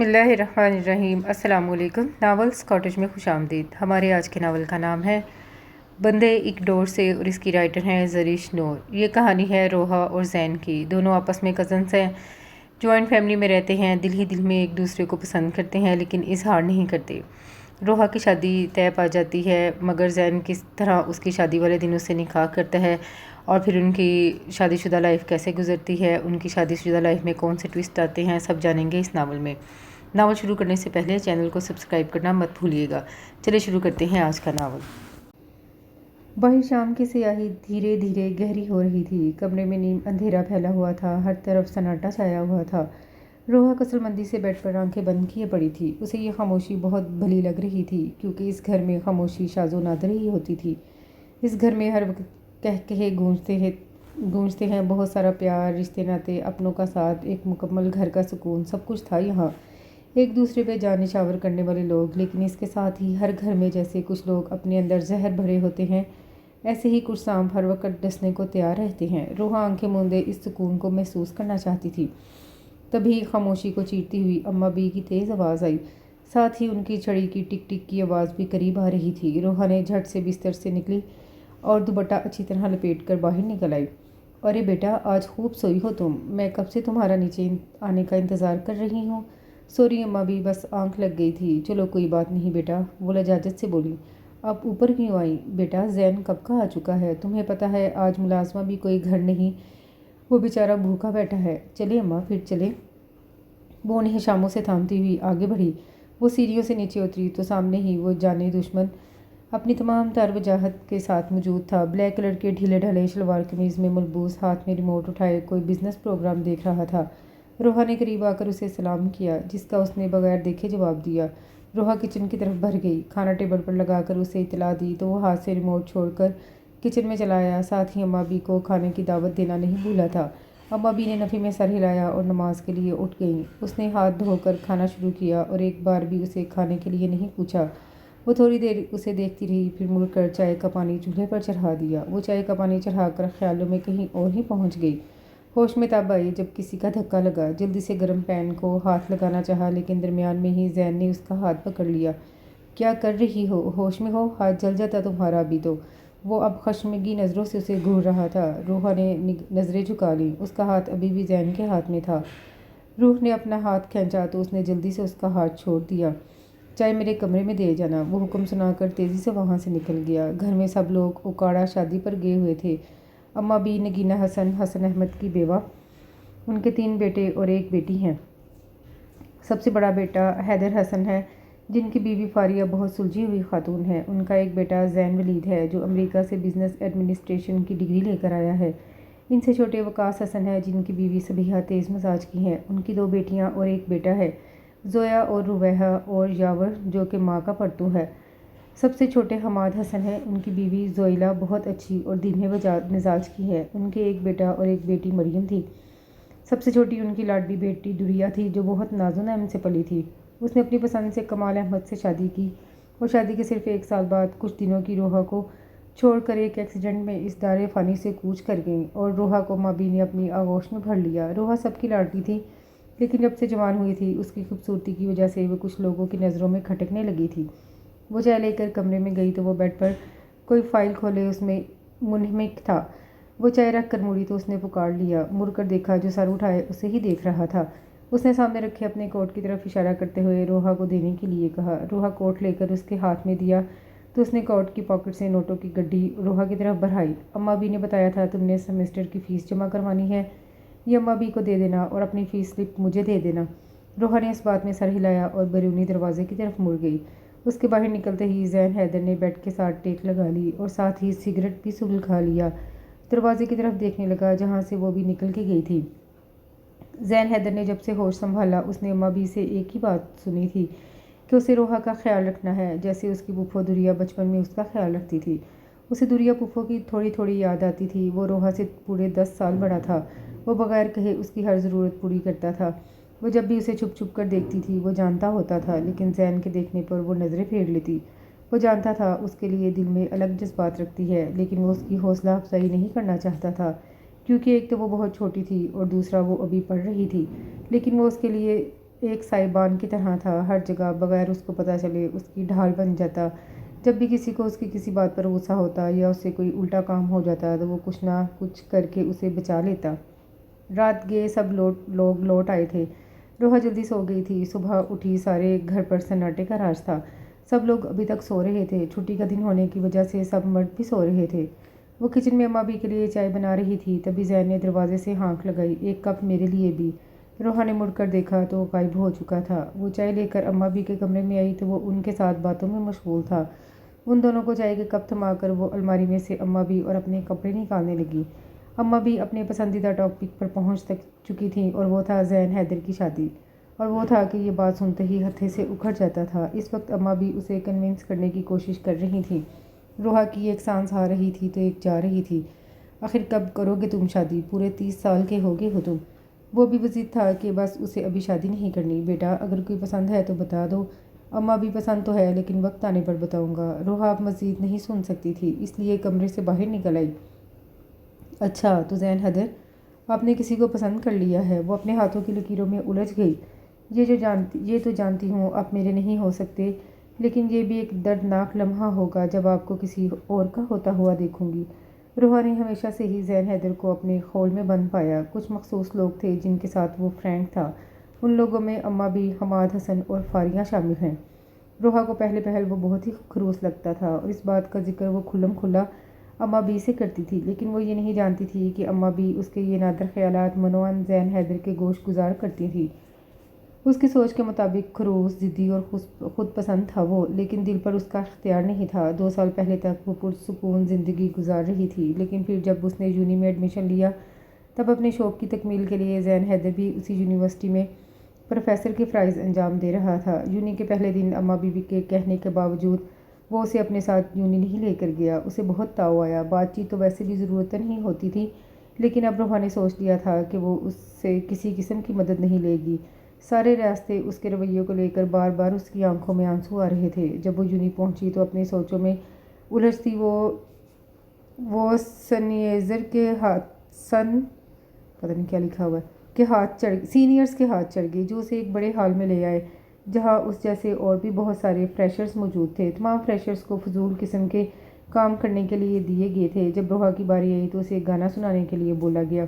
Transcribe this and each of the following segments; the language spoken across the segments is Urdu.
بسم اللہ الرحمن الرحیم۔ السلام علیکم۔ ناولز کاٹیج میں خوش آمدید۔ ہمارے آج کے ناول کا نام ہے بندے ایک ڈور سے اور اس کی رائٹر ہیں زریش نور۔ یہ کہانی ہے روحا اور زین کی۔ دونوں آپس میں کزنس ہیں، جوائنٹ فیملی میں رہتے ہیں، دل ہی دل میں ایک دوسرے کو پسند کرتے ہیں لیکن اظہار نہیں کرتے۔ روحا کی شادی طے پا جاتی ہے مگر زین کس طرح اس کی شادی والے دن اس سے نکاح کرتا ہے اور پھر ان کی شادی شدہ لائف کیسے گزرتی ہے، ان کی شادی شدہ لائف میں کون سے ٹویسٹ آتے ہیں، سب جانیں گے اس ناول میں۔ ناول شروع کرنے سے پہلے چینل کو سبسکرائب کرنا مت بھولیے گا۔ چلے شروع کرتے ہیں آج کا ناول۔ باہر شام کی سیاہی دھیرے دھیرے گہری ہو رہی تھی۔ کمرے میں نیم اندھیرا پھیلا ہوا تھا، ہر طرف سناٹا چھایا ہوا تھا۔ روحا کسل مندی سے بیڈ پر آنکھیں بند کیے پڑی تھی۔ اسے یہ خاموشی بہت بھلی لگ رہی تھی کیونکہ اس گھر میں خاموشی شاذ و نادر ہی ہوتی تھی۔ اس گھر میں ہر وقت کہے گونجتے ہیں، بہت سارا پیار، رشتے ناطے، اپنوں کا ساتھ، ایک مکمل گھر کا سکون، سب کچھ تھا یہاں۔ ایک دوسرے پہ جان نچھاور کرنے والے لوگ، لیکن اس کے ساتھ ہی ہر گھر میں جیسے کچھ لوگ اپنے اندر زہر بھرے ہوتے ہیں، ایسے ہی کچھ سانپ ہر وقت ڈسنے کو تیار رہتے ہیں۔ روحا آنکھیں موندے اس سکون کو محسوس کرنا چاہتی تھی۔ تبھی خاموشی کو چیرتی ہوئی اماں بی کی تیز آواز آئی، ساتھ ہی ان کی چھڑی کی ٹک ٹک کی آواز بھی قریب آ رہی تھی۔ روحا نے جھٹ سے بستر سے نکلی اور دوپٹہ اچھی طرح لپیٹ کر باہر نکل آئی۔ ارے بیٹا، آج خوب سوئی ہو تم، میں کب سے تمہارا نیچے آنے کا انتظار کر رہی ہوں۔ سوری اماں بھی، بس آنکھ لگ گئی تھی۔ چلو کوئی بات نہیں بیٹا، وہ لجاجت سے بولی۔ آپ اوپر کیوں آئیں؟ بیٹا زین کب کا آ چکا ہے، تمہیں پتہ ہے آج ملازمہ بھی کوئی گھر نہیں، وہ بیچارہ بھوکا بیٹھا ہے۔ چلے اماں، پھر چلے۔ وہ انہیں شاموں سے تھامتی ہوئی آگے بڑھی۔ وہ سیڑھیوں سے نیچے اتری تو سامنے ہی وہ جانے دشمن اپنی تمام تر وجاہت کے ساتھ موجود تھا۔ بلیک کلر کے ڈھیلے ڈھالے شلوار قمیض میں ملبوس، ہاتھ میں ریموٹ اٹھائے کوئی بزنس پروگرام دیکھ رہا تھا۔ روحا نے قریب آ کر اسے سلام کیا، جس کا اس نے بغیر دیکھے جواب دیا۔ روحا کچن کی طرف بڑھ گئی، کھانا ٹیبل پر لگا کر اسے اطلاع دی تو وہ ہاتھ سے ریموٹ چھوڑ کر کچن میں چلا آیا، ساتھ ہی اماں بی کو کھانے کی دعوت دینا نہیں بھولا تھا۔ اماں بی نے نفی میں سر ہلایا اور نماز کے لیے اٹھ گئیں۔ اس نے ہاتھ دھو کر کھانا شروع کیا اور ایک بار بھی اسے کھانے کے لیے نہیں پوچھا۔ وہ تھوڑی دیر اسے دیکھتی رہی، پھر مڑ کر چائے کا پانی چولہے پر چڑھا دیا۔ وہ چائے کا پانی چڑھا کر خیالوں میں کہیں اور ہی پہنچ گئی۔ ہوش میں تب آئی جب کسی کا دھکا لگا، جلدی سے گرم پین کو ہاتھ لگانا چاہا لیکن درمیان میں ہی زین نے اس کا ہاتھ پکڑ لیا۔ کیا کر رہی ہو؟ ہوش میں ہو؟ ہاتھ جل جاتا تمہارا ابھی تو۔ وہ اب خشمگی نظروں سے اسے گھور رہا تھا۔ روحا نے نظریں جھکا لیں، اس کا ہاتھ ابھی بھی زین کے ہاتھ میں تھا۔ روح نے اپنا ہاتھ کھینچا تو اس نے جلدی سے اس کا ہاتھ چھوڑ دیا۔ چائے میرے کمرے میں دے جانا، وہ حکم سنا کر تیزی سے وہاں سے نکل گیا۔ گھر میں سب لوگ اوکاڑا شادی پر گئے ہوئے تھے۔ اماں بی، نگینہ حسن، حسن احمد کی بیوہ، ان کے 3 بیٹے اور ایک بیٹی ہیں۔ سب سے بڑا بیٹا حیدر حسن ہے، جن کی بیوی فاریہ بہت سلجھی ہوئی خاتون ہے۔ ان کا ایک بیٹا زین ولید ہے جو امریکہ سے بزنس ایڈمنسٹریشن کی ڈگری لے کر آیا ہے۔ ان سے چھوٹے وقاص حسن ہے جن کی بیوی صبیحہ تیز مزاج کی ہیں۔ ان کی 2 بیٹیاں اور ایک بیٹا ہے، زویا اور رویحہ اور یاور جو کہ ماں کا پرتو ہے۔ سب سے چھوٹے حماد حسن ہیں، ان کی بیوی زوئیلا بہت اچھی اور دھیمے مزاج کی ہے۔ ان کے ایک بیٹا اور ایک بیٹی مریم تھی۔ سب سے چھوٹی ان کی لاڈلی بیٹی دریہ تھی جو بہت ناز و نعمت سے پلی تھی۔ اس نے اپنی پسند سے کمال احمد سے شادی کی اور شادی کے صرف 1 سال بعد کچھ دنوں کی روحا کو چھوڑ کر ایک ایکسیڈنٹ میں اس دار فانی سے کوچ کر گئیں اور روحا کو اماں بی نے اپنی آغوش میں بھر لیا۔ روحا سب کی لاڈلی تھی لیکن جب سے جوان ہوئی تھی اس کی خوبصورتی کی وجہ سے وہ کچھ لوگوں کی نظروں میں کھٹکنے لگی تھی۔ وہ چائے لے کر کمرے میں گئی تو وہ بیڈ پر کوئی فائل کھولے اس میں منہمک تھا۔ وہ چائے رکھ کر مڑی تو اس نے پکار لیا۔ مڑ کر دیکھا، جو سر اٹھائے اسے ہی دیکھ رہا تھا۔ اس نے سامنے رکھے اپنے کوٹ کی طرف اشارہ کرتے ہوئے روحا کو دینے کے لیے کہا۔ روحا کوٹ لے کر اس کے ہاتھ میں دیا تو اس نے کوٹ کی پاکٹ سے نوٹوں کی گڈی روحا کی طرف بڑھائی۔ اماں بی نے بتایا تھا تم نے سیمسٹر کی فیس جمع کروانی ہے، یہ اماں بی کو دے دینا اور اپنی فیس سلپ مجھے دے دینا۔ روحا نے اس بات میں سر ہلایا اور بیرونی دروازے کی طرف مڑ گئی۔ اس کے باہر نکلتے ہی زین حیدر نے بیڈ کے ساتھ ٹیک لگا لی اور ساتھ ہی سگریٹ بھی سگل کھا لیا۔ دروازے کی طرف دیکھنے لگا جہاں سے وہ بھی نکل کے گئی تھی۔ زین حیدر نے جب سے ہوش سنبھالا اس نے اماں بی سے ایک ہی بات سنی تھی کہ اسے روحا کا خیال رکھنا ہے، جیسے اس کی پھوپھو دریہ بچپن میں اس کا خیال رکھتی تھی۔ اسے دریہ پھوپھو کی تھوڑی تھوڑی یاد آتی تھی۔ وہ روحا سے پورے 10 سال بڑا تھا۔ وہ بغیر کہے اس کی ہر ضرورت پوری کرتا تھا۔ وہ جب بھی اسے چھپ چھپ کر دیکھتی تھی وہ جانتا ہوتا تھا، لیکن زین کے دیکھنے پر وہ نظریں پھیر لیتی۔ وہ جانتا تھا اس کے لیے دل میں الگ جذبات رکھتی ہے، لیکن وہ اس کی حوصلہ افزائی نہیں کرنا چاہتا تھا کیونکہ ایک تو وہ بہت چھوٹی تھی اور دوسرا وہ ابھی پڑھ رہی تھی، لیکن وہ اس کے لیے ایک سائبان کی طرح تھا، ہر جگہ بغیر اس کو پتہ چلے اس کی ڈھال بن جاتا۔ جب بھی کسی کو اس کی کسی بات پر غصہ ہوتا یا اس سے کوئی الٹا کام ہو جاتا تو وہ کچھ نہ کچھ کر کے اسے بچا لیتا۔ رات گئے سب لوگ لوٹ آئے تھے۔ روحا جلدی سو گئی تھی۔ صبح اٹھی، سارے گھر پر سناٹے کا راج تھا۔ سب لوگ ابھی تک سو رہے تھے۔ چھٹی کا دن ہونے کی وجہ سے سب مرد بھی سو رہے تھے۔ وہ کچن میں اماں بھی کے لیے چائے بنا رہی تھی، تبھی زین نے دروازے سے ہانک لگائی، ایک کپ میرے لیے بھی۔ روحا نے مڑ کر دیکھا تو وہ غائب ہو چکا تھا۔ وہ چائے لے کر اماں بھی کے کمرے میں آئی تو وہ ان کے ساتھ باتوں میں مشغول تھا۔ ان دونوں کو چائے کے کپ تھما کر وہ الماری میں سے اماں بھی اور اپنے کپڑے نکالنے لگی۔ اماں بھی اپنے پسندیدہ ٹاپک پر پہنچ چکی تھیں اور وہ تھا زین حیدر کی شادی۔ اور وہ تھا کہ یہ بات سنتے ہی ہتھے سے اکھڑ جاتا تھا۔ اس وقت اماں بھی اسے کنونس کرنے کی کوشش کر رہی تھیں۔ روحا کی ایک سانس آ رہی تھی تو ایک جا رہی تھی۔ آخر کب کرو گے تم شادی؟ پورے 30 سال کے ہو گئے ہو تم۔ وہ بھی وضد تھا کہ بس اسے ابھی شادی نہیں کرنی۔ بیٹا اگر کوئی پسند ہے تو بتا دو۔ اماں بھی پسند تو ہے لیکن وقت آنے پر بتاؤں گا۔ روحا اب مزید نہیں سن سکتی تھی، اس لیے کمرے سے باہر نکل آئی۔ اچھا تو زین حیدر، آپ نے کسی کو پسند کر لیا ہے؟ وہ اپنے ہاتھوں کی لکیروں میں الجھ گئی۔ یہ تو جانتی ہوں آپ میرے نہیں ہو سکتے، لیکن یہ بھی ایک دردناک لمحہ ہوگا جب آپ کو کسی اور کا ہوتا ہوا دیکھوں گی۔ روحا نے ہمیشہ سے ہی زین حیدر کو اپنے خول میں بند پایا۔ کچھ مخصوص لوگ تھے جن کے ساتھ وہ فرینڈ تھا۔ ان لوگوں میں اماں بھی، حماد حسن اور فاریہ شامل ہیں۔ روحا کو پہل وہ بہت ہی خروس لگتا تھا اور اس بات کا ذکر وہ کھلم کھلا اماں بھی سے کرتی تھی، لیکن وہ یہ نہیں جانتی تھی کہ اماں بھی اس کے یہ نادر خیالات منوعاً زین حیدر کے گوش گزار کرتی تھی۔ اس کی سوچ کے مطابق خروس، ضدی اور خود پسند تھا وہ، لیکن دل پر اس کا اختیار نہیں تھا۔ 2 سال پہلے تک وہ پرسکون زندگی گزار رہی تھی، لیکن پھر جب اس نے یونی میں ایڈمیشن لیا تب اپنے شوق کی تکمیل کے لیے زین حیدر بھی اسی یونیورسٹی میں پروفیسر کے فرائض انجام دے رہا تھا۔ یونی کے پہلے دن اماں بیوی کے کہنے کے باوجود وہ اسے اپنے ساتھ یونی نہیں لے کر گیا۔ اسے بہت تاؤ آیا۔ بات چیت تو ویسے بھی ضرورت نہیں ہوتی تھی، لیکن اب روحا نے سوچ لیا تھا کہ وہ اس سے کسی قسم کی مدد نہیں لے گی۔ سارے راستے اس کے رویے کو لے کر بار بار اس کی آنکھوں میں آنسو آ رہے تھے۔ جب وہ یونی پہنچی تو اپنی سوچوں میں الجھتی وہ سینئرز کے ہاتھ چڑھ گئی جو اسے ایک بڑے ہال میں لے آئے جہاں اس جیسے اور بھی بہت سارے فریشرز موجود تھے۔ تمام فریشرز کو فضول قسم کے کام کرنے کے لیے دیے گئے تھے۔ جب روحا کی باری آئی تو اسے ایک گانا سنانے کے لیے بولا گیا۔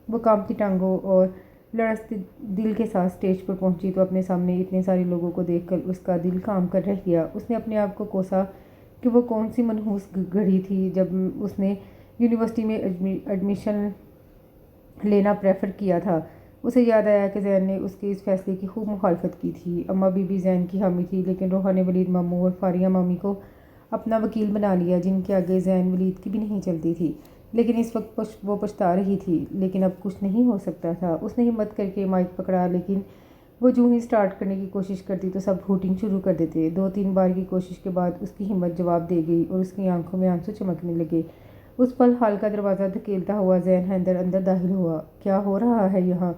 وہ کانپتی ٹانگوں اور لرزتے دل کے ساتھ اسٹیج پر پہنچی تو اپنے سامنے اتنے سارے لوگوں کو دیکھ کر اس کا دل کام کر رہ گیا۔ اس نے اپنے آپ کو کوسا کہ وہ کون سی منحوس گھڑی تھی جب اس نے یونیورسٹی میں ایڈمیشن لینا پریفر کیا تھا۔ اسے یاد آیا کہ زین نے اس کے اس فیصلے کی خوب مخالفت کی تھی۔ اماں بھی زین کی حامی تھی، لیکن روحا نے ولید ماموں اور فاریہ مامی کو اپنا وکیل بنا لیا جن کے آگے زین ولید کی بھی نہیں چلتی تھی۔ لیکن اس وقت وہ پچھتا رہی تھی، لیکن اب کچھ نہیں ہو سکتا تھا۔ اس نے ہمت کر کے مائک پکڑا، لیکن وہ جو ہی سٹارٹ کرنے کی کوشش کرتی تو سب ہوٹنگ شروع کر دیتے۔ 2-3 بار کی کوشش کے بعد اس کی ہمت جواب دے گئی اور اس کی آنکھوں میں آنسو چمکنے لگے۔ اس پل ہال کا دروازہ دھکیلتا ہوا زین حیدر اندر داخل ہوا۔ کیا ہو رہا ہے یہاں؟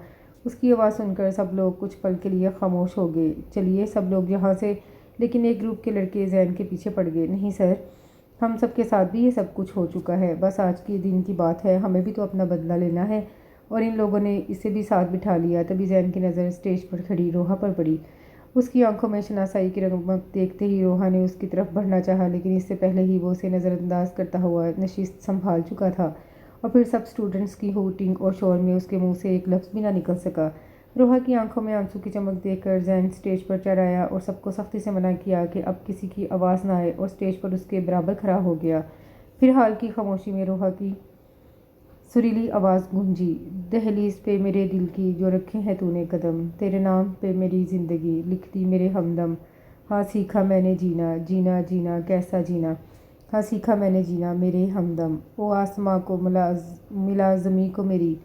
اس کی آواز سن کر سب لوگ کچھ پل کے لیے خاموش ہو گئے۔ چلیے سب لوگ یہاں سے، لیکن ایک گروپ کے لڑکے زین کے پیچھے پڑ گئے۔ نہیں سر، ہم سب کے ساتھ بھی یہ سب کچھ ہو چکا ہے، بس آج کے دن کی بات ہے، ہمیں بھی تو اپنا بدلہ لینا ہے۔ اور ان لوگوں نے اسے بھی ساتھ بٹھا لیا۔ تبھی زین کی نظر اسٹیج پر کھڑی روحا پر پڑی۔ اس کی آنکھوں میں شناسائی کی رغبت دیکھتے ہی روحا نے اس کی طرف بڑھنا چاہا، لیکن اس سے پہلے ہی وہ اسے نظر انداز کرتا ہوا نشست سنبھال چکا تھا اور پھر سب اسٹوڈنٹس کی ہوٹنگ اور شور میں اس کے منہ سے ایک لفظ بھی نہ نکل سکا۔ روحا کی آنکھوں میں آنسو کی چمک دیکھ کر زین اسٹیج پر چڑھ آیا اور سب کو سختی سے منع کیا کہ اب کسی کی آواز نہ آئے اور اسٹیج پر اس کے برابر کھڑا ہو گیا۔ پھر حال کی خاموشی میں روحا کی سریلی آواز گونجی، دہلیز پہ میرے دل کی جو رکھے ہیں تو نے قدم، تیرے نام پہ میری زندگی لکھ دی میرے ہمدم، ہاں سیکھا میں نے جینا جینا جینا کیسا جینا، ہاں سیکھا میں نے جینا میرے ہمدم، او آسماں کو ملا زمیں کو میری،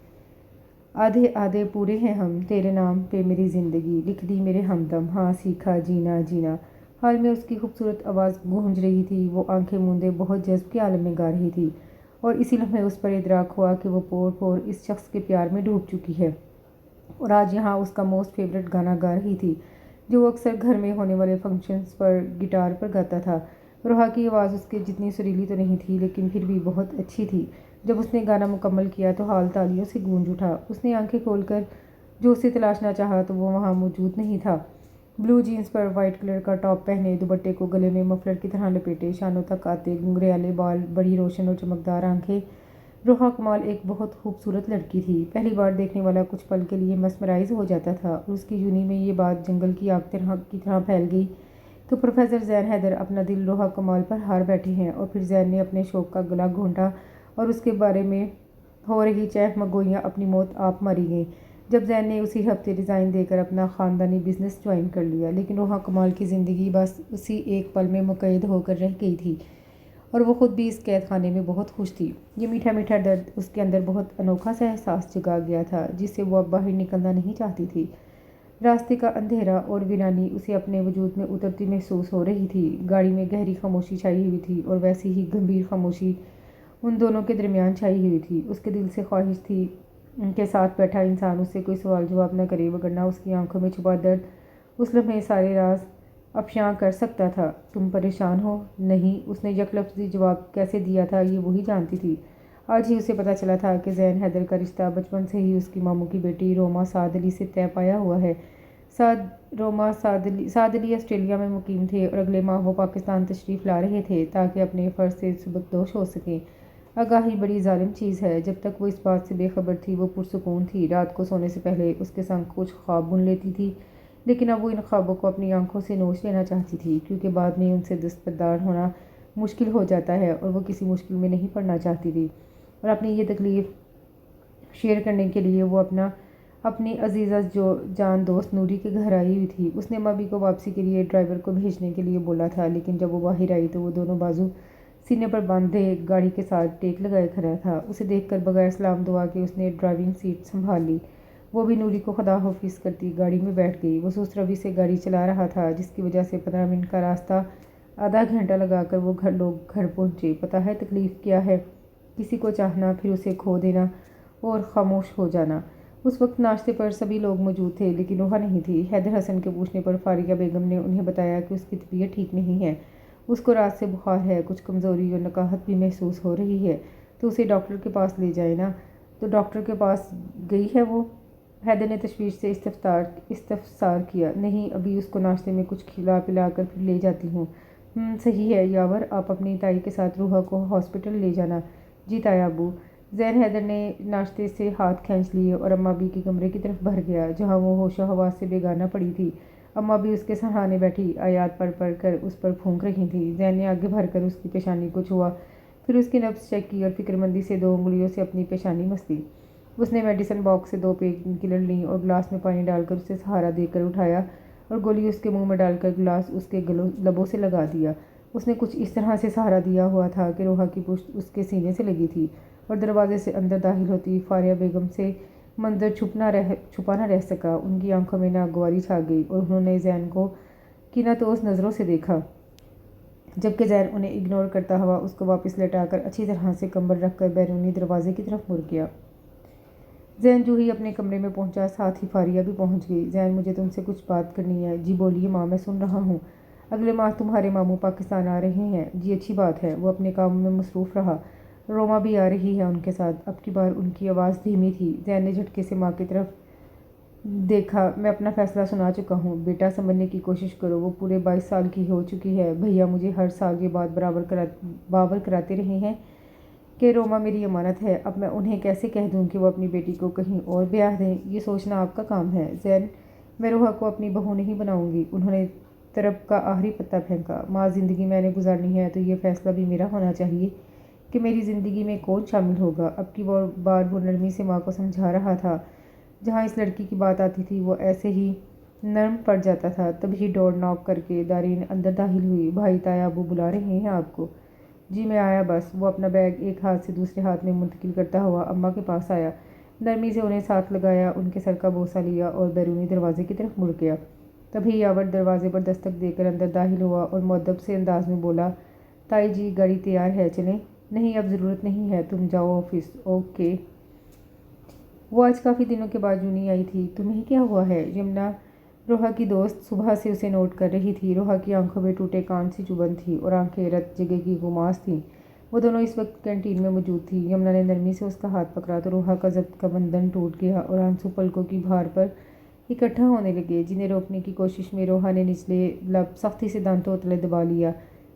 آدھے آدھے پورے ہیں ہم، تیرے نام پہ میری زندگی لکھ دی میرے ہمدم، ہاں سیکھا جینا جینا۔ حال میں اس کی خوبصورت آواز گونج رہی تھی، وہ آنکھیں موندے بہت جذب کے عالم میں گا رہی تھی اور اسی لمحے اس پر ادراک ہوا کہ وہ پور پور اس شخص کے پیار میں ڈوب چکی ہے اور آج یہاں اس کا موسٹ فیوریٹ گانا گا رہی تھی جو وہ اکثر گھر میں ہونے والے فنکشنز پر گٹار پر گاتا تھا۔ روحا کی آواز اس کے جتنی سریلی تو نہیں تھی، لیکن پھر بھی بہت اچھی تھی۔ جب اس نے گانا مکمل کیا تو حال تالیوں سے گونج اٹھا۔ اس نے آنکھیں کھول کر جو اسے تلاشنا چاہا تو وہ وہاں موجود نہیں تھا۔ بلو جینس پر وائٹ کلر کا ٹاپ پہنے، دوپٹے کو گلے میں مفلر کی طرح لپیٹے، شانوں تک آتے گھنگریالے بال، بڑی روشن اور چمکدار آنکھیں، روحا کمال ایک بہت خوبصورت لڑکی تھی۔ پہلی بار دیکھنے والا کچھ پل کے لیے مسمرائز ہو جاتا تھا، اور اس کی یونی میں یہ بات جنگل کی آگ کی طرح پھیل گئی کہ پروفیسر زین حیدر اپنا دل روحا کمال پر ہار بیٹھے ہیں۔ اور پھر زین نے اپنے شوق کا گلا گھونٹا اور اس کے بارے میں ہو رہی چہم مگوئیاں اپنی موت آپ ماری گئیں جب زین نے اسی ہفتے ریزائن دے کر اپنا خاندانی بزنس جوائن کر لیا۔ لیکن روحا کمال کی زندگی بس اسی ایک پل میں مقید ہو کر رہ گئی تھی، اور وہ خود بھی اس قید خانے میں بہت خوش تھی۔ یہ میٹھا میٹھا درد اس کے اندر بہت انوکھا سا احساس جگا گیا تھا جس سے وہ اب باہر نکلنا نہیں چاہتی تھی۔ راستے کا اندھیرا اور ویرانی اسے اپنے وجود میں اترتی محسوس ہو رہی تھی۔ گاڑی میں گہری خاموشی چھائی ہوئی تھی، اور ویسی ہی گمبھیر خاموشی ان دونوں کے درمیان چھائی ہوئی تھی۔ اس کے دل سے خواہش تھی کہ ساتھ بیٹھا انسان اس سے کوئی سوال جواب نہ کرے، وگرنہ اس کی آنکھوں میں چھپا درد اس لمحے سارے راز افشاں کر سکتا تھا۔ تم پریشان ہو؟ نہیں، اس نے یک لفظی جواب کیسے دیا تھا یہ وہی جانتی تھی۔ آج ہی اسے پتہ چلا تھا کہ زین حیدر کا رشتہ بچپن سے ہی اس کی ماموں کی بیٹی روما سعد علی سے طے پایا ہوا ہے۔ روما سعد علی آسٹریلیا میں مقیم تھے، اور اگلے ماہ وہ پاکستان تشریف لا رہے تھے تاکہ اپنے فرض سے سبکدوش ہو سکیں۔ آگاہی بڑی ظالم چیز ہے۔ جب تک وہ اس بات سے بے خبر تھی وہ پرسکون تھی۔ رات کو سونے سے پہلے اس کے سنگ کچھ خواب بن لیتی تھی، لیکن اب وہ ان خوابوں کو اپنی آنکھوں سے نوچ لینا چاہتی تھی، کیونکہ بعد میں ان سے دستبردار ہونا مشکل ہو جاتا ہے، اور وہ کسی مشکل میں نہیں پڑنا چاہتی تھی۔ اور اپنی یہ تکلیف شیئر کرنے کے لیے وہ اپنی عزیزہ جان دوست نوری کے گھر آئی ہوئی تھی۔ اس نے مابی کو واپسی کے لیے ڈرائیور کو بھیجنے کے لیے بولا تھا، لیکن جب وہ باہر آئی تو وہ دونوں بازو سینے پر باندھے گاڑی کے ساتھ ٹیک لگائے کھڑا تھا۔ اسے دیکھ کر بغیر سلام دعا کے اس نے ڈرائیونگ سیٹ سنبھال لی۔ وہ بھی نوری کو خدا حافظ کرتی گاڑی میں بیٹھ گئی۔ وہ سست روی سے گاڑی چلا رہا تھا، جس کی وجہ سے 15 منٹ کا راستہ آدھا گھنٹہ لگا کر وہ لوگ گھر پہنچے۔ پتہ ہے تکلیف کیا ہے؟ کسی کو چاہنا، پھر اسے کھو دینا اور خاموش ہو جانا۔ اس وقت ناشتے پر سبھی لوگ موجود تھے، لیکن روحا نہیں تھی۔ حیدر حسن کے پوچھنے پر فاریہ بیگم نے انہیں بتایا کہ اس کی طبیعت ٹھیک نہیں ہے، اس کو رات سے بخار ہے، کچھ کمزوری اور نقاہت بھی محسوس ہو رہی ہے، تو اسے ڈاکٹر کے پاس لے جائے نا۔ تو ڈاکٹر کے پاس گئی ہے وہ؟ حیدر نے تشویش سے استفسار کیا۔ نہیں، ابھی اس کو ناشتے میں کچھ کھلا پلا کر پھر لے جاتی ہوں۔ صحیح ہے یاور، آپ اپنی تائی کے ساتھ روحا کو ہاسپٹل لے جانا۔ جی تایا ابو۔ زین حیدر نے ناشتے سے ہاتھ کھینچ لیے اور اماں بھی کے کمرے کی طرف بھر گیا، جہاں وہ ہوش و حواس سے بیگانہ پڑی تھی۔ اماں بھی اس کے سرہانے بیٹھی آیات پڑھ پڑھ کر اس پر پھونک رہی تھیں۔ زین نے آگے بڑھ کر اس کی پیشانی کو چھوا، پھر اس کی نبض چیک کی اور فکرمندی سے 2 انگلیوں سے اپنی پیشانی مسی۔ اس نے میڈیسن باکس سے 2 پین کلر لیں اور گلاس میں پانی ڈال کر اسے سہارا دے کر اٹھایا، اور گولی اس کے منہ میں ڈال کر گلاس اس کے لبوں سے لگا دیا۔ اس نے کچھ اس طرح سے سہارا دیا ہوا تھا کہ روحا کی پشت اس کے سینے سے لگی تھی، اور دروازے سے اندر داخل ہوتی فاریہ بیگم سے منظر چھپا نہ رہ سکا۔ ان کی آنکھوں میں ناگواری چھا گئی، اور انہوں نے زین کو کینہ-توز نظروں سے دیکھا، جبکہ زین انہیں اگنور کرتا ہوا اس کو واپس لٹا کر اچھی طرح سے کمبل رکھ کر بیرونی دروازے کی طرف مڑ گیا۔ زین جو ہی اپنے کمرے میں پہنچا، ساتھ ہی فاریہ بھی پہنچ گئی۔ زین، مجھے تم سے کچھ بات کرنی ہے۔ جی بولیے ماں، میں سن رہا ہوں۔ اگلے ماہ تمہارے ماموں پاکستان آ رہے ہیں۔ جی اچھی بات ہے۔ وہ اپنے کاموں میں مصروف رہا۔ روما بھی آ رہی ہے ان کے ساتھ۔ اب کی بار ان کی آواز دھیمی تھی۔ زین نے جھٹکے سے ماں کی طرف دیکھا۔ میں اپنا فیصلہ سنا چکا ہوں بیٹا، سمجھنے کی کوشش کرو۔ وہ پورے 22 سال کی ہو چکی ہے۔ بھیا مجھے ہر سال یہ بات بابر کراتے رہے ہیں کہ روما میری امانت ہے۔ اب میں انہیں کیسے کہہ دوں کہ وہ اپنی بیٹی کو کہیں اور بیاہ دیں؟ یہ سوچنا آپ کا کام ہے۔ زین، میں روحا کو اپنی بہو نہیں بناؤں گی۔ انہوں نے طرب کا آخری پتا پھینکا۔ ماں، زندگی میں نے گزارنی ہے تو یہ فیصلہ بھی میرا ہونا چاہیے کہ میری زندگی میں کون شامل ہوگا۔ اب کی بار وہ نرمی سے ماں کو سمجھا رہا تھا۔ جہاں اس لڑکی کی بات آتی تھی وہ ایسے ہی نرم پڑ جاتا تھا۔ تبھی ڈور ناک کر کے دارین اندر داخل ہوئی۔ بھائی، تایا ابو بلا رہے ہیں آپ کو۔ جی میں آیا بس۔ وہ اپنا بیگ ایک ہاتھ سے دوسرے ہاتھ میں منتقل کرتا ہوا اماں کے پاس آیا، نرمی سے انہیں ساتھ لگایا، ان کے سر کا بوسہ لیا اور بیرونی دروازے کی طرف مڑ گیا۔ تبھی یاور دروازے پر دستک دے کر اندر داخل ہوا اور مؤدب سے انداز میں بولا، تائی جی گاڑی تیار ہے، چلیں؟ نہیں، اب ضرورت نہیں ہے، تم جاؤ آفس۔ اوکے۔ وہ آج کافی دنوں کے بعد یونی آئی تھی۔ تمہیں کیا ہوا ہے؟ یمنا، روحا کی دوست، صبح سے اسے نوٹ کر رہی تھی۔ روحا کی آنکھوں میں ٹوٹے کان سی چبھن تھی اور آنکھیں رت جگہ کی گماس تھیں۔ وہ دونوں اس وقت کینٹین میں موجود تھی۔ یمنا نے نرمی سے اس کا ہاتھ پکڑا تو روحا کا ضبط کا بندھن ٹوٹ گیا اور آنسو پلکوں کی بھار پر اکٹھا ہونے لگے، جنہیں روکنے کی کوشش میں روحا نے نچلے لب سختی سے دانتوں تلے دبا لیا۔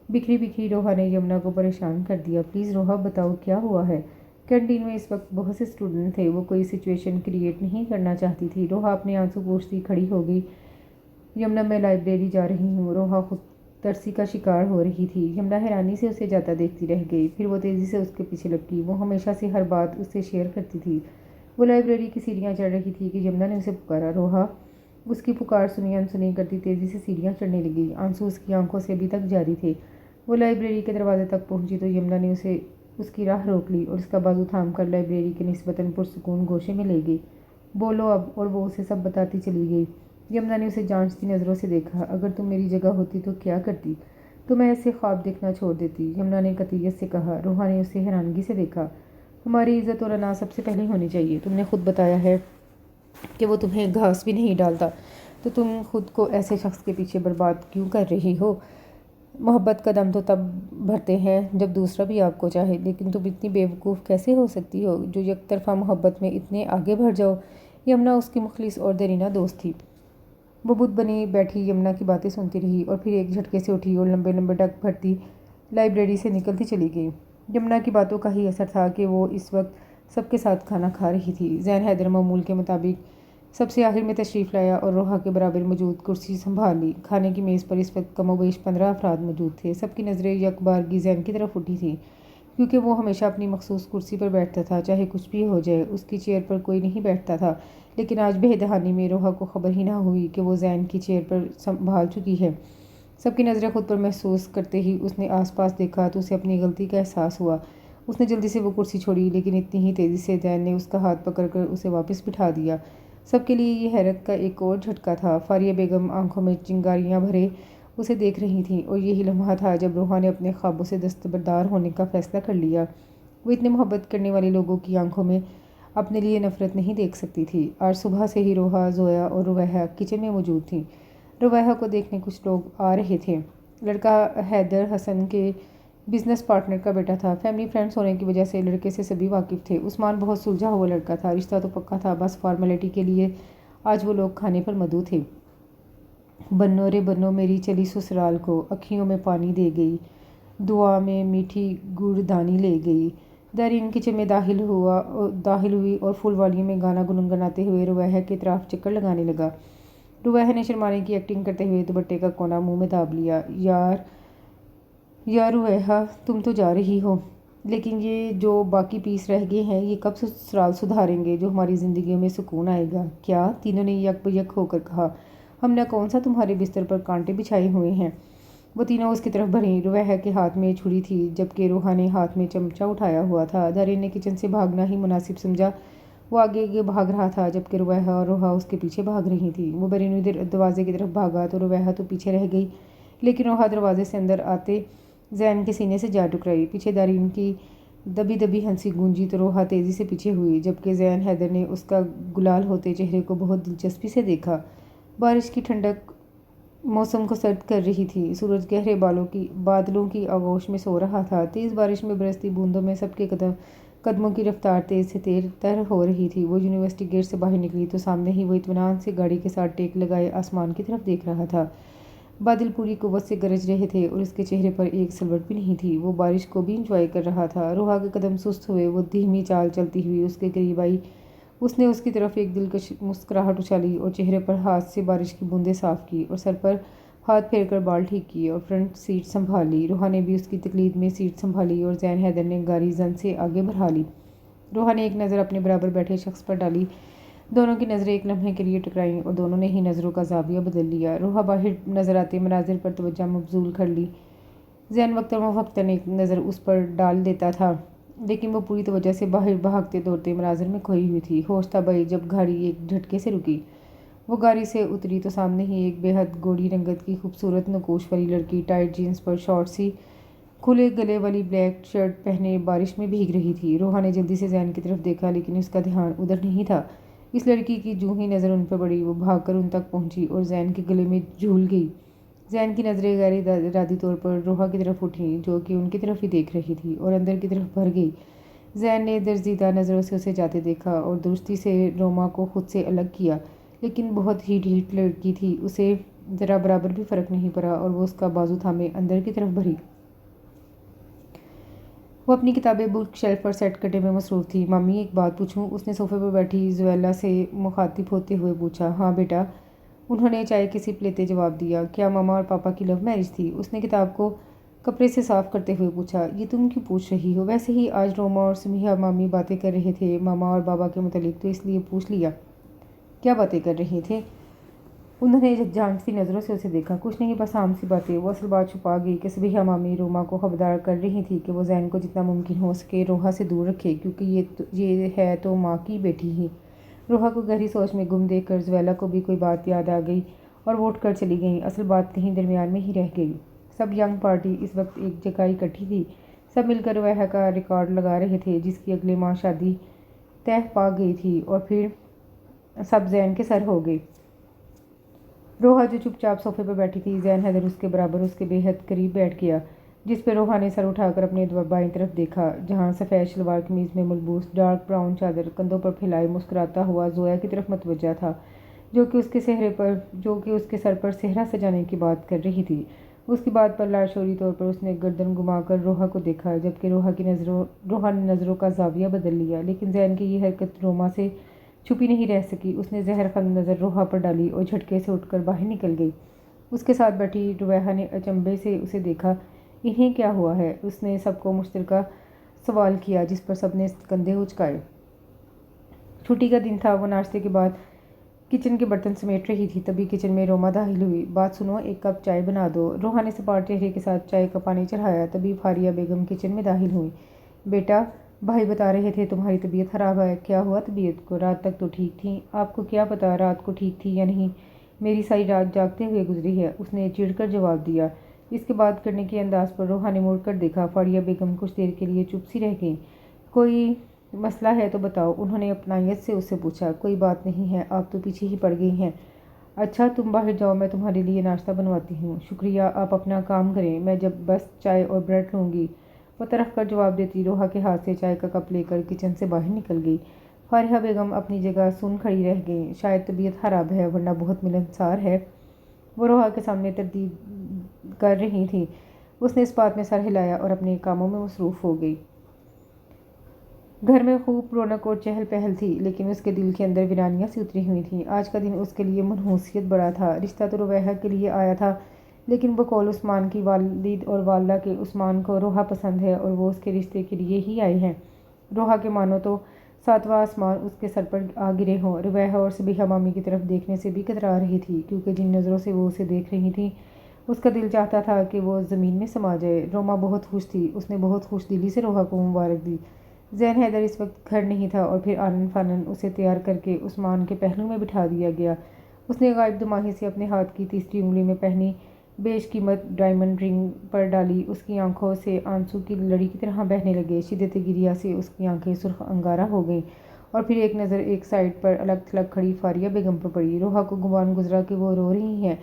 بکھری بکھری روحا نے یمنا کو پریشان کر دیا۔ پلیز روحا، بتاؤ کیا ہوا ہے؟ کینٹین میں اس وقت بہت سے اسٹوڈنٹ تھے، وہ کوئی سچویشن کریٹ نہیں کرنا چاہتی تھی۔ روحا اپنے آنسو پوچھتی کھڑی ہو گئی۔ یمنا، میں لائبریری جا رہی ہوں۔ روحا خود ترسی کا شکار ہو رہی تھی۔ یمنا حیرانی سے اسے جاتا دیکھتی رہ گئی، پھر وہ تیزی سے اس کے پیچھے لپکی۔ وہ ہمیشہ سے ہر بات اس سے شیئر کرتی تھی۔ وہ لائبریری کی سیڑھیاں چڑھ رہی تھی کہ یمنا نے اسے پکارا۔ روحا اس کی پکار سنی انسنی کرتی تیزی سے سیڑھیاں چڑھنے لگی۔ آنسو اس کی آنکھوں سے ابھی تک جاری تھے۔ وہ لائبریری کے دروازے تک پہنچی تو یمنا نے اس کی راہ روک لی اور اس کا بازو تھام کر لائبریری کے نسبتاً پرسکون گوشے میں لے گئی۔ بولو اب، اور وہ اسے سب بتاتی چلی گئی۔ یمنا نے اسے جانچتی نظروں سے دیکھا۔ اگر تم میری جگہ ہوتی تو کیا کرتی؟ تو میں ایسے خواب دیکھنا چھوڑ دیتی، یمنا نے قطعیت سے کہا۔ روحا نے اسے حیرانگی سے دیکھا۔ ہماری عزت اور انا سب سے پہلے ہونی چاہیے۔ تم نے خود بتایا ہے کہ وہ تمہیں گھاس بھی نہیں ڈالتا، تو تم خود کو ایسے شخص کے پیچھے برباد کیوں کر رہی ہو؟ محبت کا دم تو تب بھرتے ہیں جب دوسرا بھی آپ کو چاہے، لیکن تم اتنی بے وقوف کیسے ہو سکتی ہو جو یک طرفہ محبت میں اتنے آگے بڑھ جاؤ؟ یمنا اس کی مخلص اور دیرینہ دوست تھی۔ وہ بت بنی بیٹھی یمنا کی باتیں سنتی رہی اور پھر ایک جھٹکے سے اٹھی اور لمبے لمبے ڈگ بھرتی لائبریری سے نکلتی چلی گئی۔ یمنا کی باتوں کا ہی اثر تھا کہ وہ اس وقت سب کے ساتھ کھانا کھا رہی تھی۔ زین حیدر معمول کے مطابق سب سے آخر میں تشریف لایا اور روحا کے برابر موجود کرسی سنبھال لی۔ کھانے کی میز پر اس وقت کم و بیش 15 افراد موجود تھے۔ سب کی نظریں یک بارگی زین کی طرف اٹھی تھیں، کیونکہ وہ ہمیشہ اپنی مخصوص کرسی پر بیٹھتا تھا، چاہے کچھ بھی ہو جائے۔ اس کی چیئر پر کوئی نہیں بیٹھتا تھا، لیکن آج بے دہانی میں روحا کو خبر ہی نہ ہوئی کہ وہ زین کی چیئر پر سنبھال چکی ہے۔ سب کی نظریں خود پر محسوس کرتے ہی اس نے آس پاس دیکھا تو اسے اپنی غلطی کا احساس ہوا۔ اس نے جلدی سے وہ کرسی چھوڑی، لیکن اتنی ہی تیزی سے زین نے اس کا ہاتھ پکڑ کر اسے واپس بٹھا دیا۔ سب کے لیے یہ حیرت کا ایک اور جھٹکا تھا۔ فاریہ بیگم آنکھوں میں چنگاریاں بھرے اسے دیکھ رہی تھیں، اور یہی لمحہ تھا جب روحا نے اپنے خوابوں سے دستبردار ہونے کا فیصلہ کر لیا۔ وہ اتنے محبت کرنے والے لوگوں کی آنکھوں میں اپنے لیے نفرت نہیں دیکھ سکتی تھی۔ آج صبح سے ہی روحا، زویا اور رویہا کچن میں موجود تھیں۔ رویہا کو دیکھنے کچھ لوگ آ رہے تھے۔ لڑکا حیدر حسن کے بزنس پارٹنر کا بیٹا تھا۔ فیملی فرینڈز ہونے کی وجہ سے لڑکے سے سبھی واقف تھے۔ عثمان بہت سلجھا ہوا لڑکا تھا، رشتہ تو پکا تھا، بس فارمیلٹی کے لیے آج وہ لوگ کھانے پر مدعو تھے۔ بنو رے بنو میری چلی سسرال کو، اکھیوں میں پانی دے گئی، دعا میں میٹھی گڑ دانی لے گئی۔ دارین کچن میں داخل ہوئی اور پھول والیوں میں گانا گنگناتے ہوئے رویہا کے اطراف چکر لگانے لگا۔ رویہا نے شرمانے کی ایکٹنگ کرتے ہوئے دوپٹے کا کونا منہ میں داب لیا۔ یار رویہا، تم تو جا رہی ہو، لیکن یہ جو باقی پیس رہ گئے ہیں، یہ کب سسرال سدھاریں گے جو ہماری زندگیوں میں سکون آئے گا؟ کیا؟ تینوں نے یک بیک ہو کر کہا۔ ہم نے کون سا تمہارے بستر پر کانٹے بچھائے ہوئے ہیں؟ وہ تینوں اس کی طرف بڑھیں۔ رویہا کے ہاتھ میں چھری تھی، جبکہ روحا نے ہاتھ میں چمچہ اٹھایا ہوا تھا۔ دارین نے کچن سے بھاگنا ہی مناسب سمجھا۔ وہ آگے آگے بھاگ رہا تھا، جبکہ رویہا اور روحا اس کے پیچھے بھاگ رہی تھیں۔ وہ بیرونی دروازے کی طرف بھاگا تو رویہا تو پیچھے رہ گئی، لیکن روحا دروازے سے اندر آتے زین کے سینے سے جا ٹکرائی۔ پیچھے دارین کی دبی دبی ہنسی گونجی تو روحا تیزی سے پیچھے ہوئی، جبکہ زین حیدر نے اس کا گلال ہوتے چہرے کو بہت دلچسپی سے دیکھا۔ بارش کی ٹھنڈک موسم کو سرد کر رہی تھی۔ سورج گہرے بادلوں کی آغوش میں سو رہا تھا۔ تیز بارش میں برستی بوندوں میں سب کے قدموں کی رفتار تیز سے تیز تر ہو رہی تھی۔ وہ یونیورسٹی گیٹ سے باہر نکلی تو سامنے ہی وہ اطمینان سے گاڑی کے ساتھ ٹیک لگائے آسمان کی طرف دیکھ رہا تھا۔ بادل پوری قوت سے گرج رہے تھے اور اس کے چہرے پر ایک سلوٹ بھی نہیں تھی۔ وہ بارش کو بھی انجوائے کر رہا تھا۔ روحا کے قدم سست ہوئے، وہ دھیمی چال چلتی ہوئی اس کے قریب آئی۔ اس نے اس کی طرف ایک دلکش مسکراہٹ اچھالی اور چہرے پر ہاتھ سے بارش کی بوندیں صاف کی اور سر پر ہاتھ پھیر کر بال ٹھیک کیے اور فرنٹ سیٹ سنبھال لی۔ روحا نے بھی اس کی تقلید میں سیٹ سنبھالی اور زین حیدر نے گاڑی زن سے آگے بڑھا لی۔ روحا نے ایک نظر اپنے برابر بیٹھے شخص پر ڈالی۔ دونوں کی نظریں ایک لمحے کے لیے ٹکرائیں اور دونوں نے ہی نظروں کا زاویہ بدل لیا۔ روحا باہر نظر آتے مناظر پر توجہ مبذول کر لی۔ زین وقتاً فوقتاً ایک نظر اس پر ڈال دیتا تھا، لیکن وہ پوری توجہ سے باہر بھاگتے دوڑتے مناظر میں کھوئی ہوئی تھی۔ ہوش تب آئی جب گاڑی ایک جھٹکے سے رکی۔ وہ گاڑی سے اتری تو سامنے ہی ایک بے حد گوڑی رنگت کی خوبصورت نقوش والی لڑکی ٹائٹ جینس پر شارٹ سی کھلے گلے والی بلیک شرٹ پہنے بارش میں بھیگ رہی تھی۔ روحا نے جلدی سے زین کی طرف دیکھا، لیکن اس کا دھیان ادھر نہیں تھا۔ اس لڑکی کی جوں ہی نظر ان پر پڑی، وہ بھاگ کر ان تک پہنچی اور زین کے گلے میں جھول گئی۔ زین کی نظریں غیر ارادی طور پر روحا کی طرف اٹھیں جو کہ ان کی طرف ہی دیکھ رہی تھی اور اندر کی طرف بھر گئی۔ زین نے درزیدہ نظروں سے اسے جاتے دیکھا اور درستی سے روما کو خود سے الگ کیا، لیکن بہت ہی ڈھیٹ لڑکی تھی، اسے ذرا برابر بھی فرق نہیں پڑا اور وہ اس کا بازو تھامے اندر کی طرف بھری۔ وہ اپنی کتابیں بک شیلف پر سیٹ کرنے میں مصروف تھی۔ مامی ایک بات پوچھوں؟ اس نے صوفے پر بیٹھی زویلا سے مخاطب ہوتے ہوئے پوچھا۔ ہاں بیٹا، انہوں نے چائے کی سپ لیتے جواب دیا۔ کیا ماما اور پاپا کی لو میرج تھی؟ اس نے کتاب کو کپڑے سے صاف کرتے ہوئے پوچھا۔ یہ تم کیوں پوچھ رہی ہو؟ ویسے ہی آج روما اور سمیحہ مامی باتیں کر رہے تھے ماما اور بابا کے متعلق، تو اس لیے پوچھ لیا۔ کیا باتیں کر رہے تھے؟ انہوں نے جھانکتی نظروں سے اسے دیکھا۔ کچھ نہیں، بس عام سی باتیں۔ وہ اصل بات چھپا گئی کہ سمیحہ مامی روما کو خبردار کر رہی تھی کہ وہ زین کو جتنا ممکن ہو سکے روحا سے دور رکھے، کیونکہ یہ ہے تو ماں کی بیٹی ہی۔ روحا کو گہری سوچ میں گم دیکھ کر زویلا کو بھی کوئی بات یاد آ گئی اور وہ اٹھ کر چلی گئیں۔ اصل بات کہیں درمیان میں ہی رہ گئی۔ سب ینگ پارٹی اس وقت ایک جگہ اکٹھی تھی۔ سب مل کر رویہ کا ریکارڈ لگا رہے تھے جس کی اگلے ماہ شادی طے پا گئی تھی اور پھر سب زین کے سر ہو گئے۔ روحا جو چپ چاپ صوفے پر بیٹھی تھی، زین حیدر اس کے برابر اس کے بے حد قریب بیٹھ گیا، جس پہ روحا نے سر اٹھا کر اپنے بائیں طرف دیکھا، جہاں سفید شلوار قمیض میں ملبوس ڈارک براؤن چادر کندھوں پر پھیلائے مسکراتا ہوا زویا کی طرف متوجہ تھا، جو کہ اس کے سر پر صحرا سجانے کی بات کر رہی تھی۔ اس کی بات پر لاشعوری طور پر اس نے گردن گھما کر روحا کو دیکھا، جبکہ روحا نے نظروں کا زاویہ بدل لیا، لیکن زین کی یہ حرکت روما سے چھپی نہیں رہ سکی۔ اس نے زہر خند نظر روحا پر ڈالی اور جھٹکے سے اٹھ کر باہر نکل گئی۔ اس کے ساتھ بیٹھی رویہ نے اچنبھے سے اسے دیکھا۔ انہیں کیا ہوا ہے؟ اس نے سب کو مشترکہ سوال کیا، جس پر سب نے کندھے اچکائے۔ چھٹی کا دن تھا۔ وہ ناشتے کے بعد کچن کے برتن سمیٹ رہی تھی، تبھی کچن میں روما داخل ہوئی۔ بات سنو، ایک کپ چائے بنا دو۔ روحا نے سپاٹ چہرے کے ساتھ چائے کا پانی چڑھایا، تبھی فاریہ بیگم کچن میں داخل ہوئی۔ بیٹا، بھائی بتا رہے تھے تمہاری طبیعت خراب ہے۔ کیا ہوا طبیعت کو؟ رات تک تو ٹھیک تھیں۔ آپ کو کیا پتا رات کو ٹھیک تھی یا نہیں؟ میری ساری رات جاگتے ہوئے گزری ہے، اس نے چڑ کر جواب دیا۔ اس کے بات کرنے کے انداز پر روحا نے مڑ کر دیکھا۔ فاریہ بیگم کچھ دیر کے لیے چپ سی رہ گئیں۔ کوئی مسئلہ ہے تو بتاؤ، انہوں نے اپنائیت سے اس سے پوچھا۔ کوئی بات نہیں ہے، آپ تو پیچھے ہی پڑ گئی ہیں۔ اچھا تم باہر جاؤ، میں تمہارے لیے ناشتہ بنواتی ہوں۔ شکریہ، آپ اپنا کام کریں، میں جب بس چائے اور بریڈ لوں گی، وہ ترخ کر جواب دیتی روحا کے ہاتھ سے چائے کا کپ لے کر کچن سے باہر نکل گئی۔ فاریہ بیگم اپنی جگہ سن کھڑی رہ گئیں۔ شاید طبیعت خراب ہے، ورنہ بہت ملنسار ہے، وہ روحا کے سامنے تردید کر رہی تھی۔ اس نے اس بات میں سر ہلایا اور اپنے کاموں میں مصروف ہو گئی۔ گھر میں خوب رونق اور چہل پہل تھی، لیکن اس کے دل کے اندر ویرانیاں سی اتری ہوئی تھیں۔ آج کا دن اس کے لیے منحوسیت بڑا تھا۔ رشتہ تو رویہ کے لیے آیا تھا، لیکن بقول عثمان کی والد اور والدہ کے عثمان کو روحا پسند ہے اور وہ اس کے رشتے کے لیے ہی آئے ہیں۔ روحا کے مانو تو ساتواں آسمان اس کے سر پر آ گرے ہوں۔ رویہ اور سمیحہ مامی کی طرف دیکھنے سے بھی کترا رہی تھی، کیونکہ جن نظروں سے وہ اسے دیکھ رہی تھیں اس کا دل چاہتا تھا کہ وہ زمین میں سما جائے۔ روما بہت خوش تھی، اس نے بہت خوش دلی سے روحا کو مبارک دی۔ زین حیدر اس وقت گھر نہیں تھا اور پھر آنن فانن اسے تیار کر کے عثمان کے پہلو میں بٹھا دیا گیا۔ اس نے غائب دماغی سے اپنے ہاتھ کی تیسری انگلی میں پہنی بیش قیمت ڈائمنڈ رنگ پر ڈالی۔ اس کی آنکھوں سے آنسو کی لڑی کی طرح بہنے لگے۔ شدت گریہ سے اس کی آنکھیں سرخ انگارہ ہو گئیں اور پھر ایک نظر ایک سائیڈ پر الگ تھلگ کھڑی فاریہ بیگم پر پڑی۔ روحا کو گمان گزرا کہ وہ رو رہی ہیں۔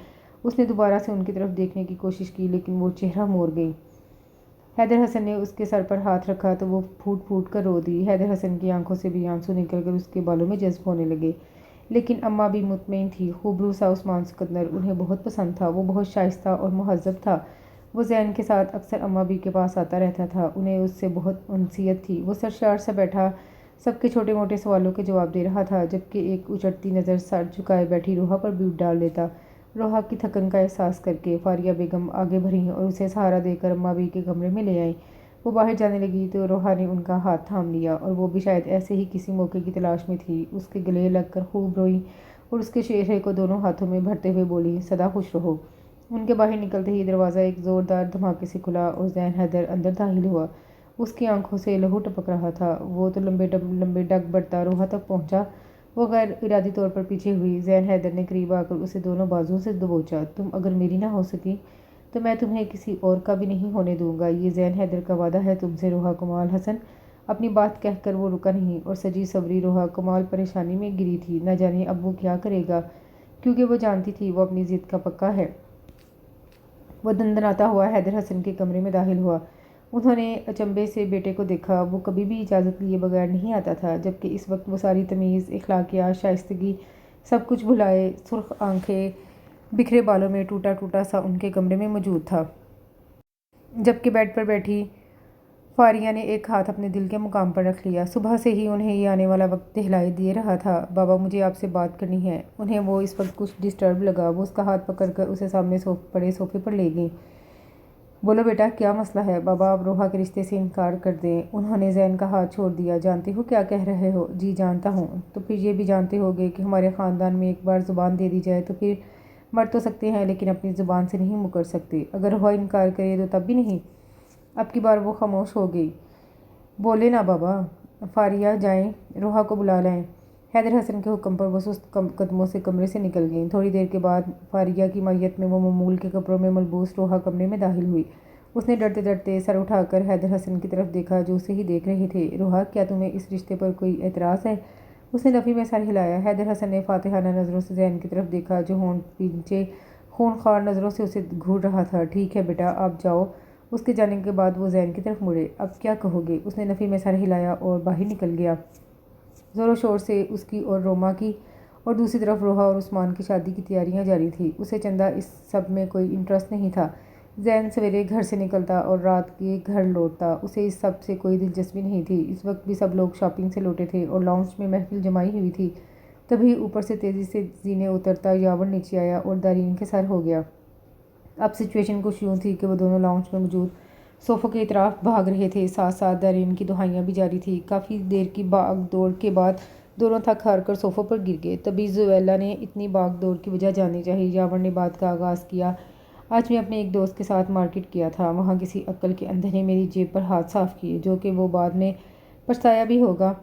اس نے دوبارہ سے ان کی طرف دیکھنے کی کوشش کی، لیکن وہ چہرہ موڑ گئیں۔ حیدر حسن نے اس کے سر پر ہاتھ رکھا تو وہ پھوٹ پھوٹ کر رو دی۔ حیدر حسن کی آنکھوں سے بھی آنسو نکل کر اس کے بالوں میں جذب ہونے لگے، لیکن اماں بھی مطمئن تھی۔ خوبرو سا عثمان سکندر انہیں بہت پسند تھا، وہ بہت شائستہ اور مہذب تھا۔ وہ زین کے ساتھ اکثر اماں بھی کے پاس آتا رہتا تھا، انہیں اس سے بہت انسیت تھی۔ وہ سرشار سا بیٹھا سب کے چھوٹے موٹے سوالوں کے جواب دے رہا تھا، جبکہ ایک اچٹتی نظر سر جھکائے بیٹھی روحا پر بھی ڈال دیتا۔ روحا کی تھکن کا احساس کر کے فاریہ بیگم آگے بڑھیں اور اسے سہارا دے کر اماں بھی کے کمرے میں لے آئیں۔ وہ باہر جانے لگی تو روحا نے ان کا ہاتھ تھام لیا، اور وہ بھی شاید ایسے ہی کسی موقع کی تلاش میں تھی۔ اس کے گلے لگ کر خوب روئی اور اس کے چہرے کو دونوں ہاتھوں میں بھرتے ہوئے بولی، سدا خوش رہو۔ ان کے باہر نکلتے ہی دروازہ ایک زوردار دھماکے سے کھلا اور زین حیدر اندر داخل ہوا۔ اس کی آنکھوں سے لہو ٹپک رہا تھا۔ وہ تو لمبے ڈگ بڑھتا روحا تک پہنچا۔ وہ غیر ارادی طور پر پیچھے ہوئی۔ زین حیدر نے قریب آ کر اسے دونوں بازوؤں سے دبوچا۔ تم اگر میری نہ ہو سکی تو میں تمہیں کسی اور کا بھی نہیں ہونے دوں گا، یہ زین حیدر کا وعدہ ہے تم سے۔ روحا کمال حسن اپنی بات کہہ کر وہ رکا نہیں، اور سجی سوری روحا کمال پریشانی میں گری تھی، نہ جانے اب وہ کیا کرے گا، کیونکہ وہ جانتی تھی وہ اپنی ضد کا پکا ہے۔ وہ دندناتا ہوا حیدر حسن کے کمرے میں داخل ہوا۔ انہوں نے اچنبے سے بیٹے کو دیکھا۔ وہ کبھی بھی اجازت لیے بغیر نہیں آتا تھا، جبکہ اس وقت وہ ساری تمیز، اخلاقیات، شائستگی سب کچھ بھلائے سرخ آنکھیں، بکھرے بالوں میں ٹوٹا ٹوٹا سا ان کے کمرے میں موجود تھا۔ جبکہ بیڈ پر بیٹھی فاریہ نے ایک ہاتھ اپنے دل کے مقام پر رکھ لیا۔ صبح سے ہی انہیں یہ آنے والا وقت دہلائی دے رہا تھا۔ بابا، مجھے آپ سے بات کرنی ہے۔ انہیں وہ اس وقت کچھ ڈسٹرب لگا۔ وہ اس کا ہاتھ پکڑ کر اسے سامنے پڑے صوفے پر لے گئیں۔ بولو بیٹا، کیا مسئلہ ہے؟ بابا، آپ روحا کے رشتے سے انکار کر دیں۔ انہوں نے زین کا ہاتھ چھوڑ دیا۔ جانتے ہو کیا کہہ رہے ہو؟ جی جانتا ہوں۔ تو پھر یہ بھی جانتے ہوگے کہ ہمارے خاندان میں ایک بار زبان دے دی جائے تو پھر مر تو سکتے ہیں لیکن اپنی زبان سے نہیں مکر سکتے۔ اگر روحا انکار کرے تو تب بھی نہیں۔ اب کی بار وہ خاموش ہو گئی۔ بولے نا بابا۔ فاریہ، جائیں روحا کو بلا لائیں۔ حیدر حسن کے حکم پر وہ سست قدموں سے کمرے سے نکل گئیں۔ تھوڑی دیر کے بعد فاریہ کی معیت میں وہ معمول کے کپڑوں میں ملبوس روحا کمرے میں داخل ہوئی۔ اس نے ڈرتے ڈرتے سر اٹھا کر حیدر حسن کی طرف دیکھا جو اسے ہی دیکھ رہے تھے۔ روحا، کیا تمہیں اس رشتے پر کوئی اعتراض ہے؟ اس نے نفی میں سر ہلایا۔ حیدر حسن نے فاتحانہ نظروں سے زین کی طرف دیکھا جو ہونٹ پیچھے خون خوار نظروں سے اسے گھور رہا تھا۔ ٹھیک ہے بیٹا، آپ جاؤ۔ اس کے جانے کے بعد وہ زین کی طرف مڑے۔ اب کیا کہو گے؟ اس نے نفی میں سر ہلایا اور باہر نکل گیا۔ زور و شور سے اس کی اور روما کی اور دوسری طرف روحا اور عثمان کی شادی کی تیاریاں جاری تھیں۔ اسے چندہ اس سب میں کوئی انٹرسٹ نہیں تھا۔ زین سویرے گھر سے نکلتا اور رات کے گھر لوٹتا، اسے اس سب سے کوئی دلچسپی نہیں تھی۔ اس وقت بھی سب لوگ شاپنگ سے لوٹے تھے اور لاؤنج میں محفل جمائی ہوئی تھی۔ تبھی اوپر سے تیزی سے زینے اترتا یاور نیچے آیا اور دارین کے سر ہو گیا۔ اب سچویشن کچھ یوں تھی کہ وہ دونوں لاؤنج میں موجود صوفوں کے اطراف بھاگ رہے تھے، ساتھ ساتھ دارین کی دہائیاں بھی جاری تھیں۔ کافی دیر کی بھاگ دوڑ کے بعد دونوں تھک ہار کر صوفوں پر گر گئے۔ تبھی زویلا نے اتنی بھاگ دوڑ کی وجہ جاننی چاہی۔ یاور نے بات کا آغاز کیا۔ آج میں اپنے ایک دوست کے ساتھ مارکیٹ گیا تھا۔ وہاں کسی عقل کے اندھے نے میری جیب پر ہاتھ صاف کیے، جو کہ وہ بعد میں پچھتایا بھی ہوگا۔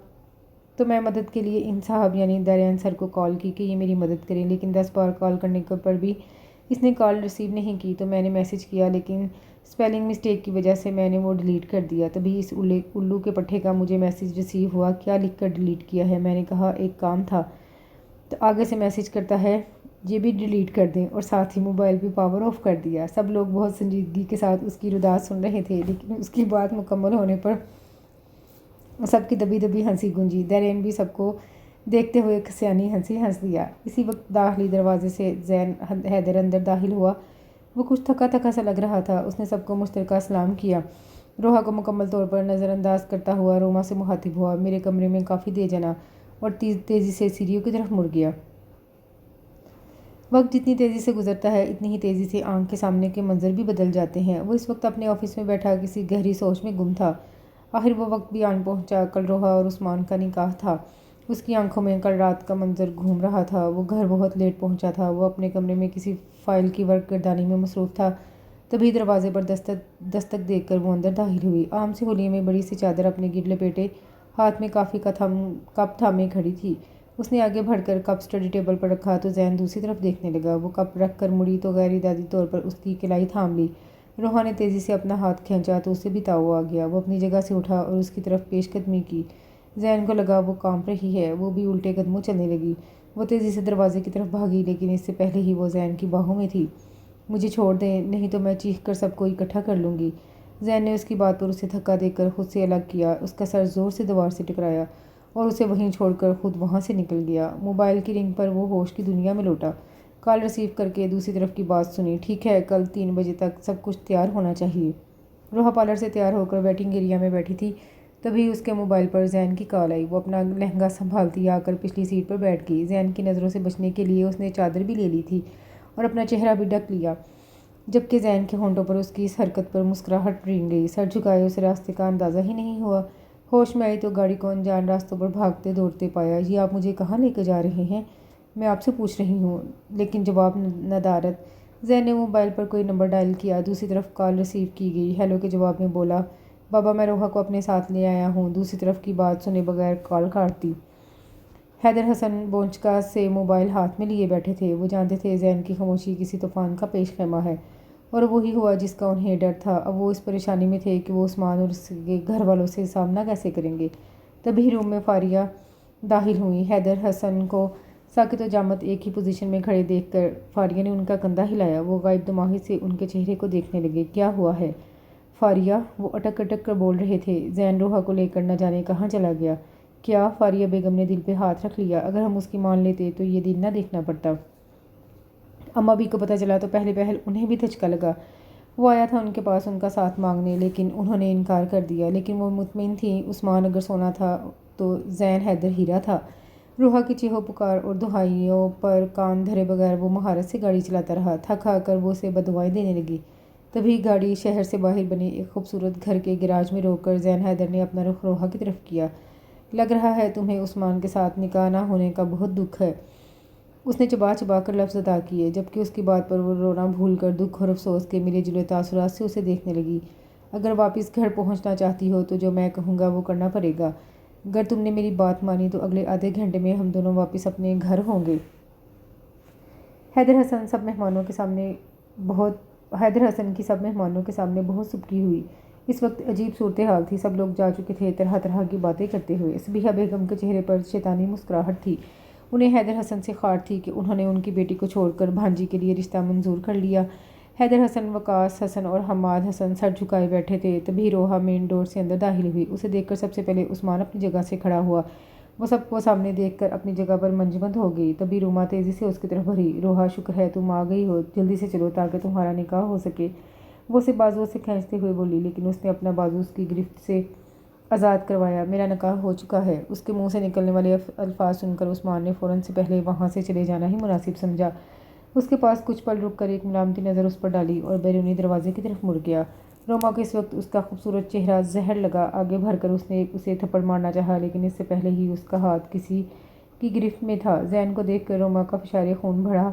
تو میں مدد کے لیے ان صاحب یعنی دارین سر کو کال کی کہ یہ میری مدد کریں، لیکن 10 بار کال کرنے پر بھی اس نے کال ریسیو نہیں کی۔ تو میں نے میسج کیا، لیکن سپیلنگ مسٹیک کی وجہ سے میں نے وہ ڈیلیٹ کر دیا۔ تبھی اس الو کے پٹھے کا مجھے میسج ریسیو ہوا۔ کیا لکھ کر ڈیلیٹ کیا ہے؟ میں نے کہا ایک کام تھا۔ تو آگے سے میسج کرتا ہے یہ بھی ڈیلیٹ کر دیں، اور ساتھ ہی موبائل بھی پاور آف کر دیا۔ سب لوگ بہت سنجیدگی کے ساتھ اس کی رداعت سن رہے تھے، لیکن اس کی بات مکمل ہونے پر سب کی دبی دبی ہنسی گونجی۔ دارین بھی سب کو دیکھتے ہوئے کھسیانی ہنسی ہنس دیا۔ اسی وقت داخلی دروازے سے زین حیدر اندر داخل ہوا۔ وہ کچھ تھکا تھکا سا لگ رہا تھا۔ اس نے سب کو مشترکہ سلام کیا۔ روحا کو مکمل طور پر نظر انداز کرتا ہوا روما سے مخاطب ہوا۔ میرے کمرے میں کافی دے جنا، اور تیزی سے سیڑھیوں کی طرف مڑ گیا۔ وقت جتنی تیزی سے گزرتا ہے اتنی ہی تیزی سے آنکھ کے سامنے کے منظر بھی بدل جاتے ہیں۔ وہ اس وقت اپنے آفس میں بیٹھا کسی گہری سوچ میں گم تھا۔ آخر وہ وقت بھی آن پہنچا۔ کل روحا اور عثمان کا نکاح تھا۔ اس کی آنکھوں میں کل رات کا منظر گھوم رہا تھا۔ وہ گھر بہت لیٹ پہنچا تھا۔ وہ اپنے کمرے میں کسی فائل کی ورک گردانی میں مصروف تھا۔ تبھی دروازے پر دستک دیکھ کر وہ اندر داخل ہوئی۔ عام سے ہولیے میں بڑی سی چادر اپنے گرد لپیٹے ہاتھ میں کافی کا کپ تھامے کھڑی تھی۔ اس نے آگے بڑھ کر کپ اسٹڈی ٹیبل پر رکھا تو زین دوسری طرف دیکھنے لگا۔ وہ کپ رکھ کر مڑی تو غیر ارادی طور پر اس کی کلائی تھام لی۔ روحا نے تیزی سے اپنا ہاتھ کھینچا تو اسے بھی تاؤ آ گیا۔ وہ اپنی جگہ سے اٹھا اور اس کی طرف پیش قدمی کی۔ زین کو لگا وہ کانپ رہی ہے۔ وہ بھی الٹے قدموں چلنے لگی۔ وہ تیزی سے دروازے کی طرف بھاگی، لیکن اس سے پہلے ہی وہ زین کی باہوں میں تھی۔ مجھے چھوڑ دیں، نہیں تو میں چیخ کر سب کو اکٹھا کر لوں گی۔ زین نے اس کی بات پر اسے دھکا دے کر خود سے الگ کیا۔ اس کا سر زور سے دیوار سے ٹکرایا اور اسے وہیں چھوڑ کر خود وہاں سے نکل گیا۔ موبائل کی رنگ پر وہ ہوش کی دنیا میں لوٹا۔ کال ریسیو کر کے دوسری طرف کی بات سنی۔ ٹھیک ہے، کل 3 بجے تک سب کچھ تیار ہونا چاہیے۔ روحا پارلر سے تیار ہو کر ویٹنگ ایریا میں بیٹھی تھی۔ تبھی اس کے موبائل پر زین کی کال آئی۔ وہ اپنا لہنگا سنبھالتی آ کر پچھلی سیٹ پر بیٹھ گئی۔ زین کی نظروں سے بچنے کے لیے اس نے چادر بھی لے لی تھی اور اپنا چہرہ بھی ڈھک لیا، جبکہ زین کے ہونٹوں پر اس کی اس حرکت پر مسکراہٹ رنگ گئی۔ سر جھکائے اسے راستے کا اندازہ ہی نہیں ہوا۔ ہوش میں آئی تو گاڑی کو انجان راستوں پر بھاگتے دوڑتے پایا۔ یہ آپ مجھے کہاں لے کے جا رہے ہیں؟ میں آپ سے پوچھ رہی ہوں۔ لیکن جواب ندارت۔ زین نے موبائل پر کوئی نمبر ڈائل کیا۔ دوسری طرف کال ریسیو کی گئی۔ ہیلو کے جواب میں بولا، بابا میں روحا کو اپنے ساتھ لے آیا ہوں۔ دوسری طرف کی بات سنے بغیر کال کاٹ دی۔ حیدر حسن بونچکا سے موبائل ہاتھ میں لیے بیٹھے تھے۔ وہ جانتے تھے زین کی خاموشی کسی طوفان کا پیش خیمہ ہے، اور وہی ہوا جس کا انہیں ڈر تھا۔ اب وہ اس پریشانی میں تھے کہ وہ عثمان اور اس کے گھر والوں سے سامنا کیسے کریں گے۔ تبھی روم میں فاریہ داخل ہوئی۔ حیدر حسن کو ساکت و جامت ایک ہی پوزیشن میں کھڑے دیکھ کر فاریہ نے ان کا کندھا ہلایا۔ وہ غائب دماغی سے ان کے چہرے کو دیکھنے لگے۔ کیا ہوا ہے فاریہ؟ وہ اٹک اٹک کر بول رہے تھے۔ زین روحا کو لے کر نہ جانے کہاں چلا گیا۔ کیا؟ فاریہ بیگم نے دل پہ ہاتھ رکھ لیا۔ اگر ہم اس کی مان لیتے تو یہ دن نہ دیکھنا پڑتا۔ اماں بھی کو پتہ چلا تو پہلے پہل انہیں بھی دھچکا لگا۔ وہ آیا تھا ان کے پاس ان کا ساتھ مانگنے، لیکن انہوں نے انکار کر دیا۔ لیکن وہ مطمئن تھیں عثمان اگر سونا تھا تو زین حیدر ہیرا تھا۔ روحا کی چیخو پکار اور دہائیوں پر کان دھرے بغیر وہ مہارت سے گاڑی چلاتا رہا۔ تھک ہار کر وہ اسے بددعائیں دینے لگی۔ تبھی گاڑی شہر سے باہر بنے ایک خوبصورت گھر کے گیراج میں روک کر زین حیدر نے اپنا رخ روحا کی طرف کیا۔ لگ رہا ہے تمہیں عثمان کے ساتھ نکاح نہ ہونے کا بہت دکھ ہے۔ اس نے چبا چبا کر لفظ ادا کیے، جبکہ اس کی بات پر وہ رونا بھول کر دکھ اور افسوس کے ملے جلے تاثرات سے اسے دیکھنے لگی۔ اگر واپس گھر پہنچنا چاہتی ہو تو جو میں کہوں گا وہ کرنا پڑے گا۔ اگر تم نے میری بات مانی تو اگلے آدھے گھنٹے میں ہم دونوں واپس اپنے گھر ہوں گے۔ حیدر حسن کی سب مہمانوں کے سامنے بہت سبکی ہوئی۔ اس وقت عجیب صورتحال تھی۔ سب لوگ جا چکے تھے طرح طرح کی باتیں کرتے ہوئے۔ صبیحہ بیگم کے چہرے پر شیطانی مسکراہٹ تھی۔ انہیں حیدر حسن سے خاط تھی کہ انہوں نے ان کی بیٹی کو چھوڑ کر بھانجی کے لیے رشتہ منظور کر لیا۔ حیدر حسن، وقاص حسن اور حماد حسن سر جھکائے بیٹھے تھے۔ تبھی روحا مین ڈور سے اندر داخل ہوئی۔ اسے دیکھ کر سب سے پہلے عثمان اپنی جگہ سے کھڑا ہوا۔ وہ سب کو سامنے دیکھ کر اپنی جگہ پر منجمد ہو گئی۔ تبھی روما تیزی سے اس کی طرف بڑھی۔ روحا، شکر ہے تم آ گئی ہو، جلدی سے چلو تاکہ تمہارا نکاح ہو سکے۔ وہ اسے بازوؤں سے کھینچتے ہوئے بولی، لیکن اس نے اپنا بازو اس کی گرفت سے آزاد کروایا۔ میرا نکاح ہو چکا ہے۔ اس کے منہ سے نکلنے والے الفاظ سن کر عثمان نے فوراً سے پہلے وہاں سے چلے جانا ہی مناسب سمجھا۔ اس کے پاس کچھ پل رک کر ایک ملامتی نظر اس پر ڈالی اور بیرونی دروازے کی طرف مڑ گیا۔ روما کو اس وقت اس کا خوبصورت چہرہ زہر لگا۔ آگے بڑھ کر اس نے اسے تھپڑ مارنا چاہا، لیکن اس سے پہلے ہی اس کا ہاتھ کسی کی گرفت میں تھا۔ زین کو دیکھ کر روما کا فشار خون بڑھا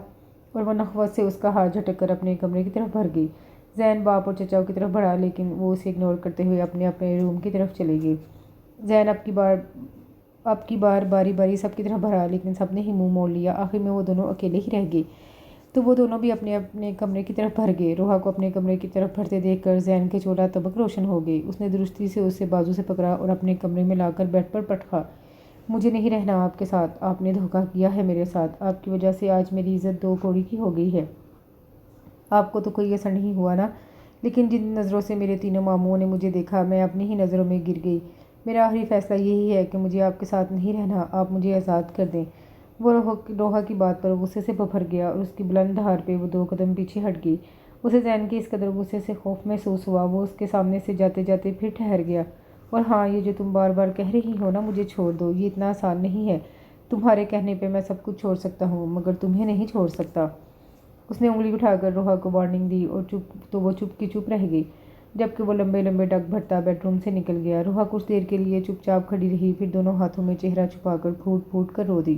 اور وہ نخوت سے اس کا ہاتھ جھٹک کر اپنے کمرے کی طرف بھر گئی۔ زین باپ اور چچاؤں کی طرف بڑھا، لیکن وہ اسے اگنور کرتے ہوئے اپنے اپنے روم کی طرف چلے گئے۔ زین اب کی بار باری باری سب کی طرف بڑھا، لیکن سب نے ہی منہ موڑ لیا۔ آخر میں وہ دونوں اکیلے ہی رہ گئے تو وہ دونوں بھی اپنے اپنے کمرے کی طرف بھر گئے۔ روحا کو اپنے کمرے کی طرف بھرتے دیکھ کر زین کے چولہا طبق روشن ہو گئے۔ اس نے درستی سے اسے بازو سے پکڑا اور اپنے کمرے میں لا کر بیڈ پر پٹکا۔ مجھے نہیں رہنا آپ کے ساتھ۔ آپ نے دھوکہ کیا ہے میرے ساتھ۔ آپ کی وجہ سے آج میری عزت دو کوڑی کی ہو گئی ہے۔ آپ کو تو کوئی اثر نہیں ہوا نا؟ لیکن جن نظروں سے میرے تینوں ماموں نے مجھے دیکھا، میں اپنی ہی نظروں میں گر گئی۔ میرا آخری فیصلہ یہی ہے کہ مجھے آپ کے ساتھ نہیں رہنا۔ آپ مجھے آزاد کر دیں۔ وہ روحا کی بات پر غصے سے بھر گیا اور اس کی بلند دھار پہ وہ 2 قدم پیچھے ہٹ گئی۔ اسے زین کے اس قدر غصے سے خوف محسوس ہوا۔ وہ اس کے سامنے سے جاتے جاتے پھر ٹھہر گیا۔ اور ہاں، یہ جو تم بار بار کہہ رہی ہو نا مجھے چھوڑ دو، یہ اتنا آسان نہیں ہے۔ تمہارے کہنے پہ میں سب کچھ چھوڑ سکتا ہوں، مگر تمہیں نہیں چھوڑ سکتا۔ اس نے انگلی اٹھا کر روحا کو وارننگ دی اور وہ چپ کی چپ رہ گئی، جبکہ وہ لمبے لمبے ڈگ بھرتا بیڈ روم سے نکل گیا۔ روحا کچھ دیر کے لیے چپ چاپ کھڑی رہی، پھر دونوں ہاتھوں میں چہرہ چھپا کر پھوٹ پھوٹ کر رو دی۔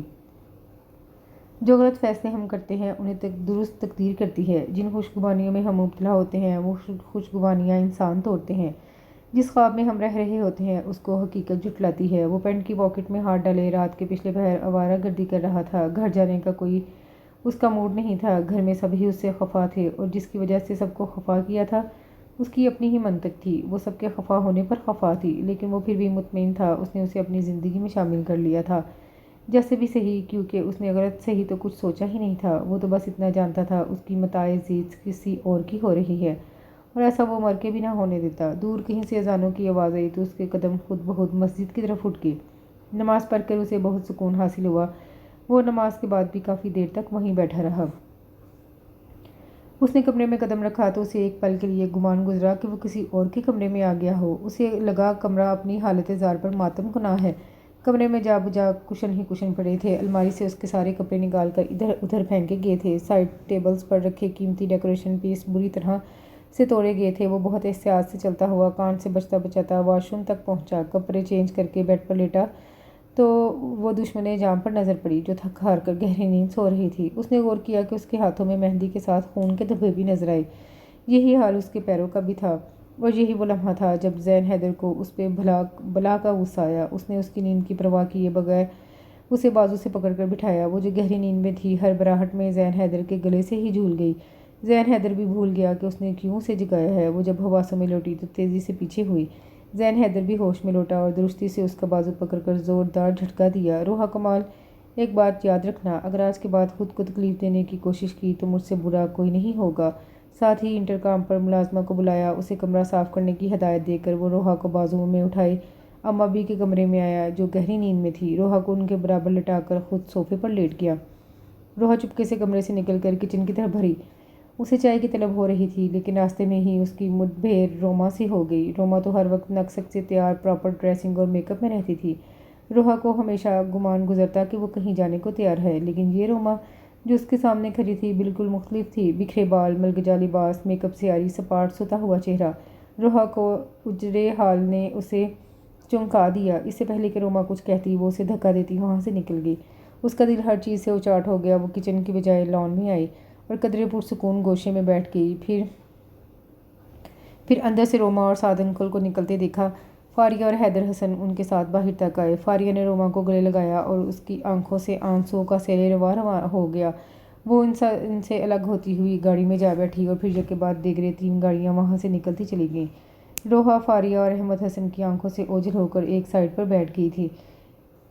جو غلط فیصلے ہم کرتے ہیں انہیں درست تقدیر کرتی ہے۔ جن خوشگوانیوں میں ہم مبتلا ہوتے ہیں وہ خوشگوانیاں انسان توڑتے ہیں۔ جس خواب میں ہم رہ رہے ہوتے ہیں اس کو حقیقت جھٹلاتی ہے۔ وہ پینٹ کی پاکٹ میں ہاتھ ڈالے رات کے پچھلے پہر آوارہ گردی کر رہا تھا۔ گھر جانے کا کوئی اس کا موڈ نہیں تھا۔ گھر میں سب ہی اس سے خفا تھے اور جس کی وجہ سے سب کو خفا کیا تھا اس کی اپنی ہی منطق تھی۔ وہ سب کے خفا ہونے پر خفا تھی، لیکن وہ پھر بھی مطمئن تھا۔ اس نے اسے اپنی زندگی میں شامل کر لیا تھا، جیسے بھی صحیح، کیونکہ اس نے غلط صحیح تو کچھ سوچا ہی نہیں تھا۔ وہ تو بس اتنا جانتا تھا اس کی متاع زیست کسی اور کی ہو رہی ہے، اور ایسا وہ مر کے بھی نہ ہونے دیتا۔ دور کہیں سے اذانوں کی آواز آئی تو اس کے قدم خود بخود مسجد کی طرف اٹھ گئے۔ نماز پڑھ کر اسے بہت سکون حاصل ہوا۔ وہ نماز کے بعد بھی کافی دیر تک وہیں بیٹھا رہا۔ اس نے کمرے میں قدم رکھا تو اسے ایک پل کے لیے گمان گزرا کہ وہ کسی اور کے کمرے میں آ گیا ہو۔ اسے لگا کمرہ اپنی حالت زار پر ماتم کناں ہے۔ کمرے میں جا بجا کشن ہی کشن پڑے تھے۔ الماری سے اس کے سارے کپڑے نکال کر ادھر ادھر پھینکے گئے تھے۔ سائڈ ٹیبلز پر رکھے قیمتی ڈیکوریشن پیس بری طرح سے توڑے گئے تھے۔ وہ بہت احتیاط سے چلتا ہوا کان سے بچتا بچاتا واش روم تک پہنچا۔ کپڑے چینج کر کے بیڈ پر لیٹا تو وہ دشمن جام پر نظر پڑی جو تھک ہار کر گہری نیند سو رہی تھی۔ اس نے غور کیا کہ اس کے ہاتھوں میں مہندی کے ساتھ خون کے دھبے بھی نظر آئے۔ یہی حال اس کے پیروں کا بھی تھا، اور یہی وہ لمحہ تھا جب زین حیدر کو اس پہ بلا کا غصہ آیا۔ اس نے اس کی نیند کی پرواہ کیے بغیر اسے بازو سے پکڑ کر بٹھایا۔ وہ جو گہری نیند میں تھی ہر براہٹ میں زین حیدر کے گلے سے ہی جھول گئی۔ زین حیدر بھی بھول گیا کہ اس نے کیوں اسے جگایا ہے۔ وہ جب حواسوں میں لوٹی تو تیزی سے پیچھے ہوئی۔ زین حیدر بھی ہوش میں لوٹا اور درستی سے اس کا بازو پکڑ کر زوردار جھٹکا دیا۔ روحا کمال ایک بات یاد رکھنا، اگر آج کے بعد خود کو تکلیف دینے کی کوشش کی تو مجھ سے برا کوئی نہیں ہوگا۔ ساتھ ہی انٹرکام پر ملازمہ کو بلایا، اسے کمرہ صاف کرنے کی ہدایت دے کر وہ روحا کو بازو میں اٹھائے اماں بھی کے کمرے میں آیا جو گہری نیند میں تھی۔ روحا کو ان کے برابر لٹا کر خود صوفے پر لیٹ گیا۔ روحا چپکے سے کمرے سے نکل کر کچن کی طرف بڑھی۔ اسے چائے کی طلب ہو رہی تھی لیکن راستے میں ہی اس کی مدبھیر روما سے ہو گئی۔ روما تو ہر وقت نقشت سے تیار پراپر ڈریسنگ اور میک اپ میں رہتی تھی۔ روحا کو ہمیشہ گمان گزرتا کہ وہ کہیں جانے کو تیار ہے، لیکن یہ روما جو اس کے سامنے کھڑی تھی بالکل مختلف تھی۔ بکھرے بال، ملگجا لباس، میک اپ سے عاری، سپاٹ سوتا ہوا چہرہ۔ روحا کو اجڑے حال نے اسے چونکا دیا۔ اس سے پہلے کہ روما کچھ کہتی وہ اسے دھکا دیتی وہاں سے نکل گئی۔ اس کا دل ہر چیز سے اچاٹ ہو گیا۔ وہ کچن کی بجائے لان میں آئی اور قدرے پرسکون گوشے میں بیٹھ گئی۔ پھر اندر سے روما اور سعد انکل کو نکلتے دیکھا۔ فاریہ اور حیدر حسن ان کے ساتھ باہر تک آئے۔ فاریہ نے روما کو گلے لگایا اور اس کی آنکھوں سے آنسوؤں کا سیل رواں ہو گیا۔ وہ ان سے الگ ہوتی ہوئی گاڑی میں جا بیٹھی اور پھر یک کے بعد دیگرے 3 گاڑیاں وہاں سے نکلتی چلی گئیں۔ روحا فاریہ اور احمد حسن کی آنکھوں سے اوجھل ہو کر ایک سائیڈ پر بیٹھ گئی تھی،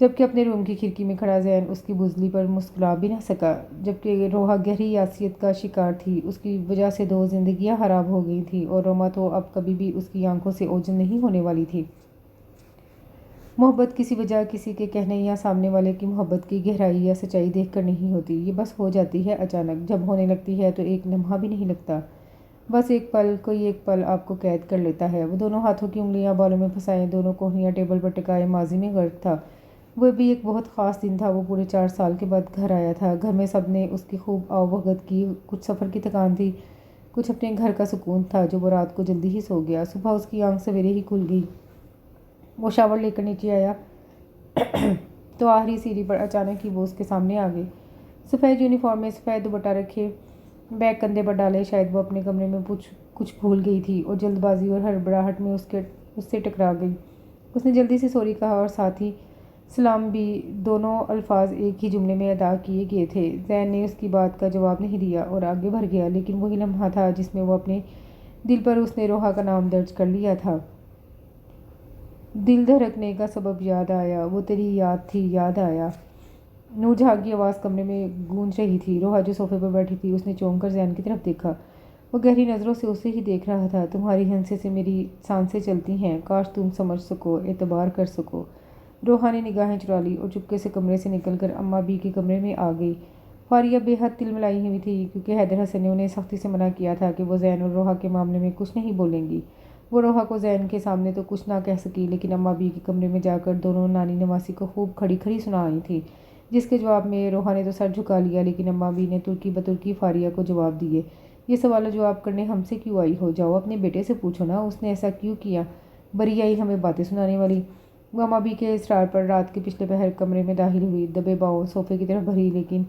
جبکہ اپنے روم کی کھڑکی میں کھڑا زین اس کی بزدلی پر مسکرا بھی نہ سکا۔ جبکہ روحا گہری یاسیت کا شکار تھی، اس کی وجہ سے 2 زندگیاں خراب ہو گئی تھیں اور روما تو اب کبھی بھی اس کی آنکھوں سے اوجھل نہیں ہونے والی تھی۔ محبت کسی وجہ، کسی کے کہنے یا سامنے والے کی محبت کی گہرائی یا سچائی دیکھ کر نہیں ہوتی، یہ بس ہو جاتی ہے اچانک۔ جب ہونے لگتی ہے تو ایک لمحہ بھی نہیں لگتا، بس کوئی ایک پل آپ کو قید کر لیتا ہے۔ وہ دونوں ہاتھوں کی انگلیاں بالوں میں پھنسائے، دونوں کوہنیاں ٹیبل پر ٹکائے ماضی میں غرق تھا۔ وہ بھی ایک بہت خاص دن تھا۔ وہ پورے 4 سال کے بعد گھر آیا تھا۔ گھر میں سب نے اس کی خوب آؤ بھگت کی، کچھ سفر کی تھکان تھی، کچھ اپنے گھر کا سکون تھا جو وہ رات کو جلدی ہی سو گیا۔ صبح اس کی آنکھ سویرے ہی کھل گئی۔ وہ شاور لے کر نیچے آیا تو آخری سیڑھی پر اچانک ہی وہ اس کے سامنے آ گئی، سفید یونیفارم میں، سفید دوپٹہ رکھے، بیگ کندھے پر ڈالے۔ شاید وہ اپنے کمرے میں کچھ بھول گئی تھی اور جلد بازی اور ہڑبڑاہٹ میں اس سے ٹکرا گئی۔ اس نے جلدی سے سوری کہا اور ساتھ ہی سلام بھی، دونوں الفاظ ایک ہی جملے میں ادا کیے گئے تھے۔ زین نے اس کی بات کا جواب نہیں دیا اور آگے بڑھ گیا، لیکن وہی لمحہ تھا جس میں وہ اپنے دل پر اس نے روحا کا نام درج کر لیا تھا۔ دل دھڑکنے کا سبب یاد آیا، وہ تیری یاد تھی، یاد آیا۔ نور جہاں کی آواز کمرے میں گونج رہی تھی۔ روحا جو صوفے پر بیٹھی تھی، اس نے چونک کر زین کی طرف دیکھا۔ وہ گہری نظروں سے اسے ہی دیکھ رہا تھا۔ تمہاری ہنسی سے میری سانسیں چلتی ہیں، کاش تم سمجھ سکو، اعتبار کر سکو۔ روحا نے نگاہیں چرا لی اور چپکے سے کمرے سے نکل کر اماں بی کے کمرے میں آ گئی۔ فاریہ بے حد تلملائی ہوئی تھی کیونکہ حیدر حسن نے انہیں سختی سے منع کیا تھا کہ وہ زین اور روحا کے معاملے میں کچھ نہیں بولیں گی۔ وہ روحا کو زین کے سامنے تو کچھ نہ کہہ سکی، لیکن اماں بی کے کمرے میں جا کر دونوں نانی نواسی کو خوب کھڑی کھڑی سنائی تھی، جس کے جواب میں روحا نے تو سر جھکا لیا، لیکن اماں بی نے ترکی بترکی فاریہ کو جواب دیے۔ یہ سوال و جواب کرنے ہم سے کیوں آئی ہو؟ جاؤ اپنے بیٹے سے پوچھو نا، اس نے ایسا کیوں کیا؟ بری آئی ہمیں باتیں سنانے والی۔ وہ اماں بی کے اصرار پر رات کے پچھلے پہر کمرے میں داخل ہوئی، دبے پاؤں صوفے کی طرف بڑھی، لیکن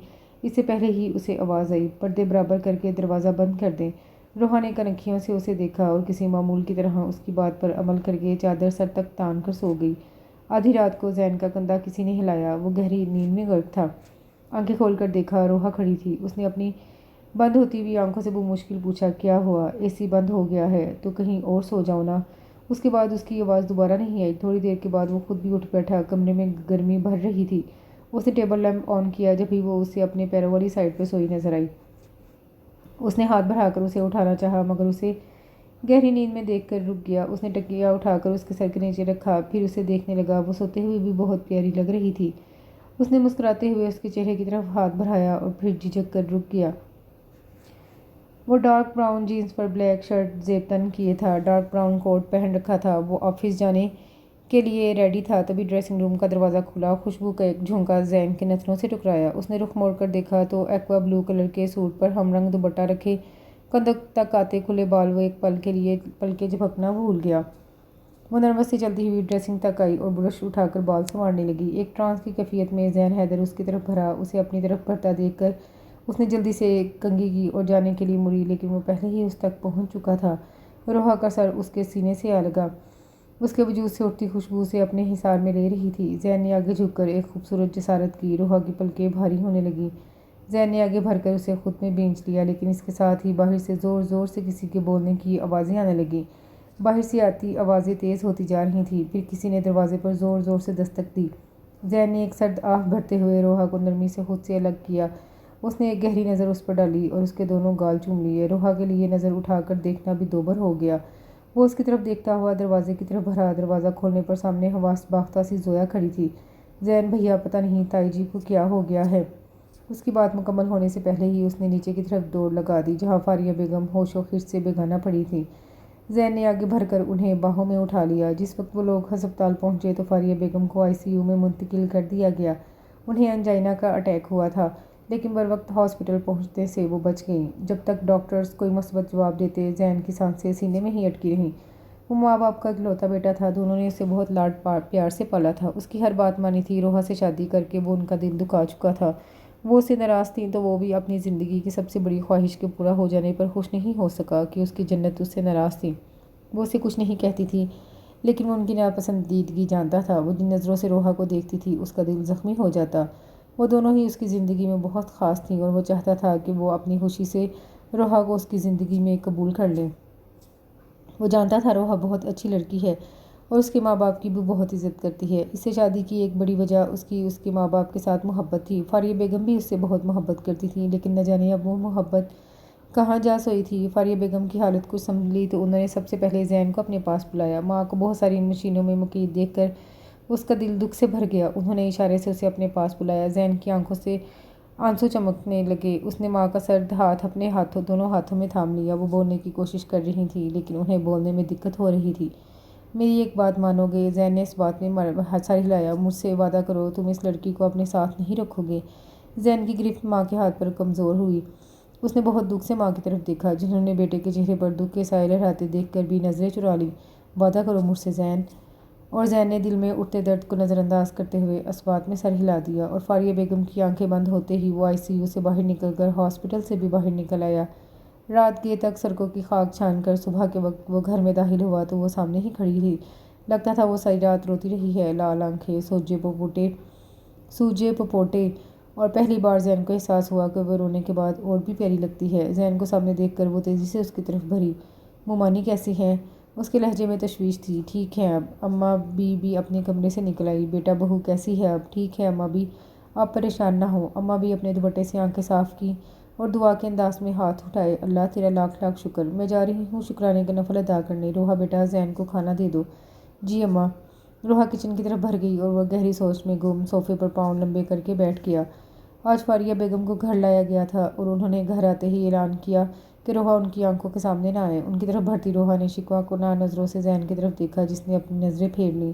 اس سے پہلے ہی اسے آواز آئی، پردے برابر کر کے دروازہ بند کر دیں۔ روحا نے کنکھیوں سے اسے دیکھا اور کسی معمول کی طرح اس کی بات پر عمل کر کے چادر سر تک تان کر سو گئی۔ آدھی رات کو زین کا کندھا کسی نے ہلایا، وہ گہری نیند میں غرق تھا۔ آنکھیں کھول کر دیکھا، روحا کھڑی تھی۔ اس نے اپنی بند ہوتی ہوئی آنکھوں سے بمشکل پوچھا، کیا ہوا؟ اے سی بند ہو گیا ہے تو کہیں اور سو جاؤ نا۔ اس کے بعد اس کی آواز دوبارہ نہیں آئی۔ تھوڑی دیر کے بعد وہ خود بھی اٹھ بیٹھا۔ کمرے میں گرمی بڑھ رہی تھی۔ اس نے ٹیبل لیمپ آن کیا، جبھی وہ اسے اپنے پیروں والی سائیڈ پہ سوئی نظر آئی۔ اس نے ہاتھ بڑھا کر اسے اٹھانا چاہا مگر اسے گہری نیند میں دیکھ کر رک گیا۔ اس نے تکیہ اٹھا کر اس کے سر کے نیچے رکھا، پھر اسے دیکھنے لگا۔ وہ سوتے ہوئے بھی بہت پیاری لگ رہی تھی۔ اس نے مسکراتے ہوئے اس کے چہرے کی طرف ہاتھ بڑھایا اور پھر جھجک کر رک گیا۔ وہ ڈارک براؤن جینز پر بلیک شرٹ زیب تن کیے تھا، ڈارک براؤن کوٹ پہن رکھا تھا۔ وہ آفس جانے کے لیے ریڈی تھا، تبھی ڈریسنگ روم کا دروازہ کھلا۔ خوشبو کا ایک جھونکا زین کے نتنوں سے ٹکرایا۔ اس نے رخ موڑ کر دیکھا تو ایکوا بلو کلر کے سوٹ پر ہم رنگ دوپٹہ رکھے کندھوں تک آتے کھلے بال وہ ایک پل کے جھپکنا بھول گیا۔ وہ نروس سی چلتی ہوئی ڈریسنگ تک آئی اور برش اٹھا کر بال سنوارنے لگی۔ ایک ٹرانس کی کیفیت میں زین حیدر اس کی طرف بھرا۔ اسے اپنی طرف بڑھتا دیکھ کر اس نے جلدی سے کنگھی کی اور جانے کے لیے مڑی، لیکن وہ پہلے ہی اس تک پہنچ چکا تھا۔ روحا کا سر اس کے سینے سے آ لگا، اس کے وجود سے اٹھتی خوشبو اسے اپنے حصار میں لے رہی تھی۔ زین نے آگے جھک کر ایک خوبصورت جسارت کی۔ روحا کی پلکیں بھاری ہونے لگیں۔ زین نے آگے بڑھ کر اسے خود میں بھینچ لیا، لیکن اس کے ساتھ ہی باہر سے زور زور سے کسی کے بولنے کی آوازیں آنے لگیں۔ باہر سے آتی آوازیں تیز ہوتی جا رہی تھیں۔ پھر کسی نے دروازے پر زور زور سے دستک دی۔ زین نے ایک سرد آہ بھرتے ہوئے روحا کو نرمی سے خود سے الگ کیا۔ اس نے ایک گہری نظر اس پر ڈالی اور اس کے دونوں گال چوم لیے۔ روحا کے لیے نظر اٹھا کر دیکھنا بھی دوبر ہو گیا۔ وہ اس کی طرف دیکھتا ہوا دروازے کی طرف بڑھا۔ دروازہ کھولنے پر سامنے حواس باختہ سی زویا کھڑی تھی۔ زین بھیا پتہ نہیں تائی جی کو کیا ہو گیا ہے۔ اس کی بات مکمل ہونے سے پہلے ہی اس نے نیچے کی طرف دوڑ لگا دی جہاں فاریہ بیگم ہوش و خرچ سے بے گانہ پڑی تھی۔ زین نے آگے بڑھ کر انہیں باہوں میں اٹھا لیا۔ جس وقت وہ لوگ ہسپتال پہنچے تو فاریہ بیگم کو ICU میں منتقل کر دیا گیا۔ انہیں انجائنا کا اٹیک ہوا تھا لیکن بروقت ہاسپٹل پہنچنے سے وہ بچ گئیں۔ جب تک ڈاکٹرز کوئی مثبت جواب دیتے زین کی سانسیں سینے میں ہی اٹکی رہیں۔ وہ ماں باپ کا اکلوتا بیٹا تھا۔ دونوں نے اسے بہت لاڈ پیار سے پالا تھا، اس کی ہر بات مانی تھی۔ روحا سے شادی کر کے وہ ان کا دل دکھا چکا تھا۔ وہ اس سے ناراض تھیں تو وہ بھی اپنی زندگی کی سب سے بڑی خواہش کے پورا ہو جانے پر خوش نہیں ہو سکا کہ اس کی جنت اس سے ناراض تھی۔ وہ اسے کچھ نہیں کہتی تھی لیکن وہ ان کی ناپسندیدگی جانتا تھا۔ وہ جن نظروں سے روحا کو دیکھتی تھی اس کا دل زخمی ہو جاتا۔ وہ دونوں ہی اس کی زندگی میں بہت خاص تھیں اور وہ چاہتا تھا کہ وہ اپنی خوشی سے روحا کو اس کی زندگی میں قبول کر لے۔ وہ جانتا تھا روحا بہت اچھی لڑکی ہے اور اس کے ماں باپ کی بھی بہت عزت کرتی ہے۔ اس سے شادی کی ایک بڑی وجہ اس کے ماں باپ کے ساتھ محبت تھی۔ فاریہ بیگم بھی اس سے بہت محبت کرتی تھیں لیکن نہ جانے اب وہ محبت کہاں جا سوئی تھی۔ فاریہ بیگم کی حالت کچھ سنبھلی تو انہوں نے سب سے پہلے زین کو اپنے پاس بلایا۔ ماں کو بہت ساری مشینوں میں مقید دیکھ کر اس کا دل دکھ سے بھر گیا۔ انہوں نے اشارے سے اسے اپنے پاس بلایا۔ زین کی آنکھوں سے آنسو چمکنے لگے۔ اس نے ماں کا سرد ہاتھ اپنے دونوں ہاتھوں میں تھام لیا۔ وہ بولنے کی کوشش کر رہی تھیں لیکن انہیں بولنے میں دقت ہو رہی تھی۔ میری ایک بات مانو گے؟ زین نے اس بات میں سر ہلایا۔ مجھ سے وعدہ کرو تم اس لڑکی کو اپنے ساتھ نہیں رکھو گے۔ زین کی گرفت ماں کے ہاتھ پر کمزور ہوئی۔ اس نے بہت دکھ سے ماں کی طرف دیکھا جنہوں نے بیٹے کے چہرے پر دکھ کے سائے لہراتے دیکھ کر بھی نظریں چرا لیں۔ وعدہ کرو مجھ سے زین۔ اور زین نے دل میں اٹھتے درد کو نظر انداز کرتے ہوئے اس بات میں سر ہلا دیا اور فاریہ بیگم کی آنکھیں بند ہوتے ہی وہ ICU سے باہر نکل کر ہاسپٹل سے بھی باہر نکل آیا۔ رات گئے تک سڑکوں کی خاک چھان کر صبح کے وقت وہ گھر میں داخل ہوا تو وہ سامنے ہی کھڑی تھی۔ لگتا تھا وہ ساری رات روتی رہی ہے۔ لال آنکھیں، سوجے پپوٹے اور پہلی بار زین کو احساس ہوا کہ وہ رونے کے بعد اور بھی پیاری لگتی ہے۔ زین کو سامنے دیکھ کر وہ تیزی سے اس کی طرف بڑھی۔ مومانی کیسی ہیں؟ اس کے لہجے میں تشویش تھی۔ ٹھیک ہیں اب۔ اماں بھی اپنے کمرے سے نکل آئی۔ بیٹا بہو کیسی ہے اب؟ ٹھیک ہے اماں بھی، آپ پریشان نہ ہوں۔ اماں بھی اپنے دوپٹے سے آنکھیں صاف کی اور دعا کے انداز میں ہاتھ اٹھائے۔ اللہ تیرا لاکھ لاکھ شکر، میں جا رہی ہوں شکرانے کا نفل ادا کرنے۔ روحا بیٹا زین کو کھانا دے دو۔ جی اماں۔ روحا کچن کی طرف بھر گئی اور وہ گہری سوچ میں گم صوفے پر پاؤں لمبے کر کے بیٹھ گیا۔ آج فاریہ بیگم کو گھر لایا گیا تھا اور انہوں نے گھر آتے ہی اعلان کیا کہ روحا ان کی آنکھوں کے سامنے نہ آئے۔ ان کی طرف بڑھتی روحا نے شکوہ کناں نظروں سے زین کی طرف دیکھا جس نے اپنی نظریں پھیر لیں۔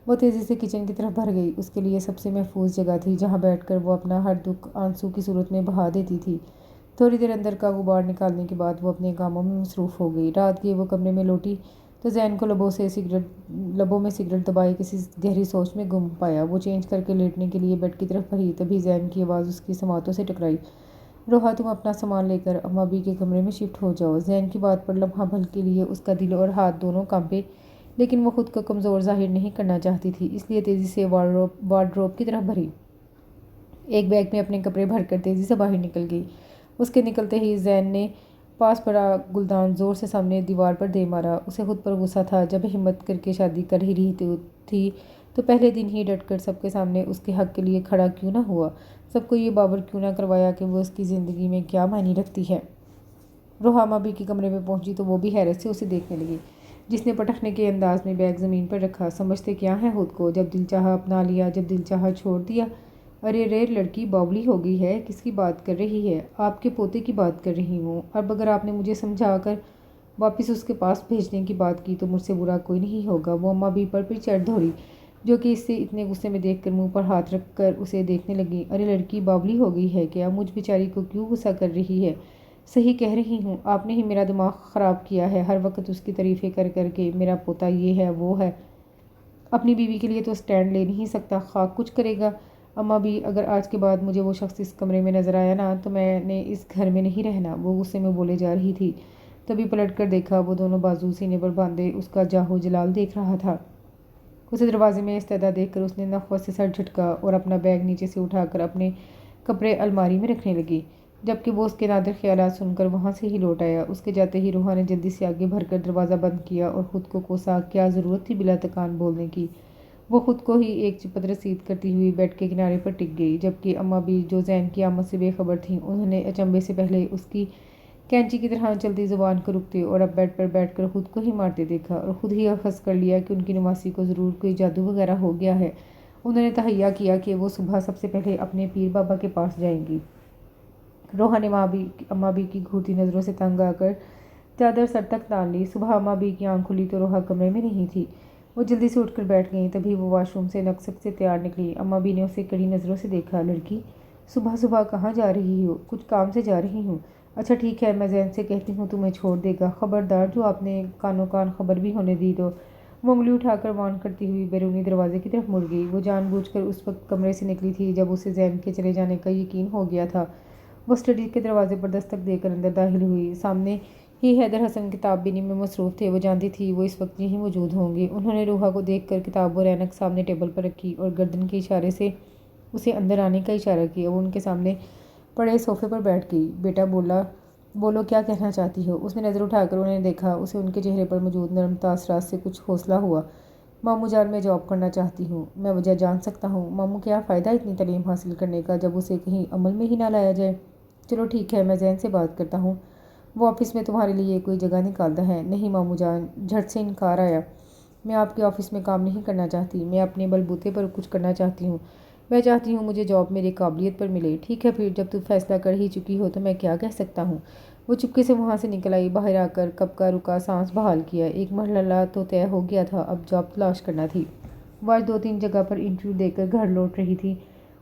وہ تیزی سے کچن کی طرف بڑھ گئی۔ اس کے لیے سب سے محفوظ جگہ تھی جہاں بیٹھ کر وہ اپنا ہر دکھ آنسو کی صورت میں بہا دیتی تھی۔ تھوڑی دیر اندر کا غبار نکالنے کے بعد وہ اپنے کاموں میں مصروف ہو گئی۔ رات گئے وہ کمرے میں لوٹی تو زین کو لبوں میں سگریٹ دبائے کسی گہری سوچ میں گم پایا۔ وہ چینج کر کے لیٹنے کے لیے بیڈ کی طرف بڑھی تبھی زین کی آواز اس کی سماعتوں سے ٹکرائی۔ روحا تم اپنا سامان لے کر اماں بھی کے کمرے میں شفٹ ہو جاؤ۔ زین کی بات پر لمحہ بھر کے لیے اس کا دل اور ہاتھ دونوں کانپے لیکن وہ خود کو کمزور ظاہر نہیں کرنا چاہتی تھی اس لیے تیزی سے وارڈروب کی طرف بڑھی۔ ایک بیگ میں اپنے کپڑے بھر کر تیزی سے باہر نکل گئی۔ اس کے نکلتے ہی زین نے پاس پڑا گلدان زور سے سامنے دیوار پر دے مارا۔ اسے خود پر غصہ تھا۔ جب ہمت کر کے شادی کر ہی رہی تھی تو پہلے دن ہی ڈٹ کر سب کے سامنے اس کے حق کے لیے کھڑا کیوں نہ ہوا؟ سب کو یہ باور کیوں نہ کروایا کہ وہ اس کی زندگی میں کیا معنی رکھتی ہے؟ روحا اماں بھی کے کمرے میں پہنچی تو وہ بھی حیرت سے اسے دیکھنے لگی جس نے پٹخنے کے انداز میں بیگ زمین پر رکھا۔ سمجھتے کیا ہیں خود کو؟ جب دل چاہا اپنا لیا، جب دل چاہا چھوڑ دیا۔ ارے رے لڑکی باولی ہو گئی ہے، کس کی بات کر رہی ہے؟ آپ کے پوتے کی بات کر رہی ہوں۔ اب اگر آپ نے مجھے سمجھا کر واپس اس کے پاس بھیجنے کی بات کی تو مجھ سے برا کوئی نہیں ہوگا۔ وہ اماں بھی پر چڑھ دوڑی جو کہ اسے اتنے غصے میں دیکھ کر منہ پر ہاتھ رکھ کر اسے دیکھنے لگی۔ ارے لڑکی باولی ہو گئی ہے کیا؟ مجھ بیچاری کو کیوں غصہ کر رہی ہے؟ صحیح کہہ رہی ہوں، آپ نے ہی میرا دماغ خراب کیا ہے ہر وقت اس کی تعریفیں کر کر کے۔ میرا پوتا یہ ہے وہ ہے، اپنی بیوی کے لیے تو اسٹینڈ لے نہیں سکتا، خواہ کچھ کرے گا۔ اماں بھی اگر آج کے بعد مجھے وہ شخص اس کمرے میں نظر آیا نا تو میں نے اس گھر میں نہیں رہنا۔ وہ غصے میں بولے جا رہی تھی تبھی پلٹ کر دیکھا وہ دونوں بازو سینے پر باندھے اس کا جاہو جلال دیکھ رہا تھا۔ اسے دروازے میں استیدا دیکھ کر اس نے نخوت سے سر جھٹکا اور اپنا بیگ نیچے سے اٹھا کر اپنے کپڑے الماری میں رکھنے لگی جبکہ وہ اس کے نادر خیالات سن کر وہاں سے ہی لوٹ آیا۔ اس کے جاتے ہی روحا نے جلدی سے آگے بڑھ کر دروازہ بند کیا اور خود کو کوسا کیا ضرورت تھی بلا تکان بولنے کی۔ وہ خود کو ہی ایک چپت رسید کرتی ہوئی بیڈ کے کنارے پر ٹک گئی، جبکہ اماں بھی جو زین کی آمد سے بے خبر تھیں، انہوں نے اچنبے سے پہلے اس کی کینچی کی طرح چلتی زبان کو رکتے اور اب بیڈ پر بیٹھ کر خود کو ہی مارتے دیکھا اور خود ہی اخذ کر لیا کہ ان کی نواسی کو ضرور کوئی جادو وغیرہ ہو گیا ہے۔ انہوں نے تہیہ کیا کہ وہ صبح سب سے پہلے اپنے پیر بابا کے پاس جائیں گی۔ روحا نے اماں بھی کی گھورتی نظروں سے تنگ آ کر چادر سر تک تان لی۔ صبح اماں بھی کی آنکھ کھلی تو روحا کمرے میں نہیں تھی۔ وہ جلدی سے اٹھ کر بیٹھ گئیں، تبھی وہ واش روم سے نکسک سے تیار نکلی۔ اماں بھی نے اسے کڑی نظروں سے دیکھا۔ لڑکی، صبح صبح کہاں جا رہی ہو؟ کچھ کام سے جا رہی ہوں۔ اچھا ٹھیک ہے، میں زین سے کہتی ہوں تمہیں چھوڑ دے گا۔ خبردار، جو آپ نے کانوں کان خبر بھی ہونے دی تو۔ وہ انگلی اٹھا کر وارن کرتی ہوئی بیرونی دروازے کی طرف مڑ گئی۔ وہ جان بوجھ کر اس وقت کمرے سے نکلی تھی جب اسے زین کے چلے جانے کا یقین ہو گیا تھا۔ وہ اسٹڈی کے دروازے پر دستک دے کر اندر داخل ہوئی۔ سامنے ہی حیدر حسن کتاب بینی میں مصروف تھے۔ وہ جانتی تھی وہ اس وقت یہیں موجود ہوں گے۔ انہوں نے روحا کو دیکھ کر کتاب اور اینک سامنے ٹیبل پر رکھی اور گردن کے اشارے سے اسے اندر آنے کا اشارہ کیا۔ وہ ان کے سامنے پڑے صوفے پر بیٹھ گئی۔ بیٹا بولو کیا کہنا چاہتی ہو؟ اس نے نظر اٹھا کر انہیں دیکھا۔ اسے ان کے چہرے پر موجود نرم تاثرات سے کچھ حوصلہ ہوا۔ ماموں جان، میں جاب کرنا چاہتی ہوں۔ میں وجہ جان سکتا ہوں؟ ماموں، کیا فائدہ اتنی تعلیم حاصل کرنے کا جب اسے کہیں عمل میں ہی نہ لایا جائے؟ چلو ٹھیک ہے، میں زین سے بات کرتا ہوں، وہ آفس میں تمہارے لیے کوئی جگہ نکالتا ہے۔ نہیں ماموں جان، جھٹ سے انکار آیا۔ میں آپ کے آفس میں کام نہیں کرنا چاہتی، میں اپنے بلبوتے پر کچھ کرنا چاہتی ہوں۔ میں چاہتی ہوں مجھے جاب میری قابلیت پر ملے۔ ٹھیک ہے پھر، جب تم فیصلہ کر ہی چکی ہو تو میں کیا کہہ سکتا ہوں؟ وہ چپکے سے وہاں سے نکل آئی۔ باہر آ کر کب کا رکا سانس بحال کیا۔ ایک مرحلہ تو طے ہو گیا تھا، اب جاب تلاش کرنا تھی۔ وہ آج 2-3 جگہ پر انٹرویو دے کر گھر لوٹ رہی تھی۔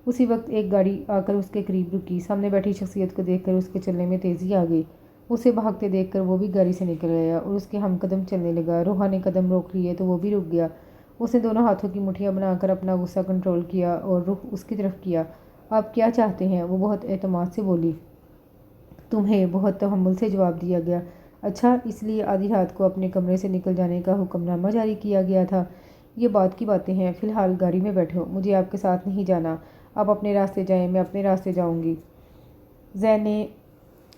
اسی وقت ایک گاڑی آ کر اس کے قریب رکی۔ سامنے بیٹھی شخصیت کو دیکھ کر اس کے چلنے میں تیزی آ گئی۔ اسے بھاگتے دیکھ کر وہ بھی گاڑی سے نکل گیا اور اس کے ہم قدم چلنے لگا۔ روحا نے قدم روک لیے تو وہ بھی رک گیا۔ اس نے دونوں ہاتھوں کی مٹھیاں بنا کر اپنا غصہ کنٹرول کیا اور رخ اس کی طرف کیا۔ آپ کیا چاہتے ہیں؟ وہ بہت اعتماد سے بولی۔ تمہیں بہت تحمل سے جواب دیا گیا۔ اچھا، اس لیے آدھی رات کو اپنے کمرے سے نکل جانے کا حکم نامہ جاری کیا گیا تھا؟ یہ بات کی باتیں ہیں، فی الحال گاڑی میں بیٹھو، مجھے آپ کے ساتھ نہیں جانا۔ آپ اپنے راستے جائیں، میں اپنے راستے جاؤں گی۔ زین نے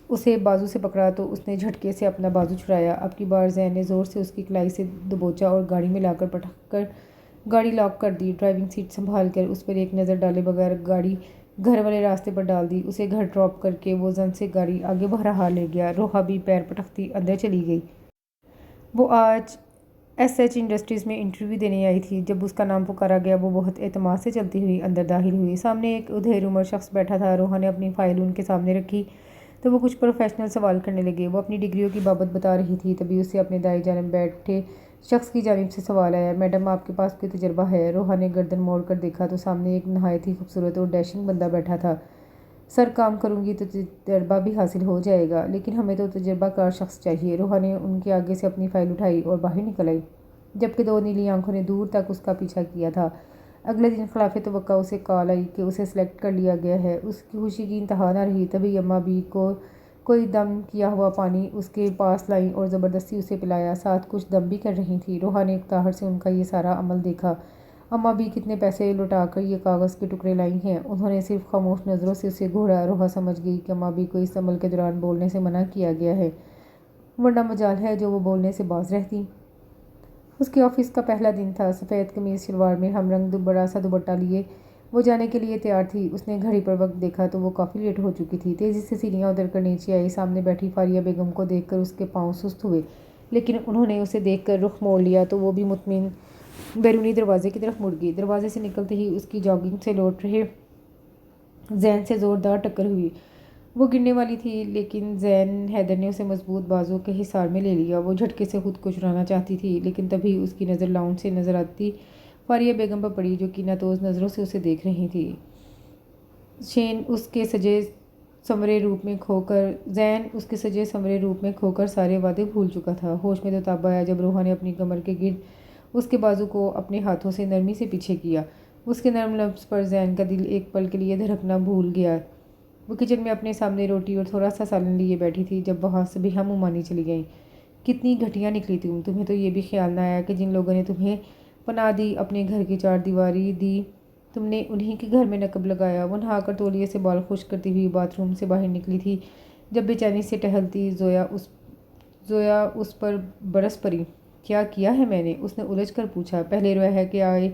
اسے بازو سے پکڑا تو اس نے جھٹکے سے اپنا بازو چھڑایا۔ اب کی بار زین نے زور سے اس کی کلائی سے دبوچا اور گاڑی میں لا کر پٹک کر گاڑی لاک کر دی۔ ڈرائیونگ سیٹ سنبھال کر اس پر ایک نظر ڈالے بغیر گاڑی گھر والے راستے پر ڈال دی۔ اسے گھر ڈراپ کر کے وہ زن سے گاڑی آگے بہرحال لے گیا۔ روحا بھی پیر پٹکتی اندر چلی گئی۔ وہ آج ایس انڈسٹریز میں انٹرویو دینے آئی تھی۔ جب اس کا نام پکارا گیا وہ بہت اعتماد سے چلتی ہوئی اندر داخل ہوئی۔ سامنے ایک ادھیڑ عمر شخص بیٹھا تھا۔ روحا نے اپنی فائل ان کے سامنے رکھی تو وہ کچھ پروفیشنل سوال کرنے لگے۔ وہ اپنی ڈگریوں کی بابت بتا رہی تھی، تبھی اسے اپنے دائیں جانب بیٹھے شخص کی جانب سے سوال آیا، میڈم آپ کے پاس کوئی تجربہ ہے؟ روحا نے گردن موڑ کر دیکھا تو سامنے ایک نہایت ہی خوبصورت اور ڈیشنگ بندہ بیٹھا تھا۔ سر، کام کروں گی تو تجربہ بھی حاصل ہو جائے گا، لیکن ہمیں تو تجربہ کار شخص چاہیے۔ روحا نے ان کے آگے سے اپنی فائل اٹھائی اور باہر نکل آئی، جبکہ 2 نیلی آنکھوں نے دور تک اس کا پیچھا کیا تھا۔ اگلے دن خلاف توقع اسے کال آئی کہ اسے سلیکٹ کر لیا گیا ہے۔ اس کی خوشی کی انتہا نہ رہی۔ تبھی اماں بھی کو کوئی دم کیا ہوا پانی اس کے پاس لائیں اور زبردستی اسے پلایا، ساتھ کچھ دم بھی کر رہی تھیں۔ روحا نے اکتاہٹ سے ان کا یہ سارا عمل دیکھا۔ اماں بھی کتنے پیسے لوٹا کر یہ کاغذ کے ٹکڑے لائی ہیں؟ انہوں نے صرف خاموش نظروں سے اسے گھورا۔ روحا سمجھ گئی کہ اماں بھی کو اس عمل کے دوران بولنے سے منع کیا گیا ہے، ورنہ مجال ہے جو وہ بولنے سے باز رہتی۔ اس کے آفس کا پہلا دن تھا۔ سفید قمیض شلوار میں ہم رنگ بڑا سا دوپٹہ لیے وہ جانے کے لیے تیار تھی۔ اس نے گھڑی پر وقت دیکھا تو وہ کافی لیٹ ہو چکی تھی۔ تیزی سے سیڑھیاں اتر کر نیچے آئی۔ سامنے بیٹھی فاریہ بیگم کو دیکھ کر اس کے پاؤں سست ہوئے، لیکن انہوں نے اسے دیکھ کر رخ موڑ لیا تو وہ بھی مطمئن بیرونی دروازے کی طرف مڑ گئی۔ دروازے سے نکلتے ہی اس کی جاگنگ سے لوٹ رہے زین سے زوردار ٹکر ہوئی۔ وہ گرنے والی تھی، لیکن حیدر نے اسے مضبوط بازو کے حصار میں لے لیا۔ وہ جھٹکے سے خود کو چھڑانا چاہتی تھی، لیکن تبھی اس کی نظر لاؤنج سے نظر آتی فاریہ بیگم پر پڑی، جو کینہ توز نظروں سے اسے دیکھ رہی تھی۔ زین اس کے سجے سنورے روپ میں کھو کر سارے وعدے بھول چکا تھا۔ ہوش میں تو تب آیا جب روحا نے اپنی کمر کے گرد اس کے بازو کو اپنے ہاتھوں سے نرمی سے پیچھے کیا۔ اس کے نرم لمس پر زین کا دل ایک پل کے لیے دھڑکنا بھول گیا۔ وہ کچن میں اپنے سامنے روٹی اور تھوڑا سا سالن لیے بیٹھی تھی جب وہاں سبیہہ مومانی چلی گئیں۔ کتنی گھٹیا نکلی تمہیں تو یہ بھی خیال نہ آیا کہ جن لوگوں نے تمہیں پناہ دی، اپنے گھر کی 4 دیواری دی، تم نے انہی کے گھر میں نقب لگایا۔ وہ نہا کر تولیے سے بال خشک کرتی ہوئی باتھ روم سے باہر نکلی تھی جب بے چینی سے ٹہلتی زویا اس پر برس پڑی۔ کیا کیا ہے میں نے؟ اس نے الجھ کر پوچھا۔ پہلے رہ کے آئے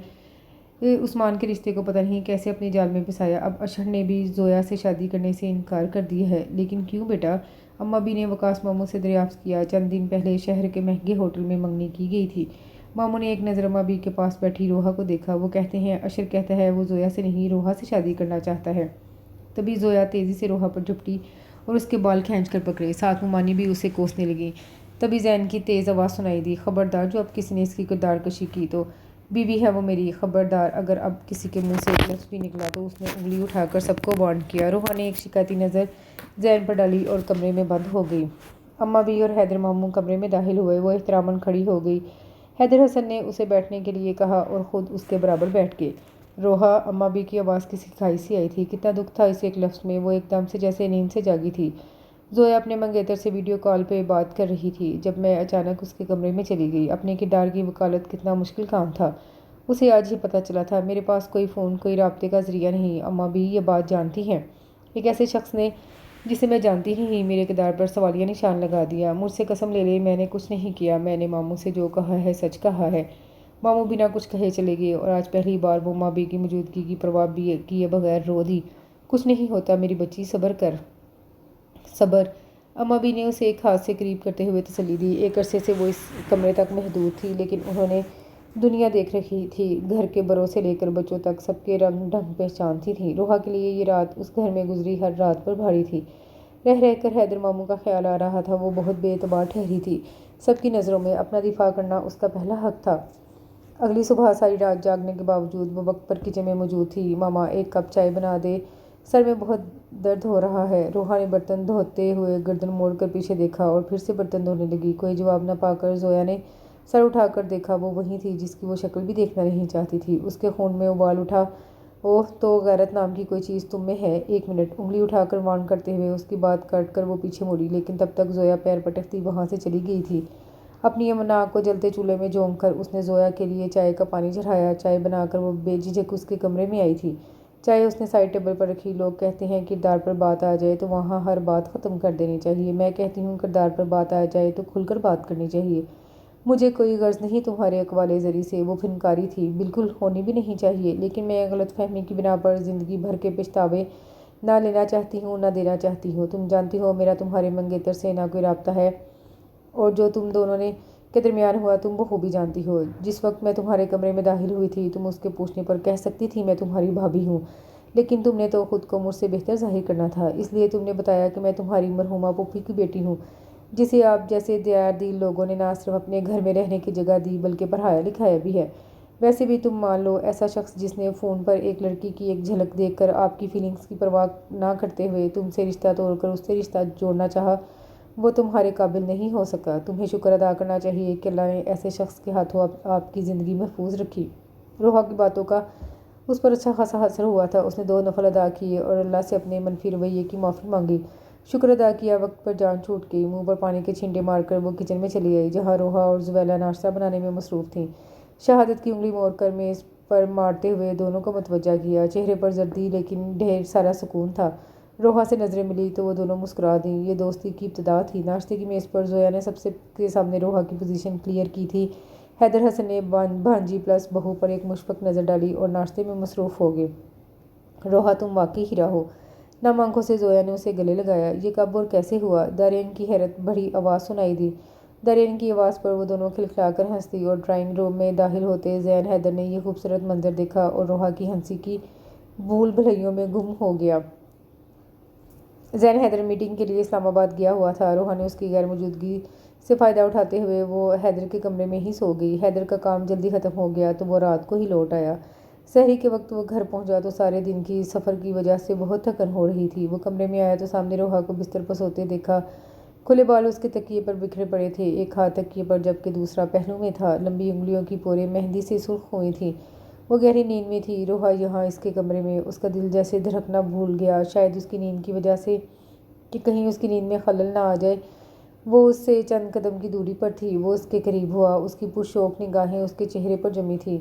عثمان کے رشتے کو پتہ نہیں کیسے اپنے جال میں پھنسایا۔ اب اشر نے بھی زویا سے شادی کرنے سے انکار کر دیا ہے۔ لیکن کیوں بیٹا؟ اماں بھی نے وقاص ماموں سے دریافت کیا۔ چند دن پہلے شہر کے مہنگے ہوٹل میں منگنی کی گئی تھی۔ ماموں نے ایک نظر اماں بھی کے پاس بیٹھی روحا کو دیکھا۔ وہ کہتے ہیں اشر کہتا ہے وہ زویا سے نہیں روحا سے شادی کرنا چاہتا ہے۔ تبھی زویا تیزی سے روحا پر جھپٹی اور اس کے بال کھینچ کر پکڑے، ساتھ ممانی بھی اسے کوسنے لگی۔ تبھی زین کی تیز آواز سنائی دی، خبردار جو اب کسی نے اس کی کردار کشی کی تو بیوی ہے وہ میری، خبردار اگر اب کسی کے منہ سے ایک لفظ بھی نکلا تو۔ اس نے انگلی اٹھا کر سب کو وارن کیا۔ روحا نے ایک شکایتی نظر زین پر ڈالی اور کمرے میں بند ہو گئی۔ اماں بھی اور حیدر ماموں کمرے میں داخل ہوئے۔ وہ احتراماً کھڑی ہو گئی۔ حیدر حسن نے اسے بیٹھنے کے لیے کہا اور خود اس کے برابر بیٹھ گئے۔ روحا، اماں بھی کی آواز کسی کھائی سے آئی تھی۔ کتنا دکھ تھا اس ایک لفظ میں۔ وہ ایک دم سے جیسے نیند سے جاگی تھی۔ زویا اپنے منگیتر سے ویڈیو کال پہ بات کر رہی تھی جب میں اچانک اس کے کمرے میں چلی گئی۔ اپنے کردار کی وکالت کتنا مشکل کام تھا، اسے آج ہی پتہ چلا تھا۔ میرے پاس کوئی فون، کوئی رابطے کا ذریعہ نہیں۔ اماں بھی یہ بات جانتی ہیں۔ ایک ایسے شخص نے جسے میں جانتی ہی نہیں میرے کردار پر سوالیہ نشان لگا دیا۔ مجھ سے قسم لے لے میں نے کچھ نہیں کیا۔ میں نے ماموں سے جو کہا ہے سچ کہا ہے۔ ماموں بنا کچھ کہے چلے گئے اور آج پہلی بار وہ ماں بھی کی موجودگی کی پرواہ بھی کیے بغیر رو دی۔ کچھ نہیں ہوتا میری بچی، صبر کر۔ صبر؟ اماں بھی نے اسے ایک ہاتھ سے قریب کرتے ہوئے تسلی دی۔ ایک عرصے سے وہ اس کمرے تک محدود تھی لیکن انہوں نے دنیا دیکھ رکھی تھی، گھر کے بڑوں سے لے کر بچوں تک سب کے رنگ ڈھنگ پہچانتی تھی۔ روحا کے لیے یہ رات اس گھر میں گزری ہر رات پر بھاری تھی۔ رہ رہ کر حیدر ماموں کا خیال آ رہا تھا۔ وہ بہت بے اعتبار ٹھہری تھی سب کی نظروں میں۔ اپنا دفاع کرنا اس کا پہلا حق تھا۔ اگلی صبح ساری رات جاگنے کے باوجود وہ وقت پر کچن میں موجود تھی۔ ماما ایک کپ چائے بنا دے، سر میں بہت درد ہو رہا ہے۔ روحا نے برتن دھوتے ہوئے گردن موڑ کر پیچھے دیکھا اور پھر سے برتن دھونے لگی۔ کوئی جواب نہ پا کر زویا نے سر اٹھا کر دیکھا۔ وہ وہی تھی جس کی وہ شکل بھی دیکھنا نہیں چاہتی تھی۔ اس کے خون میں ابال اٹھا۔ اوہ، تو غیرت نام کی کوئی چیز تم میں ہے؟ ایک منٹ، انگلی اٹھا کر وارن کرتے ہوئے اس کی بات کاٹ کر وہ پیچھے مڑی، لیکن تب تک زویا پیر پٹکتی وہاں سے چلی گئی تھی۔ اپنی ناک کو جلتے چولہے میں جھونک کر اس نے زویا کے لیے چائے کا پانی چڑھایا۔ چائے بنا کر وہ بے جھجک اس کے کمرے میں آئی تھی۔ چائے اس نے سائڈ ٹیبل پر رکھی۔ لوگ کہتے ہیں کردار پر بات آ جائے تو وہاں ہر بات ختم کر دینی چاہیے۔ میں کہتی ہوں کردار پر بات آ جائے تو کھل کر بات کرنی چاہیے۔ مجھے کوئی غرض نہیں تمہارے اقوال زری سے۔ وہ فنکاری تھی، بالکل ہونی بھی نہیں چاہیے، لیکن میں غلط فہمی کی بنا پر زندگی بھر کے پچھتاوے نہ لینا چاہتی ہوں نہ دینا چاہتی ہوں۔ تم جانتی ہو میرا تمہارے منگیتر سے نہ کوئی رابطہ ہے اور جو تم دونوں کے درمیان ہوا تم بخوبی جانتی ہو۔ جس وقت میں تمہارے کمرے میں داخل ہوئی تھی تم اس کے پوچھنے پر کہہ سکتی تھی میں تمہاری بھابھی ہوں، لیکن تم نے تو خود کو مجھ سے بہتر ظاہر کرنا تھا، اس لیے تم نے بتایا کہ میں تمہاری مرحومہ پھوپھی کی بیٹی ہوں، جسے آپ جیسے دیار دل لوگوں نے نہ صرف اپنے گھر میں رہنے کی جگہ دی بلکہ پڑھایا لکھایا بھی ہے۔ ویسے بھی تم مان لو ایسا شخص جس نے فون پر ایک لڑکی کی ایک جھلک دیکھ کر آپ کی فیلنگز کی پرواہ نہ کرتے ہوئے تم سے رشتہ توڑ کر اس سے رشتہ جوڑنا چاہا، وہ تمہارے قابل نہیں ہو سکا۔ تمہیں شکر ادا کرنا چاہیے کہ اللہ نے ایسے شخص کے ہاتھوں آپ کی زندگی محفوظ رکھی۔ روحا کی باتوں کا اس پر اچھا خاصا اثر ہوا تھا۔ اس نے 2 نفل ادا کیے اور اللہ سے اپنے منفی رویے کی معافی مانگی، شکر ادا کیا۔ وقت پر جان چھوٹ گئی۔ منہ پر پانی کے چھینٹے مار کر وہ کچن میں چلی آئی جہاں روحا اور زویلا ناشتہ بنانے میں مصروف تھیں۔ شہادت کی انگلی موڑ کر میز پر مارتے ہوئے دونوں کو متوجہ کیا۔ چہرے پر زردی لیکن ڈھیر سارا سکون تھا۔ روحا سے نظریں ملی تو وہ دونوں مسکرا دیں۔ یہ دوستی کی ابتدا تھی۔ ناشتے کی میز پر زویا نے سب کے سامنے روحا کی پوزیشن کلیئر کی تھی۔ حیدر حسن نے بھانجی پلس بہو پر ایک مشفق نظر ڈالی اور ناشتے میں مصروف ہو گئے۔ روحا تم واقعی ہیرا ہو۔ نم آنکھوں سے زویا نے اسے گلے لگایا۔ یہ کب اور کیسے ہوا؟ دارین کی حیرت بھری آواز سنائی دی۔ دارین کی آواز پر وہ دونوں کھلکھلا کر ہنس دی اور ڈرائنگ روم میں داخل ہوتے زین حیدر نے یہ خوبصورت منظر دیکھا اور روحا کی ہنسی کی بھول بھلیوں میں گم ہو گیا۔ زین حیدر میٹنگ کے لیے اسلام آباد گیا ہوا تھا۔ روحا نے اس کی غیر موجودگی سے فائدہ اٹھاتے ہوئے وہ حیدر کے کمرے میں ہی سو گئی۔ حیدر کا کام جلدی ختم ہو گیا تو وہ رات کو ہی لوٹ آیا۔ سحری کے وقت وہ گھر پہنچا تو سارے دن کی سفر کی وجہ سے بہت تھکن ہو رہی تھی۔ وہ کمرے میں آیا تو سامنے روحا کو بستر پر سوتے دیکھا۔ کھلے بال اس کے تکیے پر بکھرے پڑے تھے، ایک ہاتھ تکیے پر جبکہ دوسرا پہلو میں تھا۔ لمبی انگلیوں کی پوریں مہندی سے سرخ ہوئی تھیں۔ وہ گہری نیند میں تھی۔ روحا یہاں اس کے کمرے میں۔ اس کا دل جیسے دھڑکنا بھول گیا، شاید اس کی نیند کی وجہ سے کہ کہیں اس کی نیند میں خلل نہ آ جائے۔ وہ اس سے چند قدم کی دوری پر تھی۔ وہ اس کے قریب ہوا۔ اس کی پرشوق نگاہیں اس کے چہرے پر جمی تھیں۔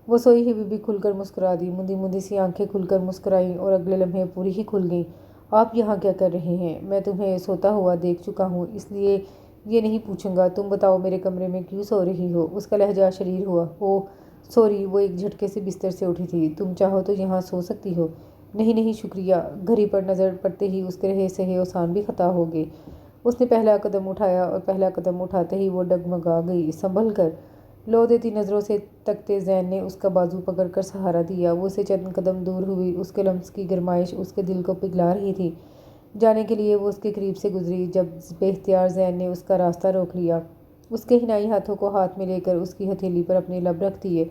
وہ سوئی ہوئی بھی کھل کر مسکرا دی۔ مندی مندی سی آنکھیں کھل کر مسکرائیں اور اگلے لمحے پوری ہی کھل گئیں۔ آپ یہاں کیا کر رہے ہیں؟ میں تمہیں سوتا ہوا دیکھ چکا ہوں، اس لیے یہ نہیں پوچھوں گا۔ تم بتاؤ میرے کمرے میں کیوں سو رہی ہو؟ اس کا لہجہ شریر ہوا۔ اوہ، سوری، وہ ایک جھٹکے سے بستر سے اٹھی تھی۔ تم چاہو تو یہاں سو سکتی ہو۔ نہیں نہیں شکریہ۔ گھڑی پر نظر پڑتے ہی اس کے رہے سہے اوسان بھی خطا ہو گئے۔ اس نے پہلا قدم اٹھایا اور پہلا قدم اٹھاتے ہی وہ ڈگمگا گئی۔ سنبھل کر۔ لو دیتی نظروں سے تکتے زین نے اس کا بازو پکڑ کر سہارا دیا۔ وہ اسے چند قدم دور ہوئی۔ اس کے لمس کی گرمائش اس کے دل کو پگھلا رہی تھی۔ جانے کے لیے وہ اس کے قریب سے گزری جب بے اختیار زین نے اس کا راستہ روک لیا۔ اس کے حنائی ہاتھوں کو ہاتھ میں لے کر اس کی ہتھیلی پر اپنے لب رکھ دیے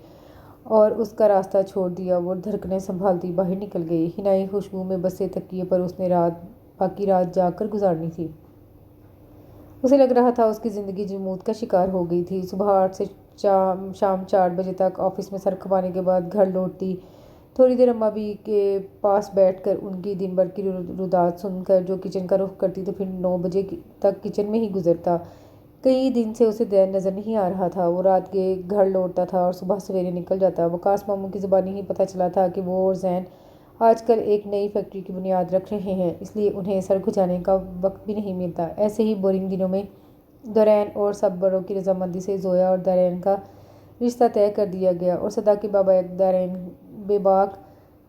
اور اس کا راستہ چھوڑ دیا۔ وہ دھڑکنیں سنبھالتی باہر نکل گئی۔ حنائی خوشبو میں بسے تکیے پر اس نے باقی رات جاگ کر گزارنی تھی۔ اسے لگ رہا تھا اس کی زندگی جمود کا شکار ہو گئی تھی۔ صبح 8 سے شام 4 بجے تک آفس میں سر کھپانے کے بعد گھر لوٹتی، تھوڑی دیر اماں بھی کے پاس بیٹھ کر ان کی دن بھر کی رودات سن کر جو کچن کا رخ کرتی تو پھر 9 بجے تک کچن میں ہی گزرتا۔ کئی دن سے اسے دین نظر نہیں آ رہا تھا۔ وہ رات کے گھر لوٹتا تھا اور صبح سویرے نکل جاتا۔ وقاص ماموں کی زبانی ہی پتہ چلا تھا کہ وہ اور زین آج کل ایک نئی فیکٹری کی بنیاد رکھ رہے ہیں، اس لیے انہیں سر کھجانے کا وقت بھی نہیں ملتا۔ ایسے ہی بورنگ دنوں میں دورین اور سب بڑوں کی رضامندی سے زویا اور دارین کا رشتہ طے کر دیا گیا اور صدا کے بے باک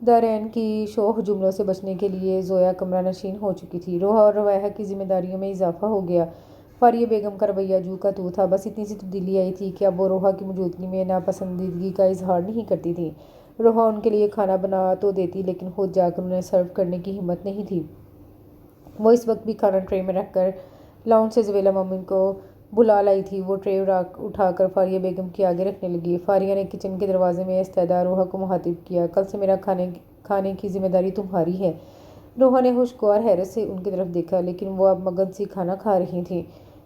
دارین کی شوخ جملوں سے بچنے کے لیے زویا کمرہ نشین ہو چکی تھی۔ روحا اور رویہ کی ذمہ داریوں میں اضافہ ہو گیا۔ فاریہ بیگم کا رویہ جو کا تو تھا، بس اتنی سی تبدیلی آئی تھی کہ اب وہ روحا کی موجودگی میں ناپسندیدگی کا اظہار نہیں کرتی تھی۔ روحا ان کے لیے کھانا بنا تو دیتی لیکن خود جا کر انہیں سرو کرنے کی ہمت نہیں تھی۔ وہ اس وقت بھی کھانا ٹرے میں رکھ کر لاؤنج سے زویلا مامی کو بلا لائی تھی۔ وہ ٹرے اٹھا کر فاریہ بیگم کے آگے رکھنے لگی۔ فاریہ نے کچن کے دروازے میں استیدا روحا کو مخاطب کیا، کل سے میرا کھانے کی ذمہ داری تمہاری ہے۔ روحا نے خوشگوار حیرت سے ان کی طرف دیکھا لیکن وہ اب مگن سی کھانا کھا رہی تھیں۔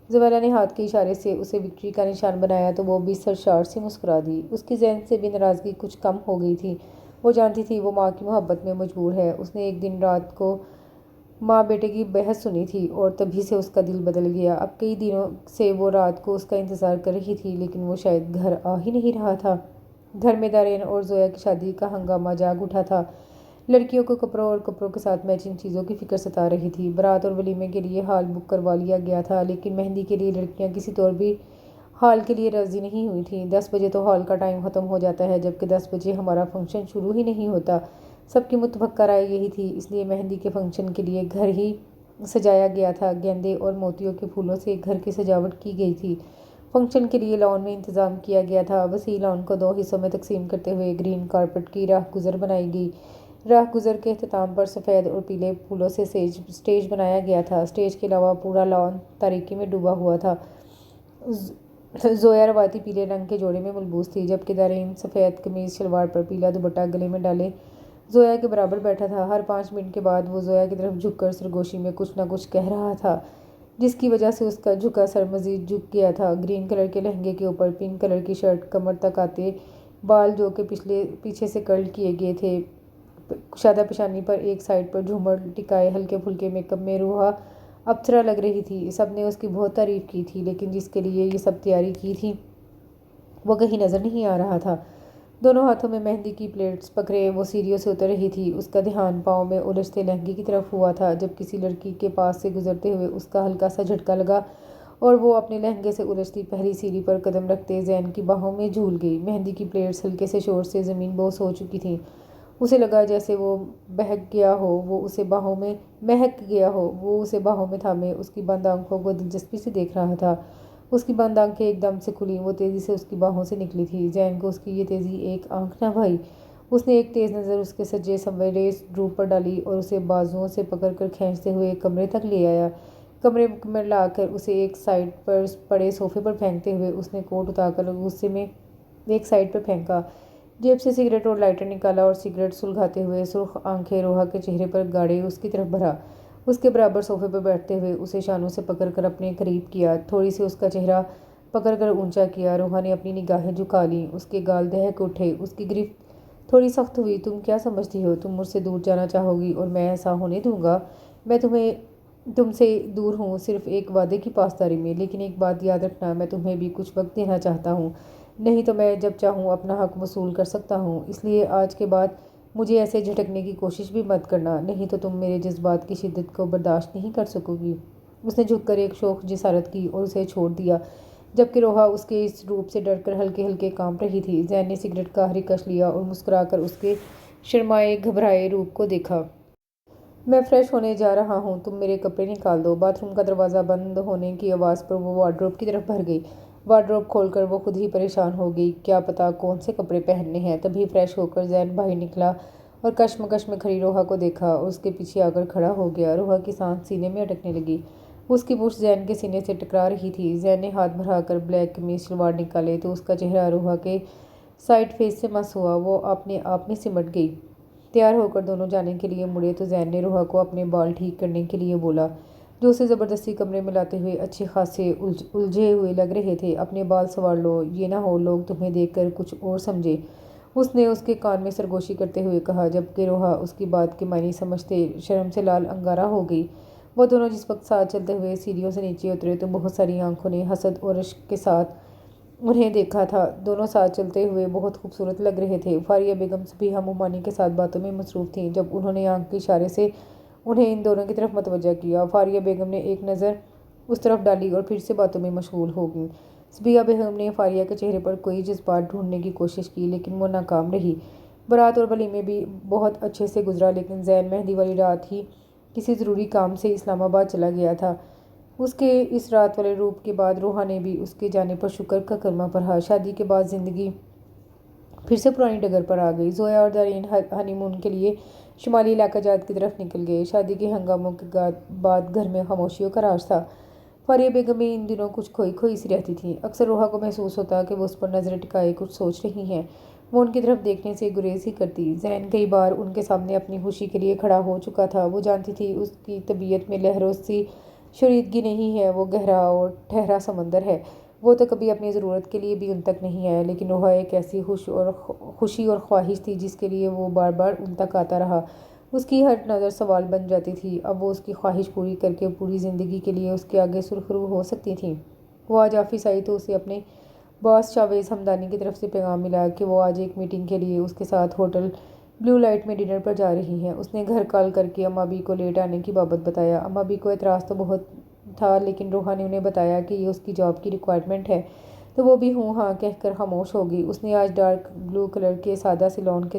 زویلا نے ہاتھ کے اشارے سے اسے وکٹری کا نشان بنایا تو وہ بھی سرشار سی مسکرا دی۔ اس کی ذہن سے بھی ناراضگی کچھ کم ہو گئی تھی۔ وہ جانتی تھی وہ ماں کی محبت میں مجبور ہے۔ اس نے ایک دن رات کو ماں بیٹے کی بحث سنی تھی اور تبھی سے اس کا دل بدل گیا۔ اب کئی دنوں سے وہ رات کو اس کا انتظار کر رہی تھی لیکن وہ شاید گھر آ ہی نہیں رہا تھا۔ گھر میں دارین اور زویا کی شادی کا ہنگامہ جاگ اٹھا تھا۔ لڑکیوں کو کپڑوں اور کپڑوں کے ساتھ میچنگ چیزوں کی فکر ستا رہی تھی۔ بارات اور ولیمے کے لیے ہال بک کروا لیا گیا تھا لیکن مہندی کے لیے لڑکیاں کسی طور بھی ہال کے لیے راضی نہیں ہوئی تھیں۔ 10 بجے تو ہال کا ٹائم ختم ہو جاتا ہے جبکہ 10 بجے ہمارا فنکشن شروع ہی نہیں ہوتا۔ سب کی متفقہ رائے یہی تھی، اس لیے مہندی کے فنکشن کے لیے گھر ہی سجایا گیا تھا۔ گیندے اور موتیوں کے پھولوں سے گھر کی سجاوٹ کی گئی تھی۔ فنکشن کے لیے لان میں انتظام کیا گیا تھا۔ وسیع لان کو 2 حصوں میں تقسیم کرتے ہوئے گرین کارپٹ کی راہ گزر بنائی گئی۔ راہ گزر کے اختتام پر سفید اور پیلے پھولوں سے سٹیج بنایا گیا تھا۔ سٹیج کے علاوہ پورا لان تاریکی میں ڈوبا ہوا تھا۔ زویا روایتی پیلے رنگ کے جوڑے میں ملبوس تھی جبکہ دارین سفید قمیض شلوار پر پیلا دوپٹہ گلے میں ڈالے زویا کے برابر بیٹھا تھا۔ ہر 5 منٹ کے بعد وہ زویا کی طرف جھک کر سرگوشی میں کچھ نہ کچھ کہہ رہا تھا جس کی وجہ سے اس کا جھکا سر مزید جھک گیا تھا۔ گرین کلر کے لہنگے کے اوپر پنک کلر کی شرٹ، کمر تک آتے بال جو کہ پیچھے سے کرل کیے گئے تھے، کشادہ پیشانی پر ایک سائڈ پر جھومر ٹکائے ہلکے پھلکے میک اپ میں روحا ابترا لگ رہی تھی۔ سب نے اس کی بہت تعریف کی تھی لیکن جس کے لیے یہ سب تیاری کی تھی وہ کہیں نظر نہیں آ رہا تھا۔ دونوں ہاتھوں میں مہندی کی پلیٹس پکڑے وہ سیڑھیوں سے اتر رہی تھی۔ اس کا دھیان پاؤں میں الجھتے لہنگے کی طرف ہوا تھا جب کسی لڑکی کے پاس سے گزرتے ہوئے اس کا ہلکا سا جھٹکا لگا اور وہ اپنے لہنگے سے الجھتی پہلی سیڑھی پر قدم رکھتے زین کی باہوں میں جھول گئی۔ مہندی کی پلیٹس ہلکے سے شور سے زمین بوس ہو چکی تھیں۔ اسے لگا جیسے وہ بہک گیا ہو، وہ اسے باہوں میں تھامے اس کی بند آنکھوں کو دلچسپی سے دیکھ رہا تھا۔ اس کی بند آنکھیں ایک دم سے کھلیں، وہ تیزی سے اس کی باہوں سے نکلی تھی۔ زین کو اس کی یہ تیزی ایک آنکھ نہ بھائی۔ اس نے ایک تیز نظر اس کے سجے سنورے روپ پر ڈالی اور اسے بازوؤں سے پکڑ کر کھینچتے ہوئے کمرے تک لے آیا۔ کمرے میں لا کر اسے ایک سائڈ پر پڑے صوفے پر پھینکتے ہوئے اس نے کوٹ اتار کر غصے میں ایک سائڈ پر پھینکا۔ جیب سے سگریٹ اور لائٹر نکالا اور سگریٹ سلگاتے ہوئے سرخ آنکھیں روحا کے چہرے پر گاڑے اس کی طرف بڑھا۔ اس کے برابر صوفے پر بیٹھتے ہوئے اسے شانوں سے پکڑ کر اپنے قریب کیا، تھوڑی سی اس کا چہرہ پکڑ کر اونچا کیا۔ روحا نے اپنی نگاہیں جھکا لیں، اس کے گال دہک اٹھے، اس کی گرفت تھوڑی سخت ہوئی۔ تم کیا سمجھتی ہو تم مجھ سے دور جانا چاہو گی اور میں ایسا ہونے دوں گا؟ میں تم سے دور ہوں صرف ایک وعدے کی پاسداری میں، لیکن ایک بات یاد رکھنا، میں تمہیں بھی کچھ وقت دینا چاہتا ہوں، نہیں تو میں جب چاہوں اپنا حق وصول کر سکتا ہوں۔ اس لیے آج کے بعد مجھے ایسے جھٹکنے کی کوشش بھی مت کرنا، نہیں تو تم میرے جذبات کی شدت کو برداشت نہیں کر سکو گی۔ اس نے جھک کر ایک شوخ جسارت کی اور اسے چھوڑ دیا۔ جبکہ روحا اس کے اس روپ سے ڈر کر ہلکے ہلکے کانپ رہی تھی۔ زین نے سگریٹ کا آخری کش لیا اور مسکرا کر اس کے شرمائے گھبرائے روپ کو دیکھا۔ میں فریش ہونے جا رہا ہوں، تم میرے کپڑے نکال دو۔ باتھ روم کا دروازہ بند ہونے کی آواز پر وہ وارڈروب کی طرف بھر گئی۔ وارڈروب کھول کر وہ خود ہی پریشان ہو گئی، کیا پتا کون سے کپڑے پہننے ہیں۔ تبھی فریش ہو کر زین باہر نکلا اور کشمکش میں کھڑی روحا کو دیکھا اور اس کے پیچھے آ کر کھڑا ہو گیا۔ روحا کی سانس سینے میں اٹکنے لگی، اس کی مشت زین کے سینے سے ٹکرا رہی تھی۔ زین نے ہاتھ بڑھا کر بلیک قمیض شلوار نکالے تو اس کا چہرہ روحا کے سائڈ فیس سے مس ہوا۔ وہ اپنے آپ میں سمٹ گئی۔ تیار ہو کر دونوں جانے کے لیے مڑے تو زین نے روحا کو اپنے بال ٹھیک کرنے کے لیے بولا، جو اسے زبردستی کمرے میں لاتے ہوئے اچھے خاصے الجھے ہوئے لگ رہے تھے۔ اپنے بال سنوار لو، یہ نہ ہو لوگ تمہیں دیکھ کر کچھ اور سمجھے، اس نے اس کے کان میں سرگوشی کرتے ہوئے کہا، جبکہ روحا اس کی بات کے معنی سمجھتے شرم سے لال انگارہ ہو گئی۔ وہ دونوں جس وقت ساتھ چلتے ہوئے سیڑھیوں سے نیچے اترے تو بہت ساری آنکھوں نے حسد اور رشک کے ساتھ انہیں دیکھا تھا۔ دونوں ساتھ چلتے ہوئے بہت خوبصورت لگ رہے تھے۔ فاریہ بیگم سبیہہ مومانی کے ساتھ باتوں میں مصروف تھیں جب انہوں نے آنکھ کے اشارے سے انہیں ان دونوں کی طرف متوجہ کیا۔ فاریہ بیگم نے ایک نظر اس طرف ڈالی اور پھر سے باتوں میں مشغول ہو گئیں۔ سبیہہ بیگم نے فاریہ کے چہرے پر کوئی جذبات ڈھونڈنے کی کوشش کی لیکن وہ ناکام رہی۔ بارات اور ولیمے بھی بہت اچھے سے گزرا لیکن زین مہندی والی رات ہی کسی ضروری کام سے اسلام آباد چلا گیا تھا۔ اس کے اس رات والے روپ کے بعد روحا نے بھی اس کے جانے پر شکر کا کلمہ پڑھا۔ شادی کے بعد زندگی پھر سے پرانی ڈگر پر آ گئی۔ زویا اور دارین ہنی مون کے لیے شمالی علاقہ جات کی طرف نکل گئے۔ شادی کے ہنگاموں کے بعد گھر میں خاموشی و خراش تھا۔ فاریہ بیگم بھی ان دنوں کچھ کھوئی کھوئی سی رہتی تھی۔ اکثر روحا کو محسوس ہوتا کہ وہ اس پر نظریں ٹکائے کچھ سوچ رہی ہیں۔ وہ ان کی طرف دیکھنے سے گریز ہی کرتی۔ زین کئی بار ان کے سامنے اپنی خوشی کے لیے کھڑا ہو چکا تھا۔ وہ جانتی تھی اس کی طبیعت میں لہروں سی شوریدگی نہیں ہے، وہ گہرا اور ٹھہرا سمندر ہے۔ وہ تو کبھی اپنی ضرورت کے لیے بھی ان تک نہیں آیا، لیکن روحا ایک ایسی خوشی اور خواہش تھی جس کے لیے وہ بار بار ان تک آتا رہا۔ اس کی ہر نظر سوال بن جاتی تھی۔ اب وہ اس کی خواہش پوری کر کے پوری زندگی کے لیے اس کے آگے سرخ رو ہو سکتی تھی۔ وہ آج آفس آئی تو اسے اپنے باس شاویز ہمدانی کی طرف سے پیغام ملا کہ وہ آج ایک میٹنگ کے لیے اس کے ساتھ ہوٹل بلیو لائٹ میں ڈنر پر جا رہی ہیں۔ اس نے گھر کال کر کے اماں بی کو لیٹ آنے کی بابت بتایا۔ اماں بی کو اعتراض تو بہت تھا لیکن روحا نے انہیں بتایا کہ یہ اس کی جاب کی ریکوائرمنٹ ہے تو وہ بھی ہوں ہاں کہہ کر خاموش ہو گئی۔ اس نے آج ڈارک بلو کلر کے سادہ سلون کے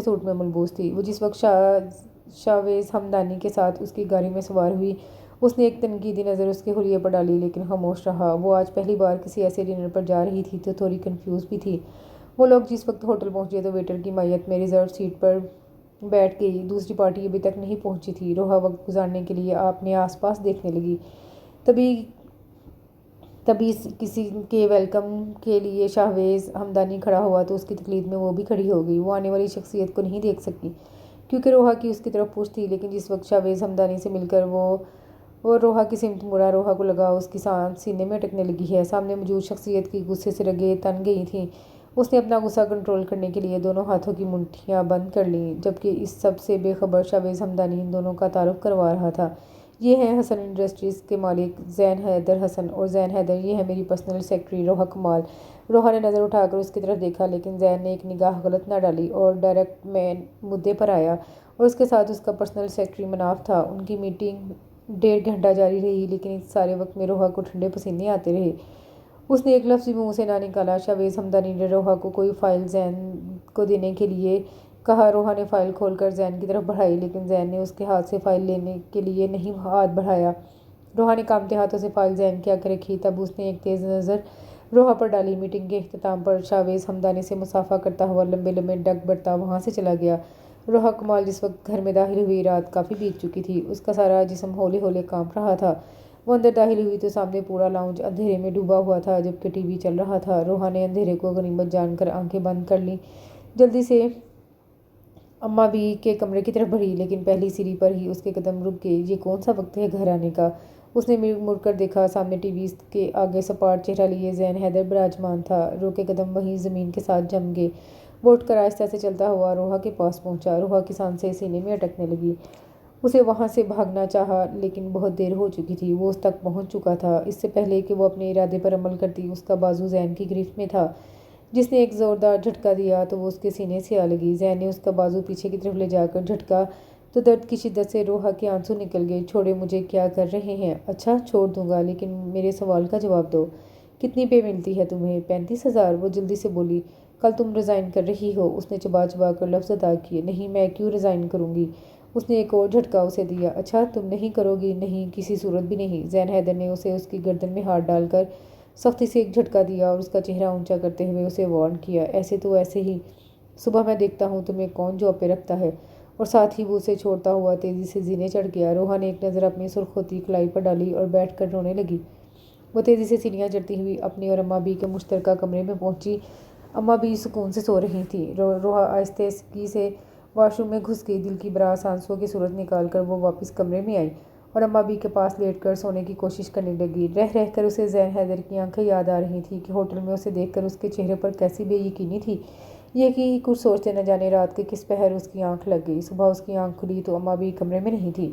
سوٹ میں ملبوس تھی۔ وہ جس وقت شاویز ہمدانی کے ساتھ اس کی گاڑی میں سوار ہوئی، اس نے ایک تنقیدی نظر اس کے حلیے پر ڈالی لیکن خاموش رہا۔ وہ آج پہلی بار کسی ایسے ڈنر پر جا رہی تھی تو تھوڑی کنفیوز بھی تھی۔ وہ لوگ جس وقت ہوٹل پہنچے تو ویٹر کی مائیت میں ریزرو سیٹ پر بیٹھ گئی۔ دوسری پارٹی ابھی تک نہیں پہنچی تھی۔ روحا وقت گزارنے کے لیے اپنے آس پاس دیکھنے لگی۔ تبھی کسی کے ویلکم کے لیے شاویز ہمدانی کھڑا ہوا تو اس کی تقلید میں وہ بھی کھڑی ہو گئی۔ وہ آنے والی شخصیت کو نہیں دیکھ سکی کیونکہ روحا کی اس کی طرف پشت تھی، لیکن جس وقت شاویز ہمدانی سے مل کر وہ روحا کی سمت مڑا، روحا کو لگا اس کی سانس سینے میں اٹکنے لگی ہے۔ سامنے موجود شخصیت کی غصے سے رگیں تن گئی تھیں۔ اس نے اپنا غصہ کنٹرول کرنے کے لیے دونوں ہاتھوں کی منٹھیاں بند کر لیں، جبکہ اس سب سے بے خبر شاویز ہمدانی ان دونوں کا تعارف کروا رہا تھا۔ یہ ہیں حسن انڈسٹریز کے مالک زین حیدر حسن، اور زین حیدر یہ ہے میری پرسنل سیکرٹری روحا کمال۔ روحا نے نظر اٹھا کر اس کی طرف دیکھا لیکن زین نے ایک نگاہ غلط نہ ڈالی اور ڈائریکٹ مین مدعے پر آیا، اور اس کے ساتھ اس کا پرسنل سیکرٹری مناف تھا۔ ان کی میٹنگ 1.5 گھنٹہ جاری رہی لیکن اس سارے وقت میں روحا کو ٹھنڈے پسینے آتے رہے۔ اس نے ایک لفظ بھی منہ سے نہ نکالا۔ شاویز ہمدانی نے روحا کو کوئی فائل زین کو دینے کے لیے کہا۔ روحا نے فائل کھول کر زین کی طرف بڑھائی لیکن زین نے اس کے ہاتھ سے فائل لینے کے لیے نہیں ہاتھ بڑھایا۔ روحا نے کانپتے ہاتھوں سے فائل زین کے آگے رکھی، تب اس نے ایک تیز نظر روحا پر ڈالی۔ میٹنگ کے اختتام پر شاویز ہمدانی سے مصافحہ کرتا ہوا لمبے لمبے ڈگ بڑھتا وہاں سے چلا گیا۔ روحا کمال جس وقت گھر میں داخل ہوئی رات کافی بیت چکی تھی۔ اس کا سارا جسم ہولے ہولے کانپ رہا تھا۔ وہ اندر داخل ہوئی تو سامنے پورا لاؤنج اندھیرے میں ڈوبا ہوا تھا جبکہ ٹی وی چل رہا تھا۔ روحا نے اندھیرے کو غنیمت جان کر آنکھیں بند کر لیں، جلدی سے اماں بی کے کمرے کی طرف بڑھی لیکن پہلی سیڑھی پر ہی اس کے قدم رک گئے۔ یہ کون سا وقت ہے گھر آنے کا؟ اس نے مڑ کر دیکھا، سامنے ٹی وی کے آگے سپاٹ چہرہ لیے زین حیدر براجمان تھا۔ رو کے قدم وہیں زمین کے ساتھ جم گئے۔ وہ اٹھ کر آہستہ سے چلتا ہوا روحا کے پاس پہنچا۔ روحا کی سانسیں سینے میں اٹکنے لگی۔ اسے وہاں سے بھاگنا چاہا لیکن بہت دیر ہو چکی تھی۔ وہ اس تک پہنچ چکا تھا۔ اس سے پہلے کہ وہ اپنے ارادے پر عمل کرتی اس کا بازو زین کی گرفت میں تھا، جس نے ایک زوردار جھٹکا دیا تو وہ اس کے سینے سے آ لگی۔ زین نے اس کا بازو پیچھے کی طرف لے جا کر جھٹکا تو درد کی شدت سے روحا کے آنسو نکل گئے۔ چھوڑے، مجھے کیا کر رہے ہیں؟ اچھا چھوڑ دوں گا، لیکن میرے سوال کا جواب دو۔ کتنی پے ملتی ہے تمہیں؟ 35,000۔ وہ جلدی سے بولی۔ کل تم ریزائن کر رہی ہو؟ اس نے چبا چبا کر لفظ ادا کیے۔ نہیں، میں کیوں ریزائن کروں گی؟ اس نے ایک اور جھٹکا اسے دیا۔ اچھا تم نہیں کرو گی؟ نہیں، کسی صورت بھی نہیں۔ زین حیدر نے اسے اس کی گردن میں ہاتھ ڈال کر سختی سے ایک جھٹکا دیا اور اس کا چہرہ اونچا کرتے ہوئے اسے وارن کیا۔ ایسے تو ایسے ہی، صبح میں دیکھتا ہوں تمہیں کون جاب پہ رکھتا ہے۔ اور ساتھ ہی وہ اسے چھوڑتا ہوا تیزی سے زینے چڑھ گیا۔ روحا نے ایک نظر اپنی سرخ ہوتی کلائی پر ڈالی اور بیٹھ کر رونے لگی۔ وہ تیزی سے سیڑھیاں چڑھتی ہوئی اپنی اور اماں بی کے مشترکہ کمرے میں پہنچی۔ اماں بی سکون سے سو رہی تھیں۔ روحا آہستگی سے واش روم میں گھس گئی۔ دل کی براس آنسوؤں کی صورت نکال کر وہ واپس کمرے میں آئی اور اماں بی کے پاس لیٹ کر سونے کی کوشش کرنے لگی۔ رہ رہ کر اسے زین حیدر کی آنکھیں یاد آ رہی تھیں کہ ہوٹل میں اسے دیکھ کر اس کے چہرے پر کیسی بے یقینی تھی۔ یہ کہ کچھ سوچتے نہ جانے رات کے کس پہر اس کی آنکھ لگ گئی۔ صبح اس کی آنکھ کھلی تو اماں بی کمرے میں نہیں تھی۔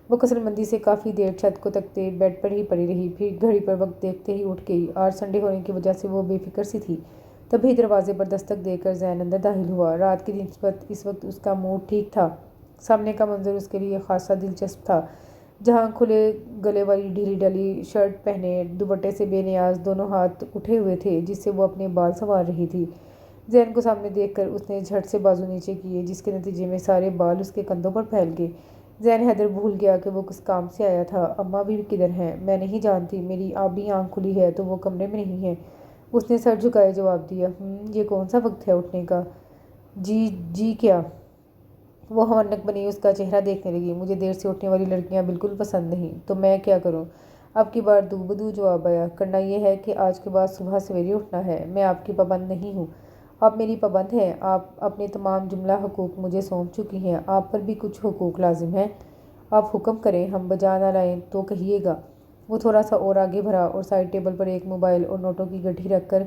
وہ کسل مندی سے کافی دیر چھت کو تکتے بیڈ پر ہی پڑی رہی، پھر گھڑی پر وقت دیکھتے ہی اٹھ گئی۔ آج سنڈے ہونے کی وجہ سے وہ بے فکر سی تھی۔ تبھی دروازے پر دستک دے کر زین اندر داخل ہوا۔ رات کی نسبت اس وقت اس کا موڈ ٹھیک تھا۔ سامنے کا منظر اس کے لیے خاصا دلچسپ تھا، جہاں کھلے گلے والی ڈھیلی ڈھالی شرٹ پہنے، دوپٹے سے بے نیاز دونوں ہاتھ اٹھے ہوئے تھے جس سے وہ اپنے بال سنوار رہی تھی۔ زین کو سامنے دیکھ کر اس نے جھٹ سے بازو نیچے کیے، جس کے نتیجے میں سارے بال اس کے کندھوں پر پھیل گئے۔ زین حیدر بھول گیا کہ وہ کس کام سے آیا تھا۔ اماں بھی کدھر ہیں؟ میں نہیں جانتی، میری ابھی آنکھ کھلی ہے تو وہ کمرے میں نہیں ہے۔ اس نے سر جھکائے جواب دیا۔ یہ کون سا وقت ہے اٹھنے کا؟ جی کیا؟ وہ حونک بنی اس کا چہرہ دیکھنے لگی۔ مجھے دیر سے اٹھنے والی لڑکیاں بالکل پسند نہیں، تو میں کیا کروں؟ اب کی بار دو بدو جواب آیا۔ کرنا یہ ہے کہ آج کے بعد صبح سویرے اٹھنا ہے۔ میں آپ کی پابند نہیں ہوں، آپ میری پابند ہیں۔ آپ اپنے تمام جملہ حقوق مجھے سونپ چکی ہیں، آپ پر بھی کچھ حقوق لازم ہیں۔ آپ حکم کریں، ہم بجا نہ لائیں تو کہیے گا۔ وہ تھوڑا سا اور آگے بڑھا اور سائڈ ٹیبل پر ایک موبائل اور نوٹوں کی گٹھی رکھ کر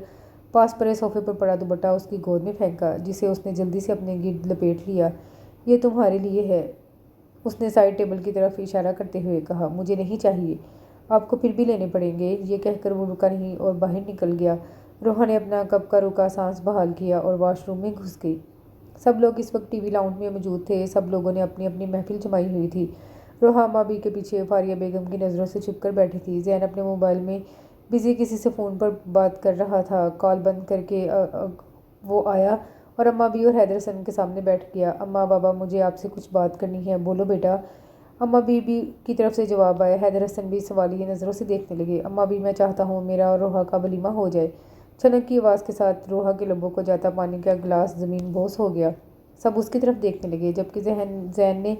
پاس پڑے صوفے پر پڑا دوپٹہ اس کی گود میں پھینکا، جسے اس نے جلدی سے اپنے گرد لپیٹ لیا۔ یہ تمہارے لیے ہے، اس نے سائڈ ٹیبل کی طرف اشارہ کرتے ہوئے کہا۔ مجھے نہیں چاہیے، آپ کو پھر بھی لینے پڑیں گے۔ یہ کہہ کر وہ رکا نہیں اور باہر نکل گیا۔ روحا نے اپنا کب کا رکا سانس بحال کیا اور واش روم میں گھس گئی۔ سب لوگ اس وقت ٹی وی لاؤنج میں موجود تھے۔ سب لوگوں نے اپنی اپنی محفل جمائی ہوئی تھی۔ روحا اماں بی کے پیچھے فاریہ بیگم کی نظروں سے چھپ کر بیٹھی تھی۔ زین اپنے موبائل میں بزی کسی سے فون پر بات کر رہا تھا۔ کال بند کر کے وہ آیا اور اماں بی اور حیدر حسن کے سامنے بیٹھ گیا۔ اماں بابا، مجھے آپ سے کچھ بات کرنی ہے، بولو بیٹا۔ اماں بی کی طرف سے جواب آیا۔ حیدر حسن بھی سوالیہ نظروں سے دیکھنے لگے۔ اماں بی، میں چاہتا ہوں میرا اور روحا کا ولیمہ ہو جائے۔ چھنک کی آواز کے ساتھ روحا کے لبوں کو جاتا پانی کا گلاس زمین بوس ہو گیا۔ سب اس کی طرف دیکھنے لگے، جبکہ زین نے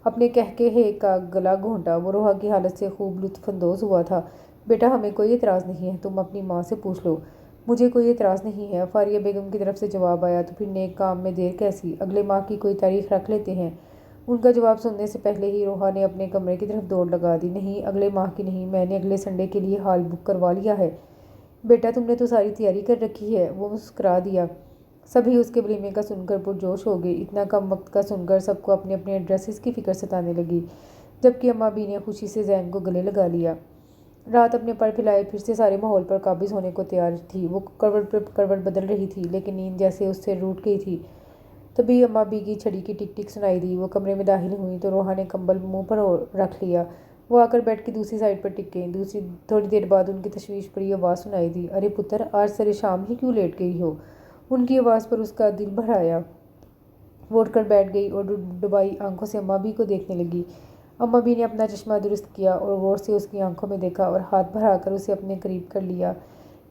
اپنے قہقہے کا گلا گھونٹا۔ وہ روحا کی حالت سے خوب لطف اندوز ہوا تھا۔ بیٹا، ہمیں کوئی اعتراض نہیں ہے، تم اپنی ماں سے پوچھ لو۔ مجھے کوئی اعتراض نہیں ہے، فاریہ بیگم کی طرف سے جواب آیا۔ تو پھر نیک کام میں دیر کیسی؟ اگلے ماہ کی کوئی تاریخ رکھ لیتے ہیں۔ ان کا جواب سننے سے پہلے ہی روحا نے اپنے کمرے کی طرف دوڑ لگا دی۔ نہیں، اگلے ماہ کی نہیں، میں نے اگلے سنڈے کے لیے ہال بک کروا لیا ہے۔ بیٹا، تم نے تو ساری تیاری کر رکھی ہے۔ وہ مسکرا دیا۔ سبھی اس کے ولیمے کا سن کر پرجوش ہو گئے۔ اتنا کم وقت کا سن کر سب کو اپنے اپنے ڈریسز کی فکر ستانے لگی، جبکہ اماں بی نے خوشی سے زین کو گلے لگا لیا۔ رات اپنے پر پھیلائے پھر سے سارے ماحول پر قابض ہونے کو تیار تھی۔ وہ کروٹ پر کروٹ بدل رہی تھی، لیکن نیند جیسے اس سے روٹھ گئی تھی۔ تبھی اماں بی کی چھڑی کی ٹک ٹک سنائی دی۔ وہ کمرے میں داخل ہوئیں تو روحا نے کمبل منہ پر رکھ لیا۔ وہ آ کر بیڈ کی دوسری سائڈ پر ٹک گئیں۔ تھوڑی دیر بعد ان کی تشویش بھری آواز سنائی دی۔ ارے پتر، آج سرے شام ہی کیوں لیٹ گئی ہو؟ ان کی آواز پر اس کا دل بھر آیا۔ وہ اٹھ کر بیٹھ گئی اور ڈبائی آنکھوں سے اماں بی کو دیکھنے لگی۔ اماں بی نے اپنا چشمہ درست کیا اور غور سے اس کی آنکھوں میں دیکھا اور ہاتھ بڑھا کر اسے اپنے قریب کر لیا۔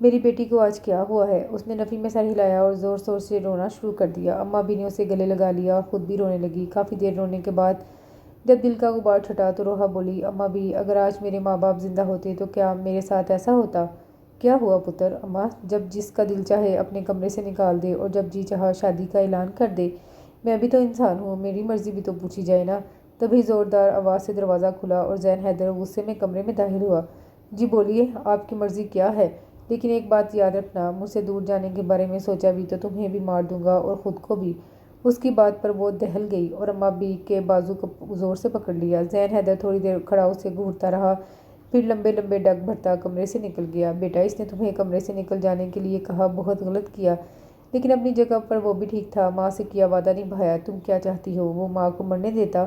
میری بیٹی کو آج کیا ہوا ہے؟ اس نے نفی میں سر ہلایا اور زور زور سے رونا شروع کر دیا۔ اماں بی نے اسے گلے لگا لیا اور خود بھی رونے لگی۔ کافی دیر رونے کے بعد جب دل کا غبار چھٹا تو روحا بولی، اماں بی، اگر آج میرے ماں باپ زندہ ہوتے تو کیا میرے ساتھ ایسا ہوتا؟ کیا ہوا پتر؟ اماں، جب جس کا دل چاہے اپنے کمرے سے نکال دے اور جب جی چاہا شادی کا اعلان کر دے۔ میں بھی تو انسان ہوں، میری مرضی بھی تو پوچھی جائے نا۔ تبھی زوردار آواز سے دروازہ کھلا اور زین حیدر غصے میں کمرے میں داخل ہوا۔ جی بولیے، آپ کی مرضی کیا ہے؟ لیکن ایک بات یاد رکھنا، مجھ سے دور جانے کے بارے میں سوچا بھی تو تمہیں بھی مار دوں گا اور خود کو بھی۔ اس کی بات پر وہ دہل گئی اور اماں بی کے بازو کو زور سے پکڑ لیا۔ زین حیدر تھوڑی دیر کھڑا اسے گھورتا رہا، پھر لمبے لمبے ڈگ بھرتا کمرے سے نکل گیا۔ بیٹا، اس نے تمہیں کمرے سے نکل جانے کے لیے کہا، بہت غلط کیا، لیکن اپنی جگہ پر وہ بھی ٹھیک تھا۔ ماں سے کیا وعدہ نبھایا۔ تم کیا چاہتی ہو؟ وہ ماں کو مرنے دیتا؟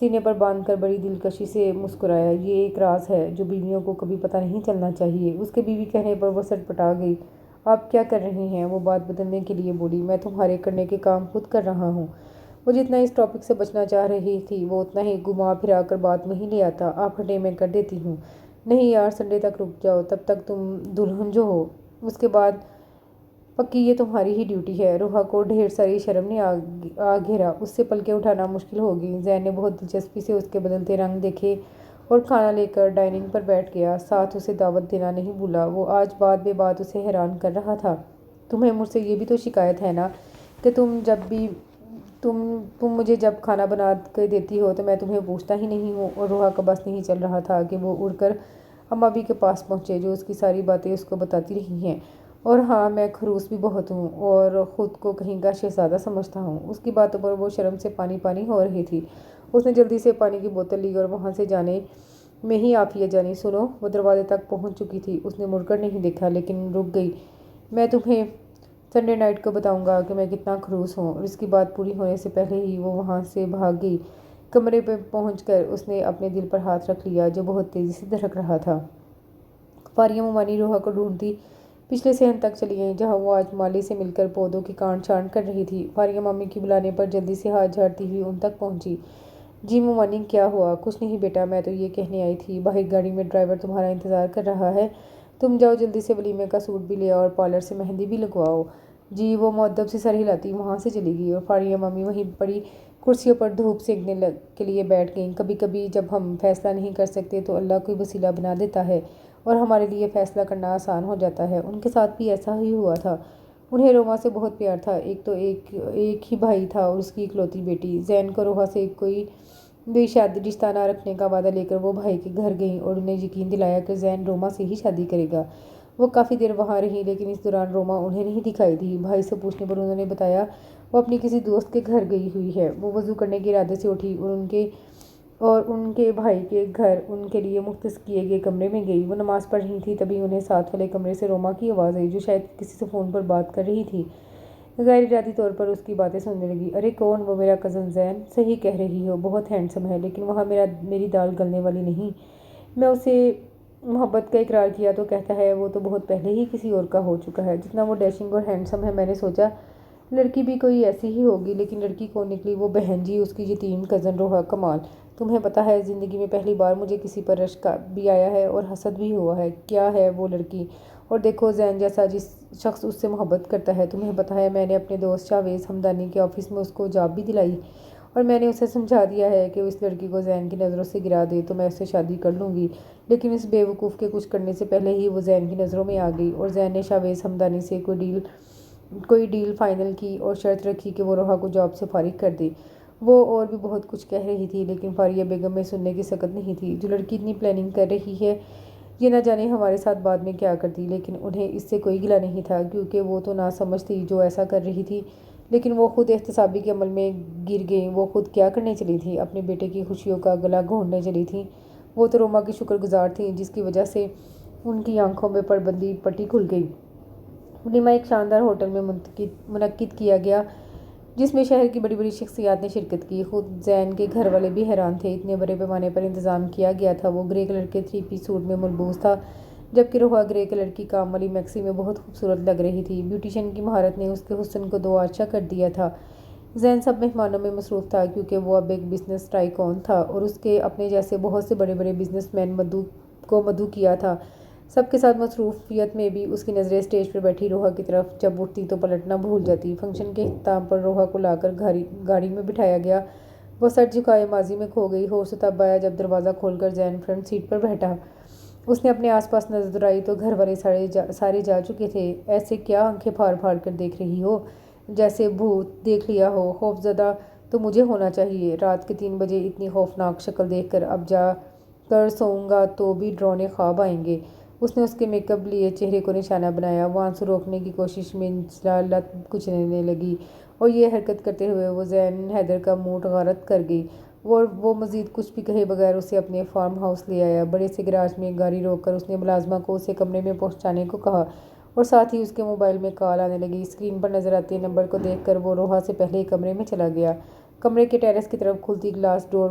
سینے پر باندھ کر بڑی دلکشی سے مسکرایا۔ یہ ایک راز ہے جو بیویوں کو کبھی پتہ نہیں چلنا چاہیے۔ اس کے بیوی کہنے پر وہ سٹپٹا گئی۔ آپ کیا کر رہے ہیں؟ وہ بات بدلنے کے لیے بولی۔ میں تمہارے کرنے کے کام خود کر رہا ہوں۔ وہ جتنا اس ٹاپک سے بچنا چاہ رہی تھی وہ اتنا ہی گھما پھرا کر بات وہیں لے آتا۔ آپ ہٹیں، میں کر دیتی ہوں۔ نہیں یار، سنڈے تک رک جاؤ، تب تک تم دلہن جو ہو اس کے بعد پکی یہ تمہاری ہی ڈیوٹی ہے۔ روحا کو ڈھیر ساری شرم نے آ گھیرا۔ اس سے پلکیں اٹھانا مشکل ہو گئی۔ زین نے بہت دلچسپی سے اس کے بدلتے رنگ دیکھے اور کھانا لے کر ڈائننگ پر بیٹھ گیا۔ ساتھ اسے دعوت دینا نہیں بھولا۔ وہ آج بات بے بات اسے حیران کر رہا تھا۔ تمہیں مجھ سے یہ بھی تو شکایت ہے نا کہ تم مجھے جب کھانا بنا کے دیتی ہو تو میں تمہیں پوچھتا ہی نہیں ہوں۔ اور روحا کا بس نہیں چل رہا تھا کہ وہ اڑ کر امابی کے پاس پہنچے جو اس کی ساری باتیں اس کو بتاتی رہی ہیں۔ اور ہاں، میں خروس بھی بہت ہوں اور خود کو کہیں کا شہزادہ سمجھتا ہوں۔ اس کی باتوں پر وہ شرم سے پانی پانی ہو رہی تھی۔ اس نے جلدی سے پانی کی بوتل لی اور وہاں سے جانے میں ہی عافیہ جانی سنو۔ وہ دروازے تک پہنچ چکی تھی۔ اس نے مڑ کر نہیں دیکھا لیکن رک گئی۔ میں تمہیں سنڈے نائٹ کو بتاؤں گا کہ میں کتنا خروس ہوں۔ اور اس کی بات پوری ہونے سے پہلے ہی وہ وہاں سے بھاگ گئی۔ کمرے پہ پہنچ کر اس نے اپنے دل پر ہاتھ رکھ لیا جو بہت تیزی سے دھڑک رہا تھا۔ فاریہ ممانی روحا کو ڈھونڈتی پچھلے صحن تک چلی گئی جہاں وہ آج مالی سے مل کر پودوں کی کاٹ چھانٹ کر رہی تھی۔ فاریہ مامی کی بلانے پر جلدی سے ہاتھ جھاڑتی ہوئی ان تک پہنچی۔ جی ممانی، کیا ہوا؟ کچھ نہیں بیٹا، میں تو یہ کہنے آئی تھی باہر گاڑی میں ڈرائیور تمہارا انتظار کر رہا ہے۔ تم جاؤ جلدی سے ولیمے کا سوٹ بھی لے آؤ اور پارلر سے مہندی بھی لگواؤ۔ جی، وہ مؤدب سے سر ہلاتی وہاں سے چلی گئی اور فاریہ مامی وہیں پڑی کرسیوں پر دھوپ سینکنے کے لیے بیٹھ گئیں۔ کبھی کبھی جب ہم فیصلہ نہیں کر سکتے تو اللہ کوئی وسیلہ بنا دیتا ہے اور ہمارے لیے فیصلہ کرنا آسان ہو جاتا ہے۔ ان کے ساتھ بھی ایسا ہی ہوا تھا۔ انہیں روما سے بہت پیار تھا۔ ایک ہی بھائی تھا اور اس کی اکلوتی بیٹی۔ زین کو روحا سے کوئی بھی شادی رشتہ نہ رکھنے کا وعدہ لے کر وہ بھائی کے گھر گئیں اور انہیں یقین دلایا کہ زین روما سے ہی شادی کرے گا۔ وہ کافی دیر وہاں رہیں لیکن اس دوران روما انہیں نہیں دکھائی دی۔ بھائی سے پوچھنے پر انہوں نے بتایا وہ اپنی کسی دوست کے گھر گئی ہوئی ہے۔ وہ وضو کرنے کے ارادے سے اٹھی اور ان کے بھائی کے گھر ان کے لیے مختص کیے گئے کمرے میں گئی۔ وہ نماز پڑھ رہی تھی تبھی انہیں ساتھ والے کمرے سے روما کی آواز آئی جو شاید کسی سے فون پر بات کر رہی تھی۔ غیر ارادی طور پر اس کی باتیں سننے لگی۔ ارے کون؟ وہ میرا کزن زین۔ صحیح کہہ رہی ہو، بہت ہینڈسم ہے لیکن وہاں میری دال گلنے والی نہیں۔ میں اسے محبت کا اقرار کیا تو کہتا ہے وہ تو بہت پہلے ہی کسی اور کا ہو چکا ہے۔ جتنا وہ ڈیشنگ اور ہینڈسم ہے میں نے سوچا لڑکی بھی کوئی ایسی ہی ہوگی لیکن لڑکی کون نکلی؟ وہ بہن جی، اس کی یتیم کزن روحا۔ کمال! تمہیں پتہ ہے زندگی میں پہلی بار مجھے کسی پر رشک بھی آیا ہے اور حسد بھی ہوا ہے۔ کیا ہے وہ لڑکی؟ اور دیکھو زین جیسا جس شخص اس سے محبت کرتا ہے۔ تمہیں پتہ ہے میں نے اپنے دوست شاویز ہمدانی کے آفس میں اس کو جاب بھی دلائی اور میں نے اسے سمجھا دیا ہے کہ اس لڑکی کو زین کی نظروں سے گرا دے تو میں اس سے شادی کر لوں گی۔ لیکن اس بے وقوف کے کچھ کرنے سے پہلے ہی وہ زین کی نظروں میں آ گئی اور زین نے شاویز ہمدانی سے کوئی ڈیل فائنل کی اور شرط رکھی کہ وہ روحا کو جاب سے فارغ کر دے۔ وہ اور بھی بہت کچھ کہہ رہی تھی لیکن فاریہ بیگم میں سننے کی سکت نہیں تھی۔ جو لڑکی اتنی پلاننگ کر رہی ہے یہ نہ جانے ہمارے ساتھ بعد میں کیا کرتی۔ لیکن انہیں اس سے کوئی گلہ نہیں تھا کیونکہ وہ تو ناسمجھ تھی جو ایسا کر رہی تھی۔ لیکن وہ خود احتسابی کے عمل میں گر گئیں۔ وہ خود کیا کرنے چلی تھیں؟ اپنے بیٹے کی خوشیوں کا گلا گھونٹنے چلی تھیں۔ وہ تو روما کی شکر گزار تھیں جس کی وجہ سے ان کی آنکھوں میں پردی پٹی کھل گئی۔ ولیمہ ایک شاندار ہوٹل میں منعقد کیا گیا جس میں شہر کی بڑی بڑی شخصیات نے شرکت کی۔ خود زین کے گھر والے بھی حیران تھے، اتنے بڑے پیمانے پر انتظام کیا گیا تھا۔ وہ گرے کلر کے 3 پیس سوٹ میں ملبوس تھا جبکہ روحا گرے کلر کی کام والی میکسی میں بہت خوبصورت لگ رہی تھی۔ بیوٹیشین کی مہارت نے اس کے حسن کو دو آچا کر دیا تھا۔ زین سب مہمانوں میں مصروف تھا کیونکہ وہ اب ایک بزنس ٹائکون تھا اور اس کے اپنے جیسے بہت سے بڑے بڑے بزنس مین کو مدعو کیا تھا۔ سب کے ساتھ مصروفیت میں بھی اس کی نظریں اسٹیج پر بیٹھی روحا کی طرف جب اٹھتی تو پلٹنا بھول جاتی۔ فنکشن کے اختتام پر روحا کو لا کر گاڑی میں بٹھایا گیا۔ وہ سر جھکائے ماضی میں کھو گئی۔ ہوش تب آیا جب دروازہ کھول کر زین فرنٹ سیٹ پر بیٹھا۔ اس نے اپنے آس پاس نظر دوڑائی تو گھر والے سارے جا چکے تھے۔ ایسے کیا آنکھیں پھاڑ پھاڑ کر دیکھ رہی ہو؟ جیسے بھوت دیکھ لیا ہو۔ خوف زدہ تو مجھے ہونا چاہیے۔ رات کے 3 بجے اتنی خوفناک شکل دیکھ کر اب جا کر سوؤں گا تو بھی ڈراؤنے خواب آئیں گے۔ اس نے اس کے میک اپ لیے چہرے کو نشانہ بنایا۔ وہ آنسو روکنے کی کوشش میں لت کچلنے لگی اور یہ حرکت کرتے ہوئے وہ زین حیدر کا موڈ غارت کر گئی۔ وہ مزید کچھ بھی کہے بغیر اسے اپنے فارم ہاؤس لے آیا۔ بڑے سے گراج میں گاڑی روک کر اس نے ملازمہ کو اسے کمرے میں پہنچانے کو کہا اور ساتھ ہی اس کے موبائل میں کال آنے لگی۔ اسکرین پر نظر آتے نمبر کو دیکھ کر وہ روحا سے پہلے کمرے میں چلا گیا۔ کمرے کے ٹیرس کی طرف کھلتی گلاس ڈور